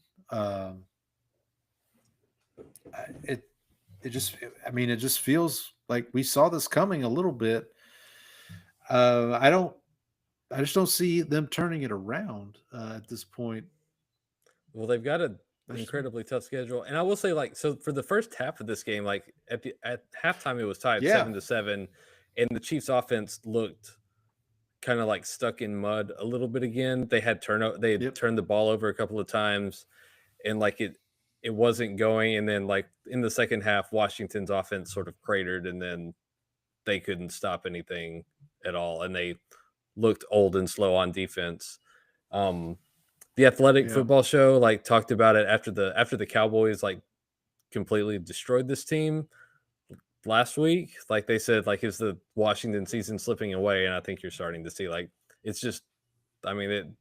It just feels like we saw this coming a little bit. I just don't see them turning it around at this point. Well, they've got an incredibly tough schedule, and I will say, like, so for the first half of this game, like at halftime, it was tied 7-7, and the Chiefs' offense looked kind of like stuck in mud a little bit again. They had turned the ball over a couple of times, and like it wasn't going. And then like in the second half, Washington's offense sort of cratered, and then they couldn't stop anything at all, and they looked old and slow on defense. The Athletic Football Show like talked about it after the Cowboys like completely destroyed this team last week. Like they said, like, is the Washington season slipping away? And I think you're starting to see like it's just, I mean,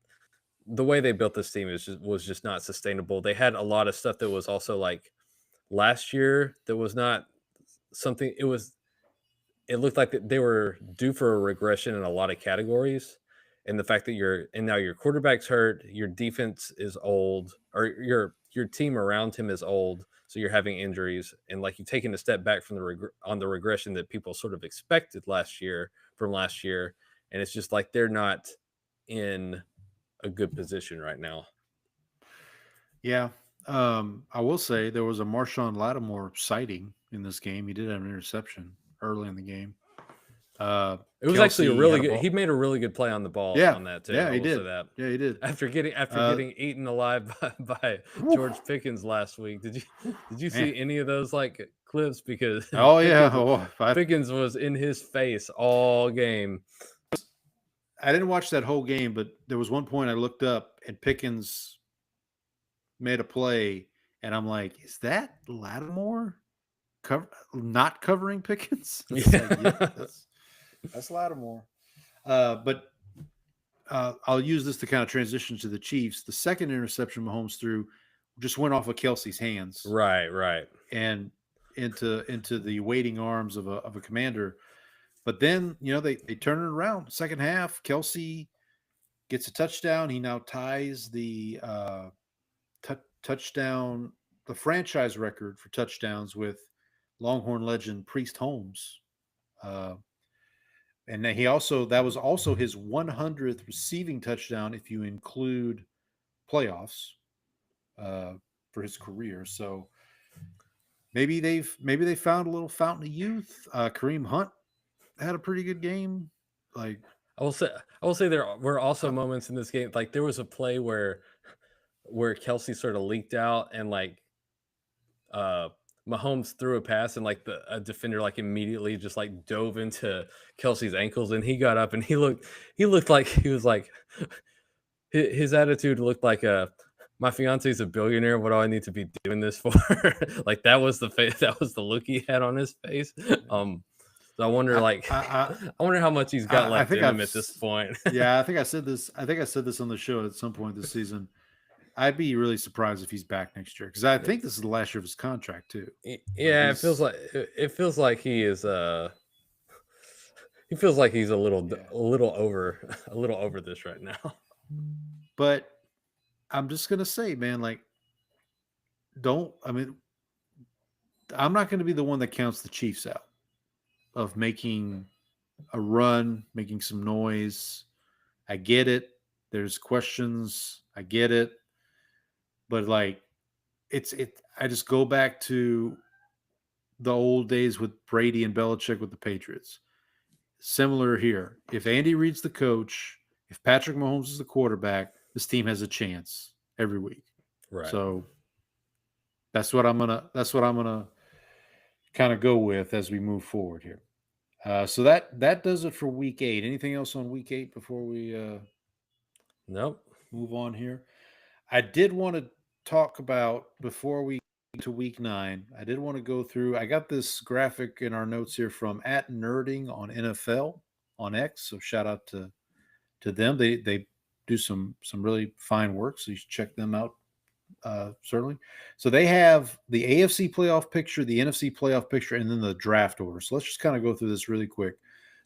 the way they built this team was just not sustainable. They had a lot of stuff that was also like last year that was not something. It looked like they were due for a regression in a lot of categories. And the fact that now your quarterback's hurt, your defense is old, or your team around him is old, so you're having injuries, and like you've taken a step back from the regression that people sort of expected last year, and it's just like they're not in a good position right now. Yeah, I will say there was a Marshawn Lattimore sighting in this game. He did have an interception early in the game. It was actually a really good. He made a really good play on the ball on that too. Yeah, he did. That. Yeah, he did. After getting eaten alive by George Pickens last week, did you see any of those like clips? Because Pickens was in his face all game. I didn't watch that whole game, but there was one point I looked up and Pickens made a play, and I'm like, "Is that Lattimore not covering Pickens?" That's Lattimore. But I'll use this to kind of transition to the Chiefs. The second interception Mahomes threw just went off of Kelsey's hands, Right. and into the waiting arms of a commander. But then they turn it around. Second half, Kelsey gets a touchdown. He now ties the touchdown, the franchise record for touchdowns with Longhorn legend Priest Holmes. And then that was also his 100th receiving touchdown if you include playoffs for his career. So maybe they found a little fountain of youth. Kareem Hunt had a pretty good game. Like I will say there were also moments in this game. Like there was a play where Kelsey sort of leaked out and like Mahomes threw a pass and like a defender like immediately just like dove into Kelsey's ankles and he got up and he looked like he was like his attitude looked like my fiance's a billionaire. What do I need to be doing this for? Like that was the face. That was the look he had on his face. So I wonder, I wonder how much he's got left in him at this point. Yeah, I think I said this on the show at some point this season. I'd be really surprised if he's back next year because I think this is the last year of his contract too. Yeah, it feels like he is. He feels like he's a little over this right now. But I'm just gonna say, man, like, I'm not going to be the one that counts the Chiefs out of making a run, making some noise. I get it. There's questions. I get it. But like, I just go back to the old days with Brady and Belichick with the Patriots. Similar here. If Andy Reid's the coach, if Patrick Mahomes is the quarterback, this team has a chance every week. Right. So that's what I'm gonna kind of go with as we move forward here. So that does it for week 8. Anything else on week 8 before we nope. move on here? I did want to talk about before we get to week 9. I did want to go through. I got this graphic in our notes here from @nerding on NFL on X. So shout out to them. They do some really fine work. So you should check them out. Certainly. So they have the AFC playoff picture, the NFC playoff picture, and then the draft order. So let's just kind of go through this really quick. Okay.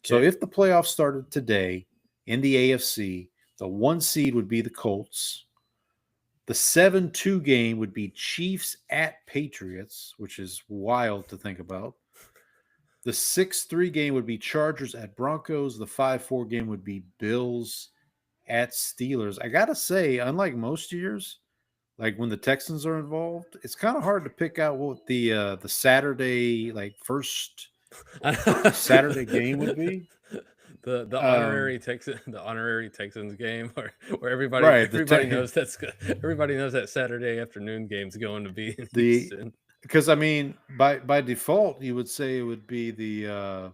So if the playoffs started today in the AFC, the 1 seed would be the Colts. The 7-2 game would be Chiefs at Patriots, which is wild to think about. The 6-3 game would be Chargers at Broncos. The 5-4 game would be Bills at Steelers. I got to say, unlike most years, like when the Texans are involved, it's kind of hard to pick out what the Saturday, like first Saturday game would be. The honorary Texans game where everybody knows everybody knows that Saturday afternoon game's going to be in because I mean by default you would say it would be the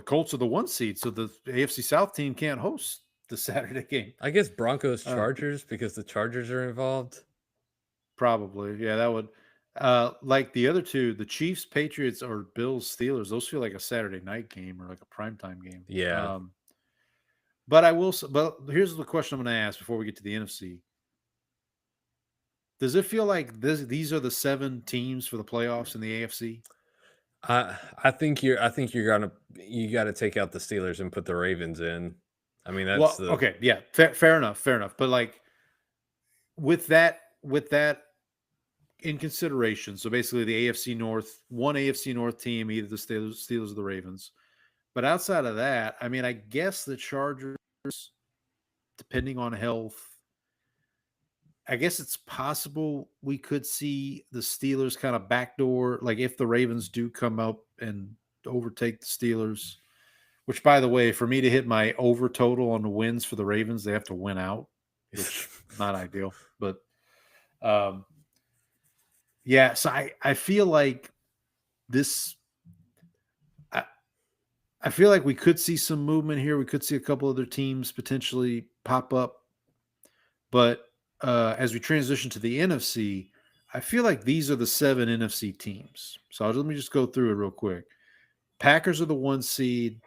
Colts are the 1 seed, so the AFC South team can't host the Saturday game. I guess Broncos Chargers because the Chargers are involved. Probably, yeah, that would. Like the other two, the Chiefs, Patriots, or Bills, Steelers. Those feel like a Saturday night game or like a primetime game. Yeah. But here's the question I'm going to ask before we get to the NFC. Does it feel like these are the 7 teams for the playoffs in the AFC? I think you got to take out the Steelers and put the Ravens in. I mean, that's okay. Yeah, fair enough. But like with that in consideration, so basically the AFC North, one AFC North team, either the Steelers or the Ravens. But outside of that, I mean, I guess the Chargers, depending on health, I guess it's possible we could see the Steelers kind of backdoor, like if the Ravens do come up and overtake the Steelers. Which, by the way, for me to hit my over total on the wins for the Ravens, they have to win out, which not ideal. But, yeah, so I feel like this – I feel like we could see some movement here. We could see a couple other teams potentially pop up. But as we transition to the NFC, I feel like these are the 7 NFC teams. So let me just go through it real quick. Packers are the 1 seed.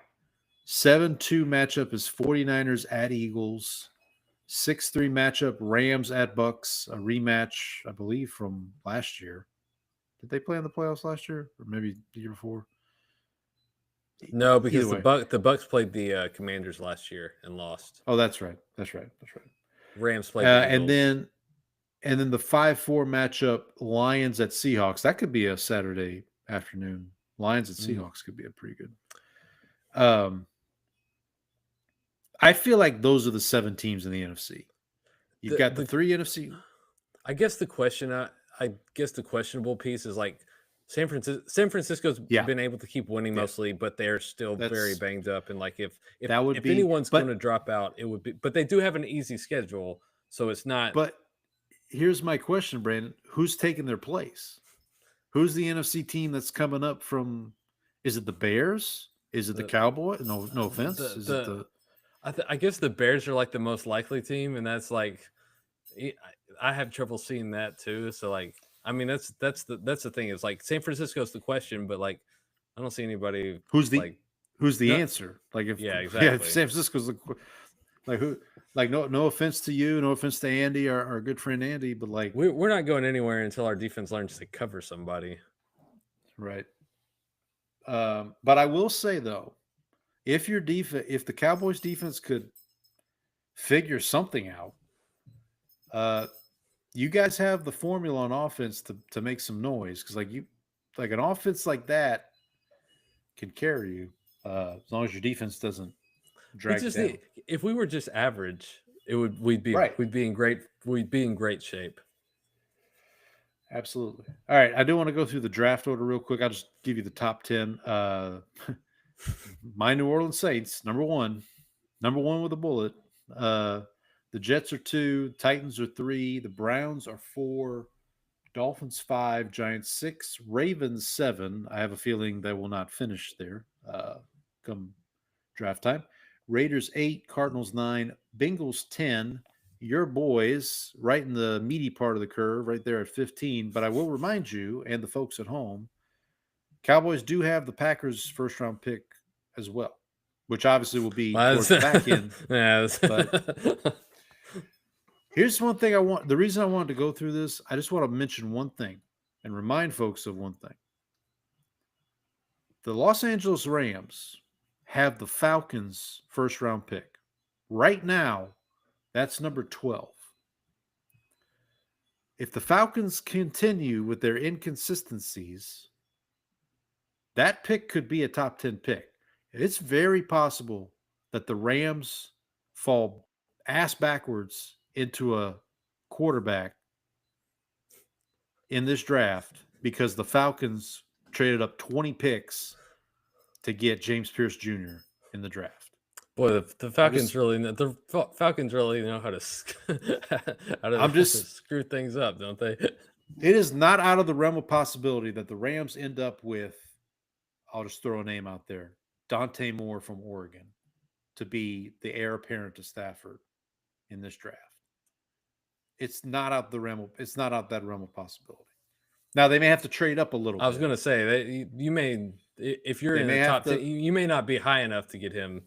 7-2 matchup is 49ers at Eagles. 6-3 matchup, Rams at Bucks, a rematch, I believe, from last year. Did they play in the playoffs last year? Or maybe the year before? No, because Either way. the Bucks played the Commanders last year and lost. Oh, that's right. That's right. Rams played the Eagles. And then the 5-4 matchup, Lions at Seahawks. That could be a Saturday afternoon. Lions at Seahawks could be a pretty good. I feel like those are the 7 teams in the NFC. You've got the 3 NFC. I guess the questionable piece is like San Francisco's been able to keep winning mostly, but they're still very banged up. And like if anyone's going to drop out, it would be. But they do have an easy schedule, so it's not. But here's my question, Brandon: who's taking their place? Who's the NFC team that's coming up from? Is it the Bears? Is it the Cowboys? No offense. I guess the Bears are like the most likely team, and that's like I have trouble seeing that too. So like, I mean, that's the thing is like San Francisco's the question, but like I don't see anybody who's the answer. Like if exactly. If San Francisco's like who, like no offense to you, no offense to Andy, our good friend Andy, but like we're not going anywhere until our defense learns to cover somebody. Right. But I will say though, if the Cowboys defense could figure something out, you guys have the formula on offense to make some noise because like an offense like that can carry you as long as your defense doesn't drag you down. If we were just average, we'd be in great shape. Absolutely. All right, I do want to go through the draft order real quick. I'll just give you the top 10. My New Orleans Saints, number one with a bullet. The Jets are 2, Titans are 3, the Browns are 4, Dolphins 5, Giants 6, Ravens 7. I have a feeling they will not finish there come draft time. Raiders 8, Cardinals 9, Bengals 10. Your boys right in the meaty part of the curve, right there at 15. But I will remind you and the folks at home, Cowboys do have the Packers' first-round pick as well, which obviously will be towards the back end. But here's one thing the reason I wanted to go through this, I just want to mention one thing and remind folks of one thing. The Los Angeles Rams have the Falcons' first-round pick. Right now, that's number 12. If the Falcons continue with their inconsistencies, that pick could be a top 10 pick. It's very possible that the Rams fall ass backwards into a quarterback in this draft because the Falcons traded up 20 picks to get James Pierce Jr. in the draft. Boy, the Falcons really know how to screw things up, don't they? It is not out of the realm of possibility that the Rams end up with, I'll just throw a name out there, Dante Moore from Oregon to be the heir apparent to Stafford in this draft. It's not out that realm of possibility. Now they may have to trade up a little bit. I was going to say that you may, if you're in the top 10, you may not be high enough to get him.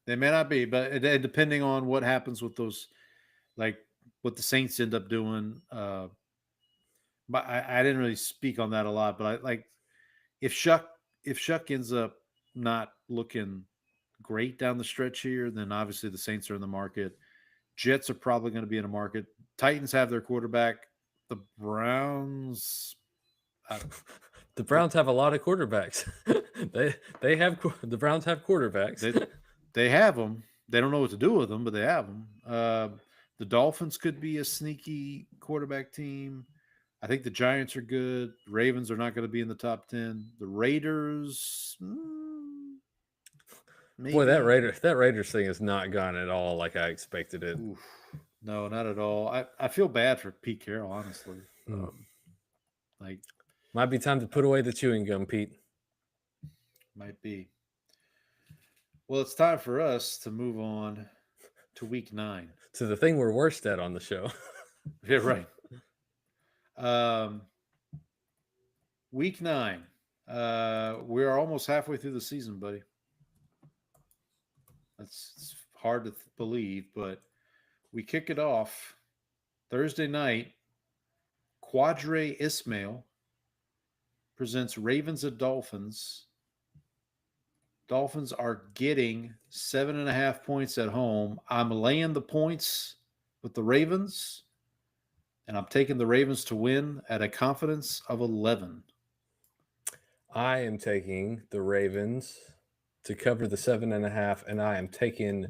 They may not be, but depending on what happens with those, like what the Saints end up doing. But I didn't really speak on that a lot. But if Shough ends up not looking great down the stretch here, then obviously the Saints are in the market. Jets are probably going to be in the market. Titans have their quarterback. The Browns. The Browns have a lot of quarterbacks. The Browns have quarterbacks. They have them. They don't know what to do with them, but they have them. The Dolphins could be a sneaky quarterback team. I think the Giants are good. The Ravens are not going to be in the top 10. The Raiders, maybe. Boy, that Raiders thing has not gone at all like I expected it. Oof. No, not at all. I feel bad for Pete Carroll, honestly. Might be time to put away the chewing gum, Pete. Might be. Well, it's time for us to move on to week 9. To the thing we're worst at on the show. Yeah, right. Week 9. We are almost halfway through the season, buddy. It's hard to believe, but we kick it off Thursday night. Quadre Ismail presents Ravens at Dolphins. Dolphins are getting 7.5 points at home. I'm laying the points with the Ravens, and I'm taking the Ravens to win at a confidence of 11. I am taking the Ravens to cover the 7.5, and I am taking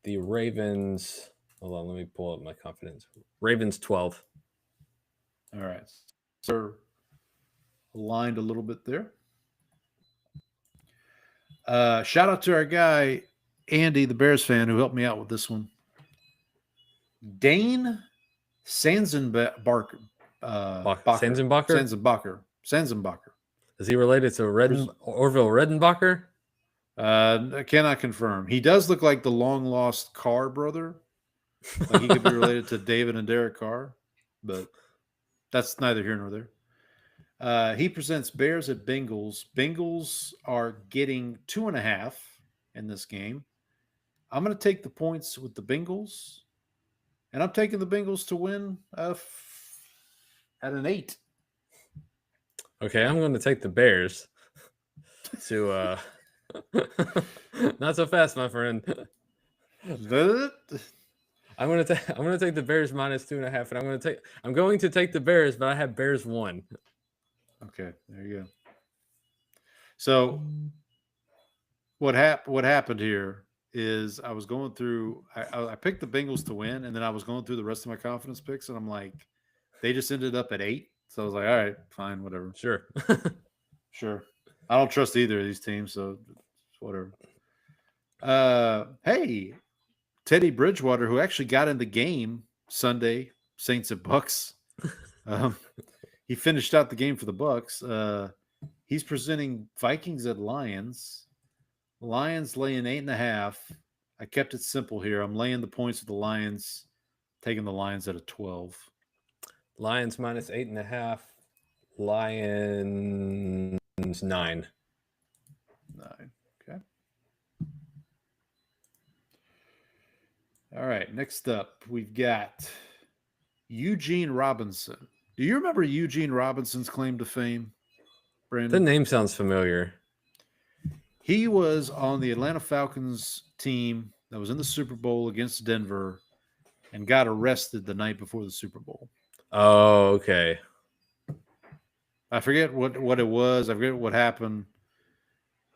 the Ravens. Hold on, let me pull up my confidence. Ravens 12. All right. So aligned a little bit there. Shout out to our guy, Andy, the Bears fan, who helped me out with this one. Dane Sanzenbacher. Sanzenbacher. Is he related to Orville Redenbacher? I cannot confirm. He does look like the long-lost Carr brother. Like he could be related to David and Derek Carr, but that's neither here nor there. He presents Bears at Bengals. Bengals are getting 2.5 in this game. I'm going to take the points with the Bengals, and I'm taking the Bengals to win at an 8. Okay, I'm going to take the Bears to not so fast, my friend. I'm going to take the Bears minus 2.5, and I'm going to take the Bears, but I have Bears 1. Okay, there you go. So what happened here is I was going through. I picked the Bengals to win, and then I was going through the rest of my confidence picks, and I'm like, they just ended up at 8. So I was like, all right, fine, whatever. Sure. Sure. I don't trust either of these teams, so whatever. Hey, Teddy Bridgewater, who actually got in the game Sunday, Saints at Bucks. He finished out the game for the Bucks. He's presenting Vikings at Lions. Lions laying 8.5. I kept it simple here. I'm laying the points with the Lions, taking the Lions at a 12. Lions minus 8.5. Lions 9. 9. Okay. All right. Next up, we've got Eugene Robinson. Do you remember Eugene Robinson's claim to fame, Brandon? The name sounds familiar. He was on the Atlanta Falcons team that was in the Super Bowl against Denver and got arrested the night before the Super Bowl. Oh, okay. I forget what it was. I forget what happened.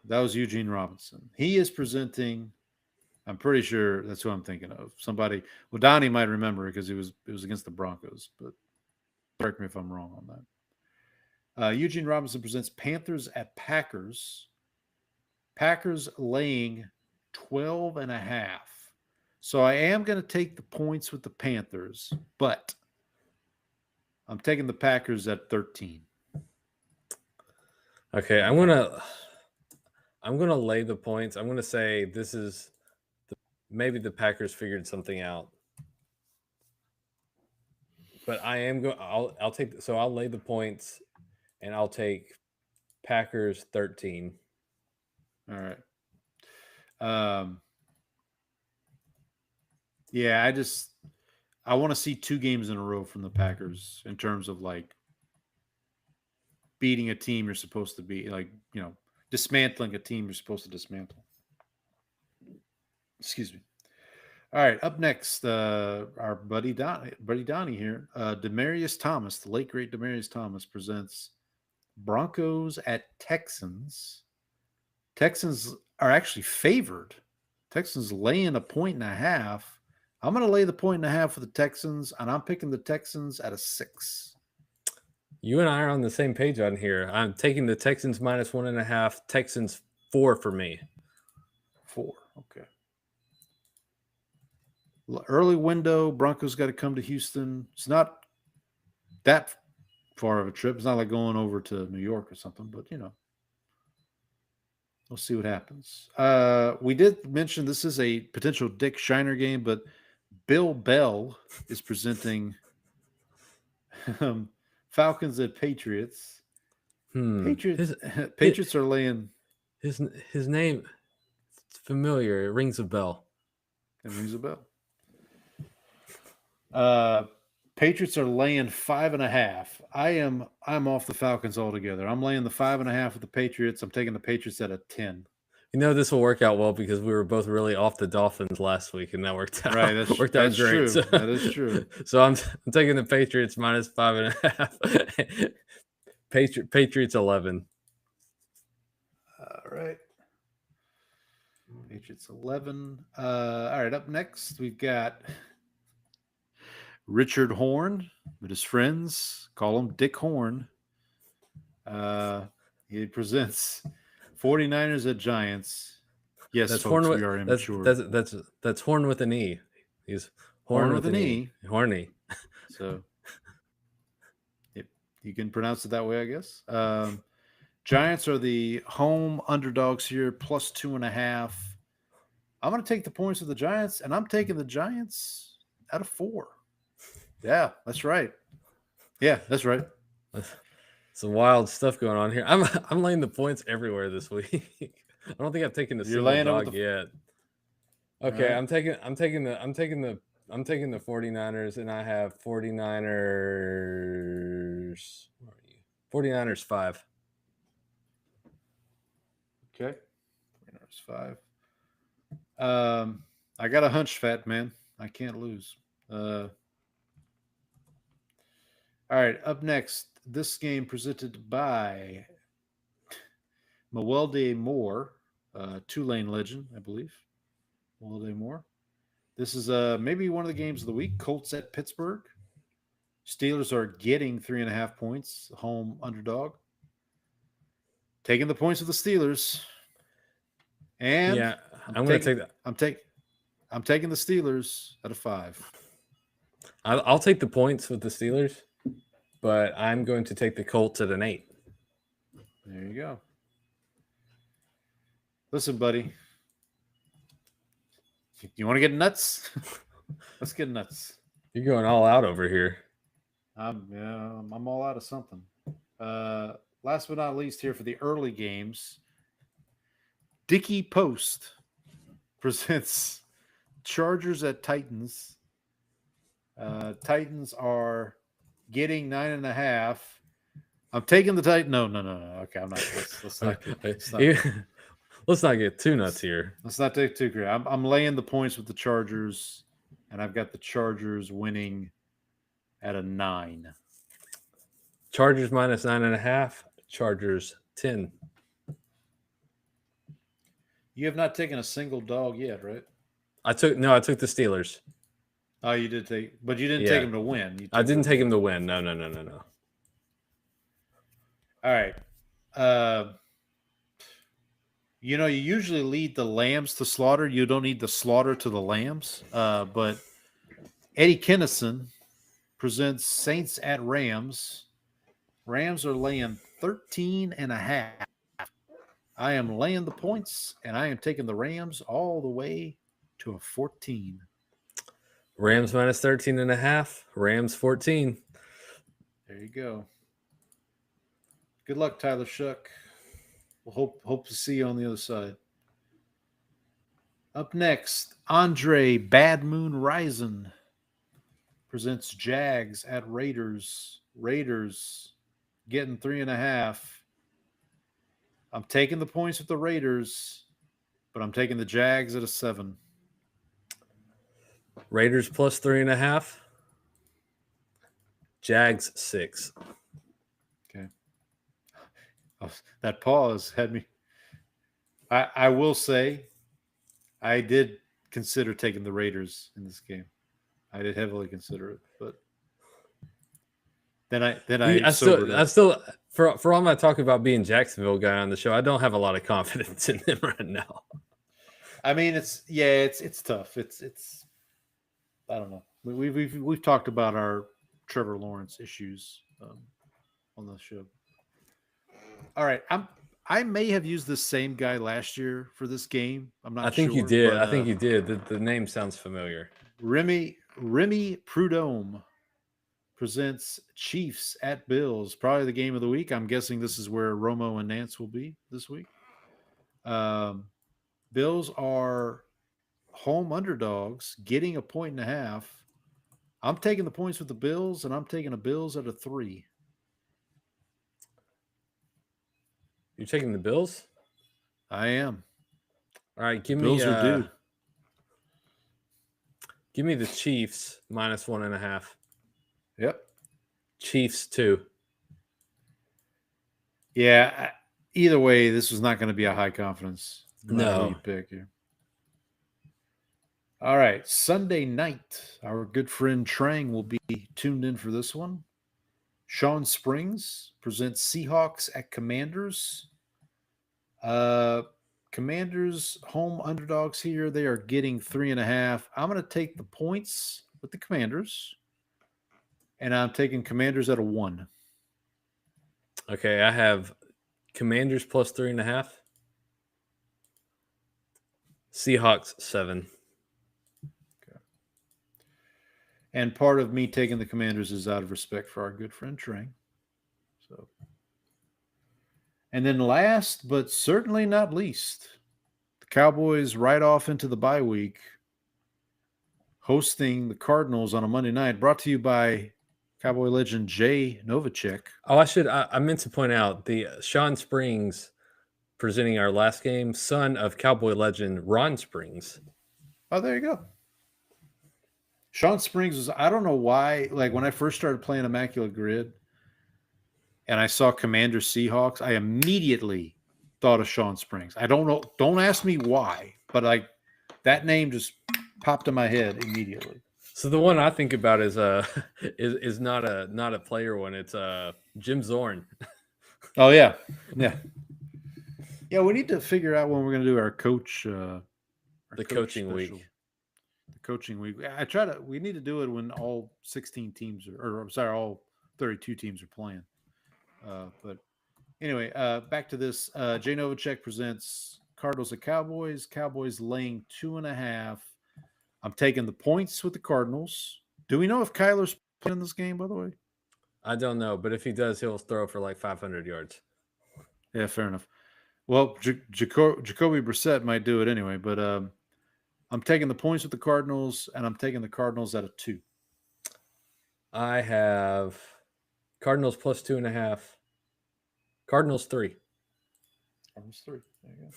That was Eugene Robinson. He is presenting. I'm pretty sure that's who I'm thinking of. Somebody. Well, Donnie might remember because it was against the Broncos, but correct me if I'm wrong on that. Eugene Robinson presents Panthers at Packers. Packers laying 12.5. So I am going to take the points with the Panthers, but I'm taking the Packers at 13. Okay, I'm gonna lay the points. I'm gonna say this is maybe the Packers figured something out, but I am going. I'll take. So I'll lay the points, and I'll take Packers 13. All right. Yeah, I want to see 2 games in a row from the Packers in terms of like beating a team you're supposed to be, like, dismantling a team you're supposed to dismantle. Excuse me. All right, up next, our buddy Donnie here. Demaryius Thomas, the late great Demaryius Thomas, presents Broncos at Texans. Texans are actually favored. Texans laying 1.5. I'm going to lay the 1.5 for the Texans, and I'm picking the Texans at a 6. You and I are on the same page on here. I'm taking the Texans minus 1.5. Texans 4 for me. 4. Okay. Early window. Broncos got to come to Houston. It's not that far of a trip. It's not like going over to New York or something, but we'll see what happens. We did mention this is a potential Dick Shiner game, but Bill Bell is presenting Falcons at Patriots. Patriots are laying his name. It's familiar. It rings a bell. It rings a bell. Patriots are laying 5.5. I'm off the Falcons altogether. I'm laying the 5.5 with the Patriots. I'm taking the Patriots at a 10. You know, this will work out well because we were both really off the Dolphins last week, and that worked out. Right, that's great. true. So, that is true. So I'm taking the Patriots minus 5.5. Patriots 11. All right. Patriots 11. All right, up next, we've got Richard Horn, but his friends call him Dick Horn. He presents 49ers at Giants. Yes, That's folks, Horn we are immature. That's Horn with an E. He's Horn with an E. Horny. So you can pronounce it that way, I guess. Giants are the home underdogs here, plus 2.5. I'm going to take the points of the Giants, and I'm taking the Giants out of 4. Yeah, that's right. Yeah, that's right. Some wild stuff going on here. I'm laying the points everywhere this week. I don't think I've taken a single dog yet. Okay, right. I'm taking the 49ers, and I have 49ers. Where are you? 49ers 5. Okay. 49ers 5. I got a hunch, fat man. I can't lose. All right, up next, this game presented by Mewelde Moore, Tulane legend, I believe. Mewelde Moore. This is maybe one of the games of the week. Colts at Pittsburgh. Steelers are getting 3.5 points, home underdog. Taking the points of the Steelers. And yeah, I'm going to take that. I'm taking the Steelers at a 5. I'll take the points with the Steelers, but I'm going to take the Colts at an 8. There you go. Listen, buddy. You want to get nuts? Let's get nuts. You're going all out over here. I'm all out of something. Last but not least here for the early games, Dickie Post presents Chargers at Titans. Titans are getting 9.5. I'm taking the Titans. No. Okay, I'm not. Let's not get too nuts here. Let's not take too great. I'm laying the points with the Chargers, and I've got the Chargers winning at a 9. Chargers minus 9.5. Chargers 10. You have not taken a single dog yet, right? I took the Steelers. Oh, you did take, but you didn't take them to win. I didn't take them to win. No. All right. You usually lead the lambs to slaughter. You don't need the slaughter to the lambs. But Eddie Kennison presents Saints at Rams. Rams are laying 13.5. I am laying the points, and I am taking the Rams all the way to a 14. Rams minus 13.5. Rams 14. There you go. Good luck, Tyler Shough. We'll hope to see you on the other side. Up next, Andre Bad Moon Rising presents Jags at Raiders. Raiders getting 3.5. I'm taking the points with the Raiders, but I'm taking the Jags at a 7. Raiders plus 3.5. Jags 6. Okay. Oh, that pause had me. I will say, I did consider taking the Raiders in this game. I did heavily consider it, but then I still for all my talk about being Jacksonville guy on the show, I don't have a lot of confidence in them right now. I mean, it's tough. It's I don't know. We've talked about our Trevor Lawrence issues on the show. All right, I may have used the same guy last year for this game. I'm not. I think sure, you did. But, I think you did. The name sounds familiar. Remy Prudhomme presents Chiefs at Bills. Probably the game of the week. I'm guessing this is where Romo and Nance will be this week. Bills are home underdogs, getting 1.5 points. I'm taking the points with the Bills, and I'm taking the Bills at a 3. You're taking the Bills? I am. All right, Bills are due. Give me the Chiefs -1.5. Yep. Chiefs 2. Yeah. Either way, this was not going to be a high confidence. No matter who you pick here. All right. Sunday night, our good friend Trang will be tuned in for this one. Sean Springs presents Seahawks at Commanders. Commanders home underdogs here. They are getting 3.5. I'm going to take the points with the Commanders, and I'm taking Commanders at a 1. Okay, I have Commanders plus 3.5. Seahawks 7. Okay. And part of me taking the Commanders is out of respect for our good friend Trang. So. And then last, but certainly not least, the Cowboys ride off into the bye week, hosting the Cardinals on a Monday night, brought to you by Cowboy legend Jay Novacek. Oh, I meant to point out the Sean Springs presenting our last game, son of Cowboy legend Ron Springs. Oh, there you go. Sean Springs was, I don't know why, like when I first started playing Immaculate Grid, and I saw Commander Seahawks, I immediately thought of Sean Springs. I don't know. Don't ask me why, but like that name just popped in my head immediately. So the one I think about is not a player one. It's Jim Zorn. Oh yeah. Yeah, we need to figure out when we're going to do our coach the coaching week. The coaching week. We need to do it when all 16 teams all 32 teams are playing. But anyway, back to this. Jay Novacek presents Cardinals at Cowboys. Cowboys laying 2.5. I'm taking the points with the Cardinals. Do we know if Kyler's playing in this game, by the way? I don't know, but if he does, he'll throw for like 500 yards. Yeah, fair enough. Well, Jacoby Brissett might do it anyway, but I'm taking the points with the Cardinals, and I'm taking the Cardinals at a 2. I have Cardinals plus 2.5. Cardinals 3. Cardinals 3. There you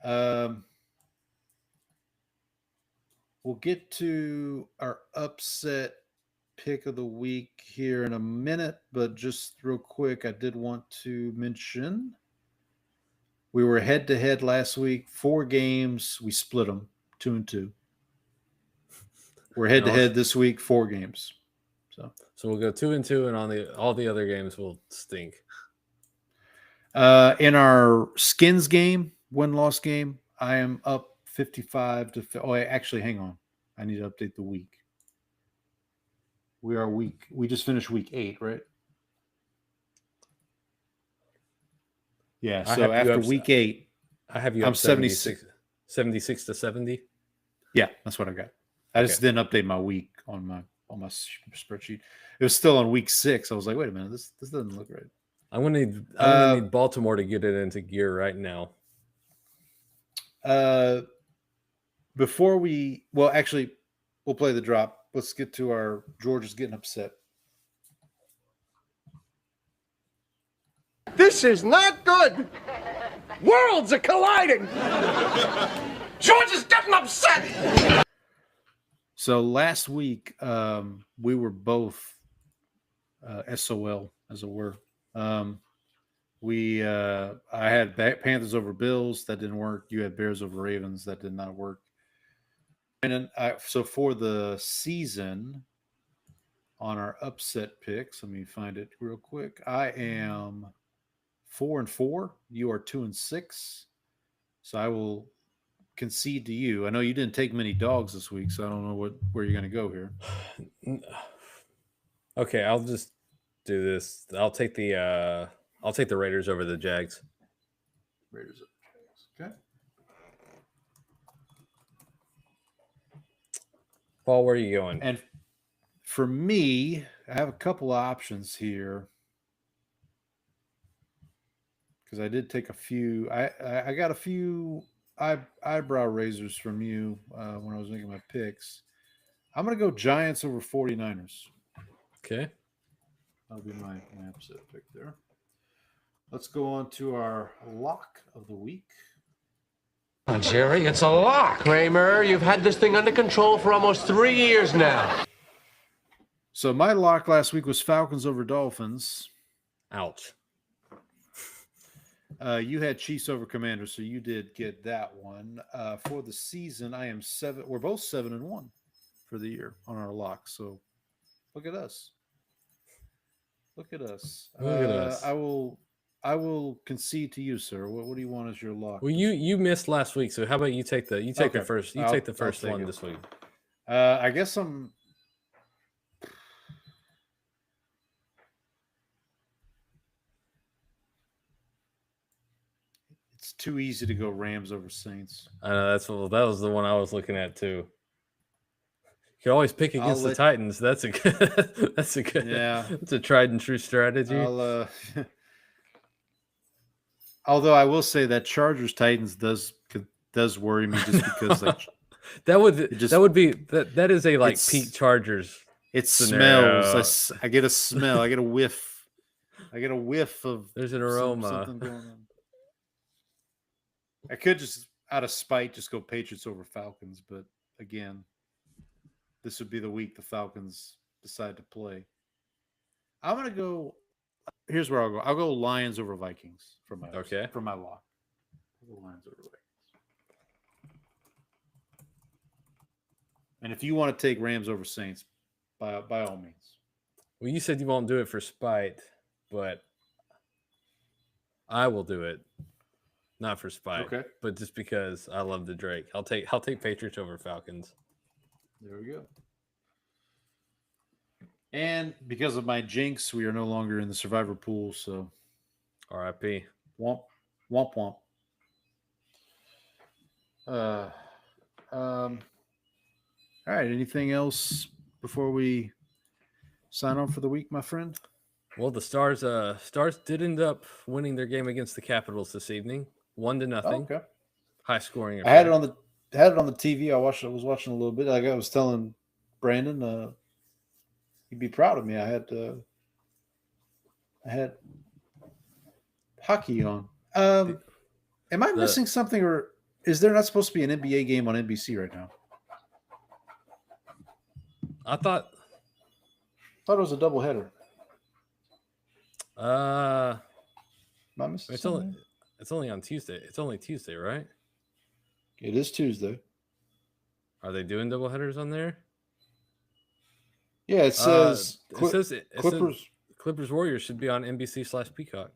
go. We'll get to our upset pick of the week here in a minute, but just real quick, I did want to mention we were head-to-head last week, 4 games. We split them 2-2. We're head-to-head this week, 4 games. So we'll go 2-2, and on all the other games will stink. In our Skins game, win-loss game, I am up 55 to. Oh, actually, hang on. I need to update the week. We just finished week 8, right? Yeah. So after week 8, I have you. I'm 76 to 70. Yeah, that's what I got. I just didn't update my week on my spreadsheet. It was still on week 6. I was like, wait a minute, this doesn't look right. I'm gonna need Baltimore to get it into gear right now. We'll play the drop. Let's get to our Georgia's getting upset. This is not good. Worlds are colliding. Georgia's getting upset. So last week, we were both SOL, as it were. I had Panthers over Bills. That didn't work. You had Bears over Ravens. That did not work. And then, so for the season, on our upset picks, let me find it real quick. I am 4-4. You are 2-6. So I will concede to you. I know you didn't take many dogs this week, so I don't know where you're going to go here. Okay, I'll just do this. I'll take the Raiders over the Jags. Raiders over Jags. Okay. Paul, where are you going? And for me, I have a couple of options here. because I did take a few. I got a few eyebrow raisers from you when I was making my picks. I'm going to go Giants over 49ers. Okay. That'll be my upset pick there. Let's go on to our lock of the week. Jerry, it's a lock. Kramer, you've had this thing under control for almost 3 years now. So my lock last week was Falcons over Dolphins. Ouch. You had Chiefs over Commanders, so you did get that one. For the season, I am 7. We're both 7-1 for the year on our lock. So look at us. Look at us. I will concede to you, sir. What do you want as your lock? Well, you missed last week, so how about you take the first one it. this week? I guess I'm. It's too easy to go Rams over Saints. I know that was the one I was looking at too. You can always pick against the Titans. That's a good. That's a good. Yeah, it's a tried and true strategy. Although I will say that Chargers Titans does worry me just because like that is a like peak Chargers. It scenario. smells. I get a smell. I get a whiff. I get a whiff of. There's an aroma. Something going on. I could just out of spite just go Patriots over Falcons, but again, this would be the week the Falcons decide to play. I'm gonna go. Here's where I'll go. I'll go Lions over Vikings for my lock. I'll go Lions over Vikings. And if you want to take Rams over Saints, by all means. Well, you said you won't do it for spite, but I will do it. Not for spite, but just because I love the Drake. I'll take Patriots over Falcons. There we go. And because of my jinx, we are no longer in the survivor pool. So, R.I.P. Womp womp womp. All right. Anything else before we sign on for the week, my friend? Well, the Stars did end up winning their game against the Capitals this evening, 1-0. Okay. High scoring. I had it on the TV. I was watching a little bit. Like I was telling Brandon, he'd be proud of me. I had hockey on. Am I missing something, or is there not supposed to be an NBA game on NBC right now? I thought it was a doubleheader. Am I missing something? It's only on Tuesday. It's only Tuesday, right? It is Tuesday. Are they doing doubleheaders on there? Yeah, it says Clippers Warriors should be on NBC/Peacock.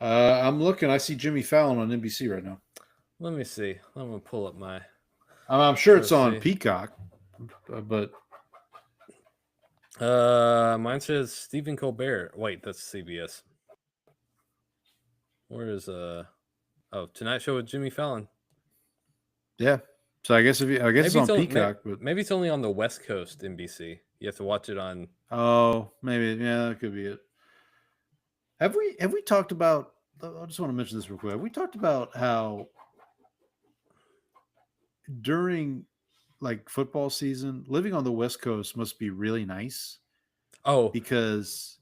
I'm looking. I see Jimmy Fallon on NBC right now. Let me see. I'm gonna pull up my. I'm sure it's on Peacock, but mine says Stephen Colbert. Wait, that's CBS. Where is Tonight Show with Jimmy Fallon? Yeah. So I guess it's on Peacock, but maybe it's only on the West Coast NBC. You have to watch it on. Oh, maybe that could be it. Have we talked about? I just want to mention this real quick. Have we talked about how during like football season, living on the West Coast must be really nice? Oh, because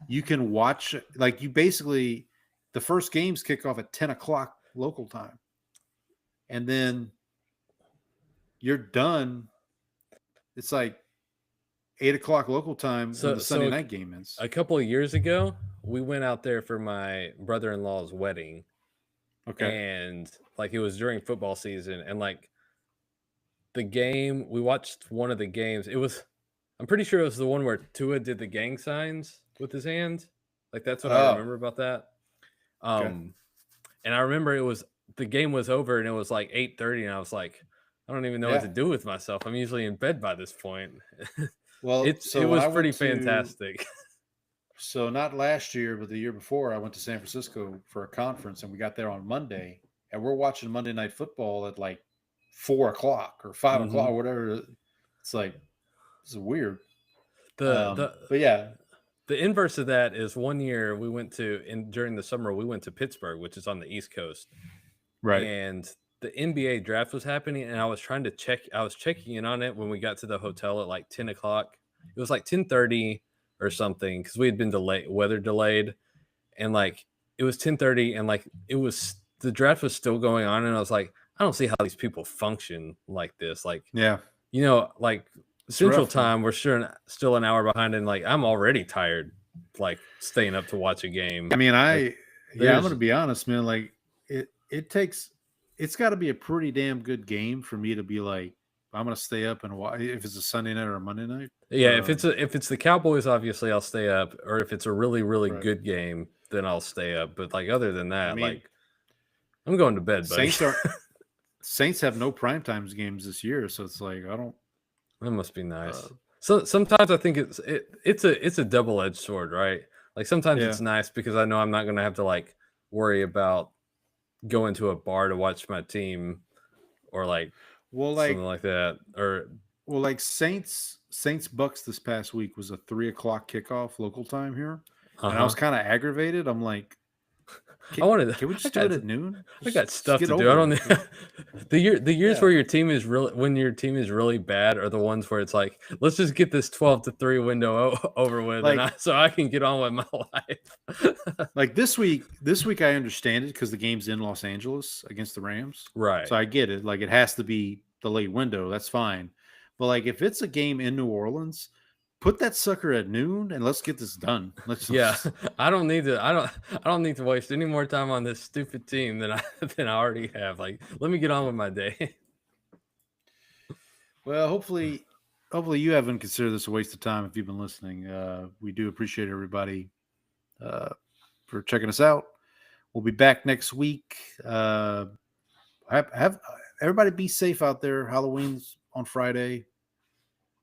you can watch like you basically. The first games kick off at 10 o'clock local time. And then you're done. It's like 8 o'clock local time when the Sunday night game ends. A couple of years ago, we went out there for my brother-in-law's wedding. Okay. And like it was during football season. And like the game, we watched one of the games. I'm pretty sure it was the one where Tua did the gang signs with his hand. Like that's what I remember about that. And I remember the game was over and it was like 8:30 and I was like, I don't even know what to do with myself. I'm usually in bed by this point. Well, it was pretty fantastic. So not last year, but the year before, I went to San Francisco for a conference and we got there on Monday and we're watching Monday Night Football at like 4 o'clock or 5 o'clock, or whatever. It's like, this is weird. But yeah. the inverse of that is one year we went to during the summer we went to Pittsburgh, which is on the East Coast, Right. and the NBA draft was happening, and I was checking in on it when we got to the hotel at like 10 o'clock. It was like 10:30 or something because we had been weather delayed, and like it was 10:30, and like the draft was still going on, and I was like, I don't see how these people function like this. Like, Yeah. Like Central rough, Time, we're still an hour behind, and like I'm already tired, like staying up to watch a game. I mean, I'm there's- going to be honest, man. Like it's got to be a pretty damn good game for me to be like, I'm going to stay up and watch if it's a Sunday night or a Monday night. Yeah, if it's the Cowboys, obviously I'll stay up, or if it's a really, really Right. good game, then I'll stay up. But like other than that, I mean, like I'm going to bed, buddy. Saints have no primetimes games this year, so it's like I don't. That must be nice. So sometimes I think it's a double-edged sword, right? Like sometimes it's nice because I know I'm not going to have to like worry about going to a bar to watch my team or like something like that. Or like Saints Bucks this past week was a 3:00 kickoff local time here, and I was kind of aggravated. I'm like, can we just do it at noon? I got stuff to do. I don't need the years where your team is really bad are the ones where it's like, let's just get this 12-3 window over with, so I can get on with my life. Like this week I understand it because the game's in Los Angeles against the Rams, right? So I get it. Like it has to be the late window. That's fine. But like if it's a game in New Orleans, put that sucker at noon and let's get this done. I don't need to waste any more time on this stupid team than I already have. Like, let me get on with my day. Well, hopefully you haven't considered this a waste of time if you've been listening. We do appreciate everybody for checking us out. We'll be back next week. Have everybody be safe out there. Halloween's on Friday.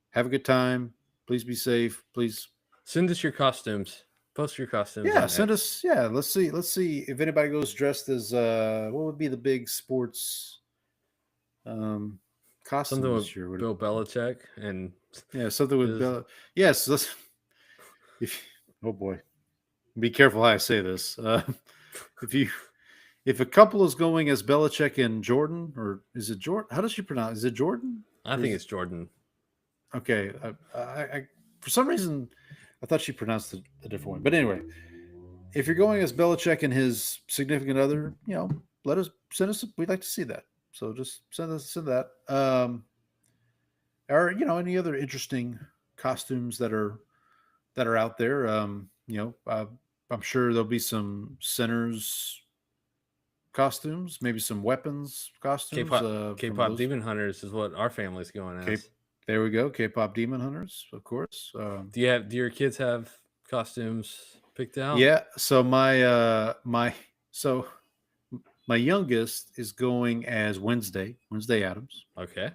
Have a good time. Please be safe. Please send us your costumes. Post your costumes. Yeah, send us. Yeah, let's see if anybody goes dressed as what would be the big sports costume something this year? With Bill Belichick and something with Bill. Yes, oh boy, be careful how I say this. If a couple is going as Belichick and Jordan, or is it Jordan? How does she pronounce? Is it Jordan? I think it's Jordan. Okay, I for some reason I thought she pronounced it a different way. But anyway, if you're going as Belichick and his significant other, send us. We'd like to see that. So just send that. Or any other interesting costumes that are out there. I'm sure there'll be some centers costumes, maybe some weapons costumes. K-pop Demon Hunters is what our family's going as. There we go. K-pop Demon Hunters, of course. Do your kids have costumes picked out? Yeah. So my youngest is going as Wednesday Addams. Okay.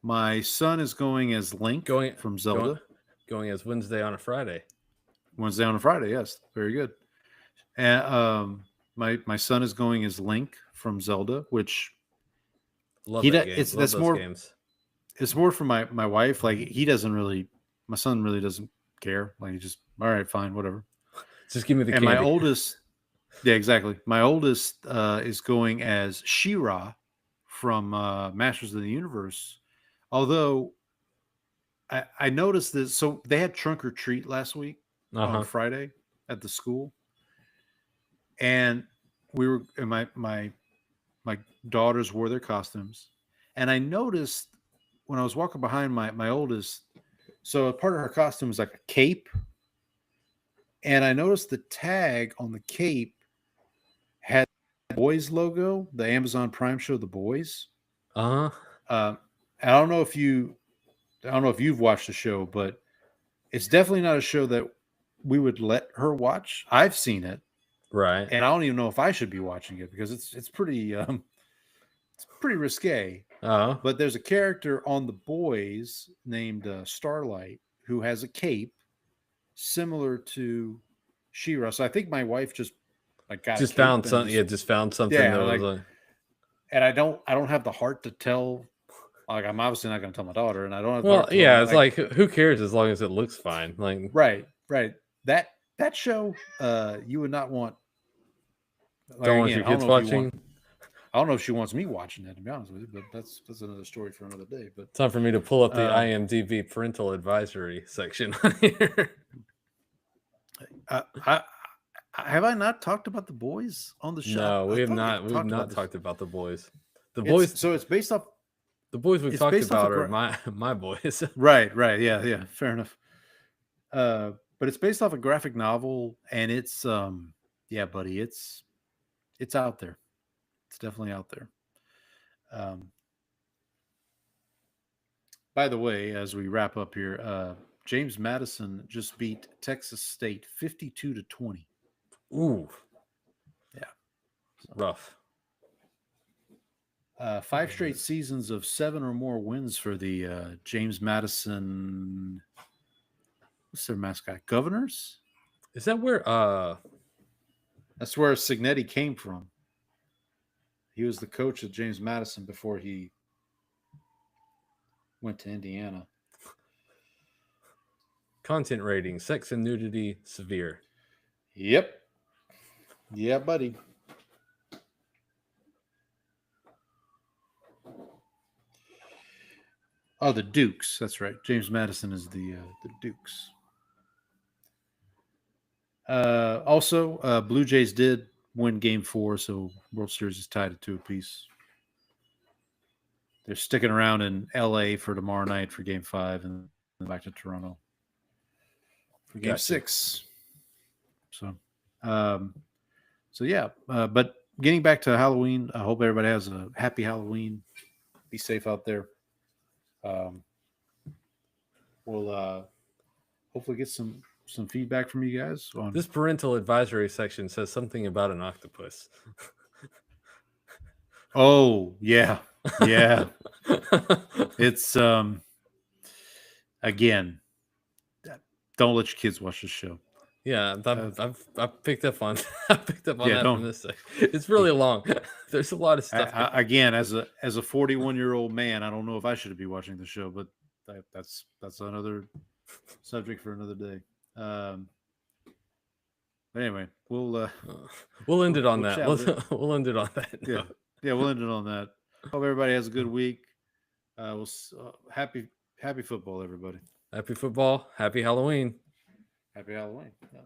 My son is going as Link from Zelda. Going as Wednesday on a Friday. Wednesday on a Friday. Yes. Very good. And my son is going as Link from Zelda, which love that game. That's more games. It's more for my wife. Like he doesn't really. My son really doesn't care. Like he just all right, fine, whatever. Just give me the candy. My oldest, yeah, exactly. My oldest is going as Shough from Masters of the Universe. Although I noticed this. So they had trunk or treat last week on Friday at the school, and my daughters wore their costumes, and I noticed when I was walking behind my oldest, so a part of her costume was like a cape, and I noticed the tag on the cape had the Boys logo, the Amazon Prime show The Boys. I don't know if you've watched the show, but it's definitely not a show that we would let her watch. I've seen it, right, and I don't even know if I should be watching it because it's pretty risque. But there's a character on The Boys named Starlight who has a cape similar to She-Ra. So I think my wife just found something. Just found something. Yeah, and I don't have the heart to tell Like, I'm obviously not going to tell my daughter, and I don't have. Well, to yeah, it's like who cares as long as it looks fine. Like, right. That show, you would not want. Like, don't want again, your kids watching. I don't know if she wants me watching that, to be honest with you, but that's another story for another day. But Time for me to pull up the IMDb parental advisory section on here. Have I not talked about The Boys on the show? No, we have not. We've not talked about The Boys. The Boys. So it's based off. The boys we talked about are my boys. Right. Yeah. Fair enough. But it's based off a graphic novel, and it's yeah, buddy, it's out there. It's definitely out there. By the way, as we wrap up here, James Madison just beat Texas State 52-20. Ooh. Yeah. Rough. 5 straight seasons of 7 or more wins for the James Madison. What's their mascot? Governors? Is that where That's where Signetti came from. He was the coach of James Madison before he went to Indiana. Content rating, sex and nudity, severe. Yep. Yeah, buddy. Oh, the Dukes. That's right. James Madison is the Dukes. Also, Blue Jays did win Game 4, so World Series is tied at 2 apiece. They're sticking around in L.A. for tomorrow night for Game 5 and back to Toronto for Game 6. So yeah. But getting back to Halloween, I hope everybody has a happy Halloween. Be safe out there. We'll hopefully get some feedback from you guys on this parental advisory section. Says something about an octopus. Oh, yeah. It's again, don't let your kids watch this show. Yeah, I've picked up on that from this thing. It's really long. There's a lot of stuff. Again, as a 41-year-old man, I don't know if I should be watching the show, but that's another subject for another day. But anyway, we'll end it on that. We'll end it on that. Yeah, we'll end it on that. Hope everybody has a good week. Happy football, everybody. Happy football. Happy Halloween. Happy Halloween. Yeah.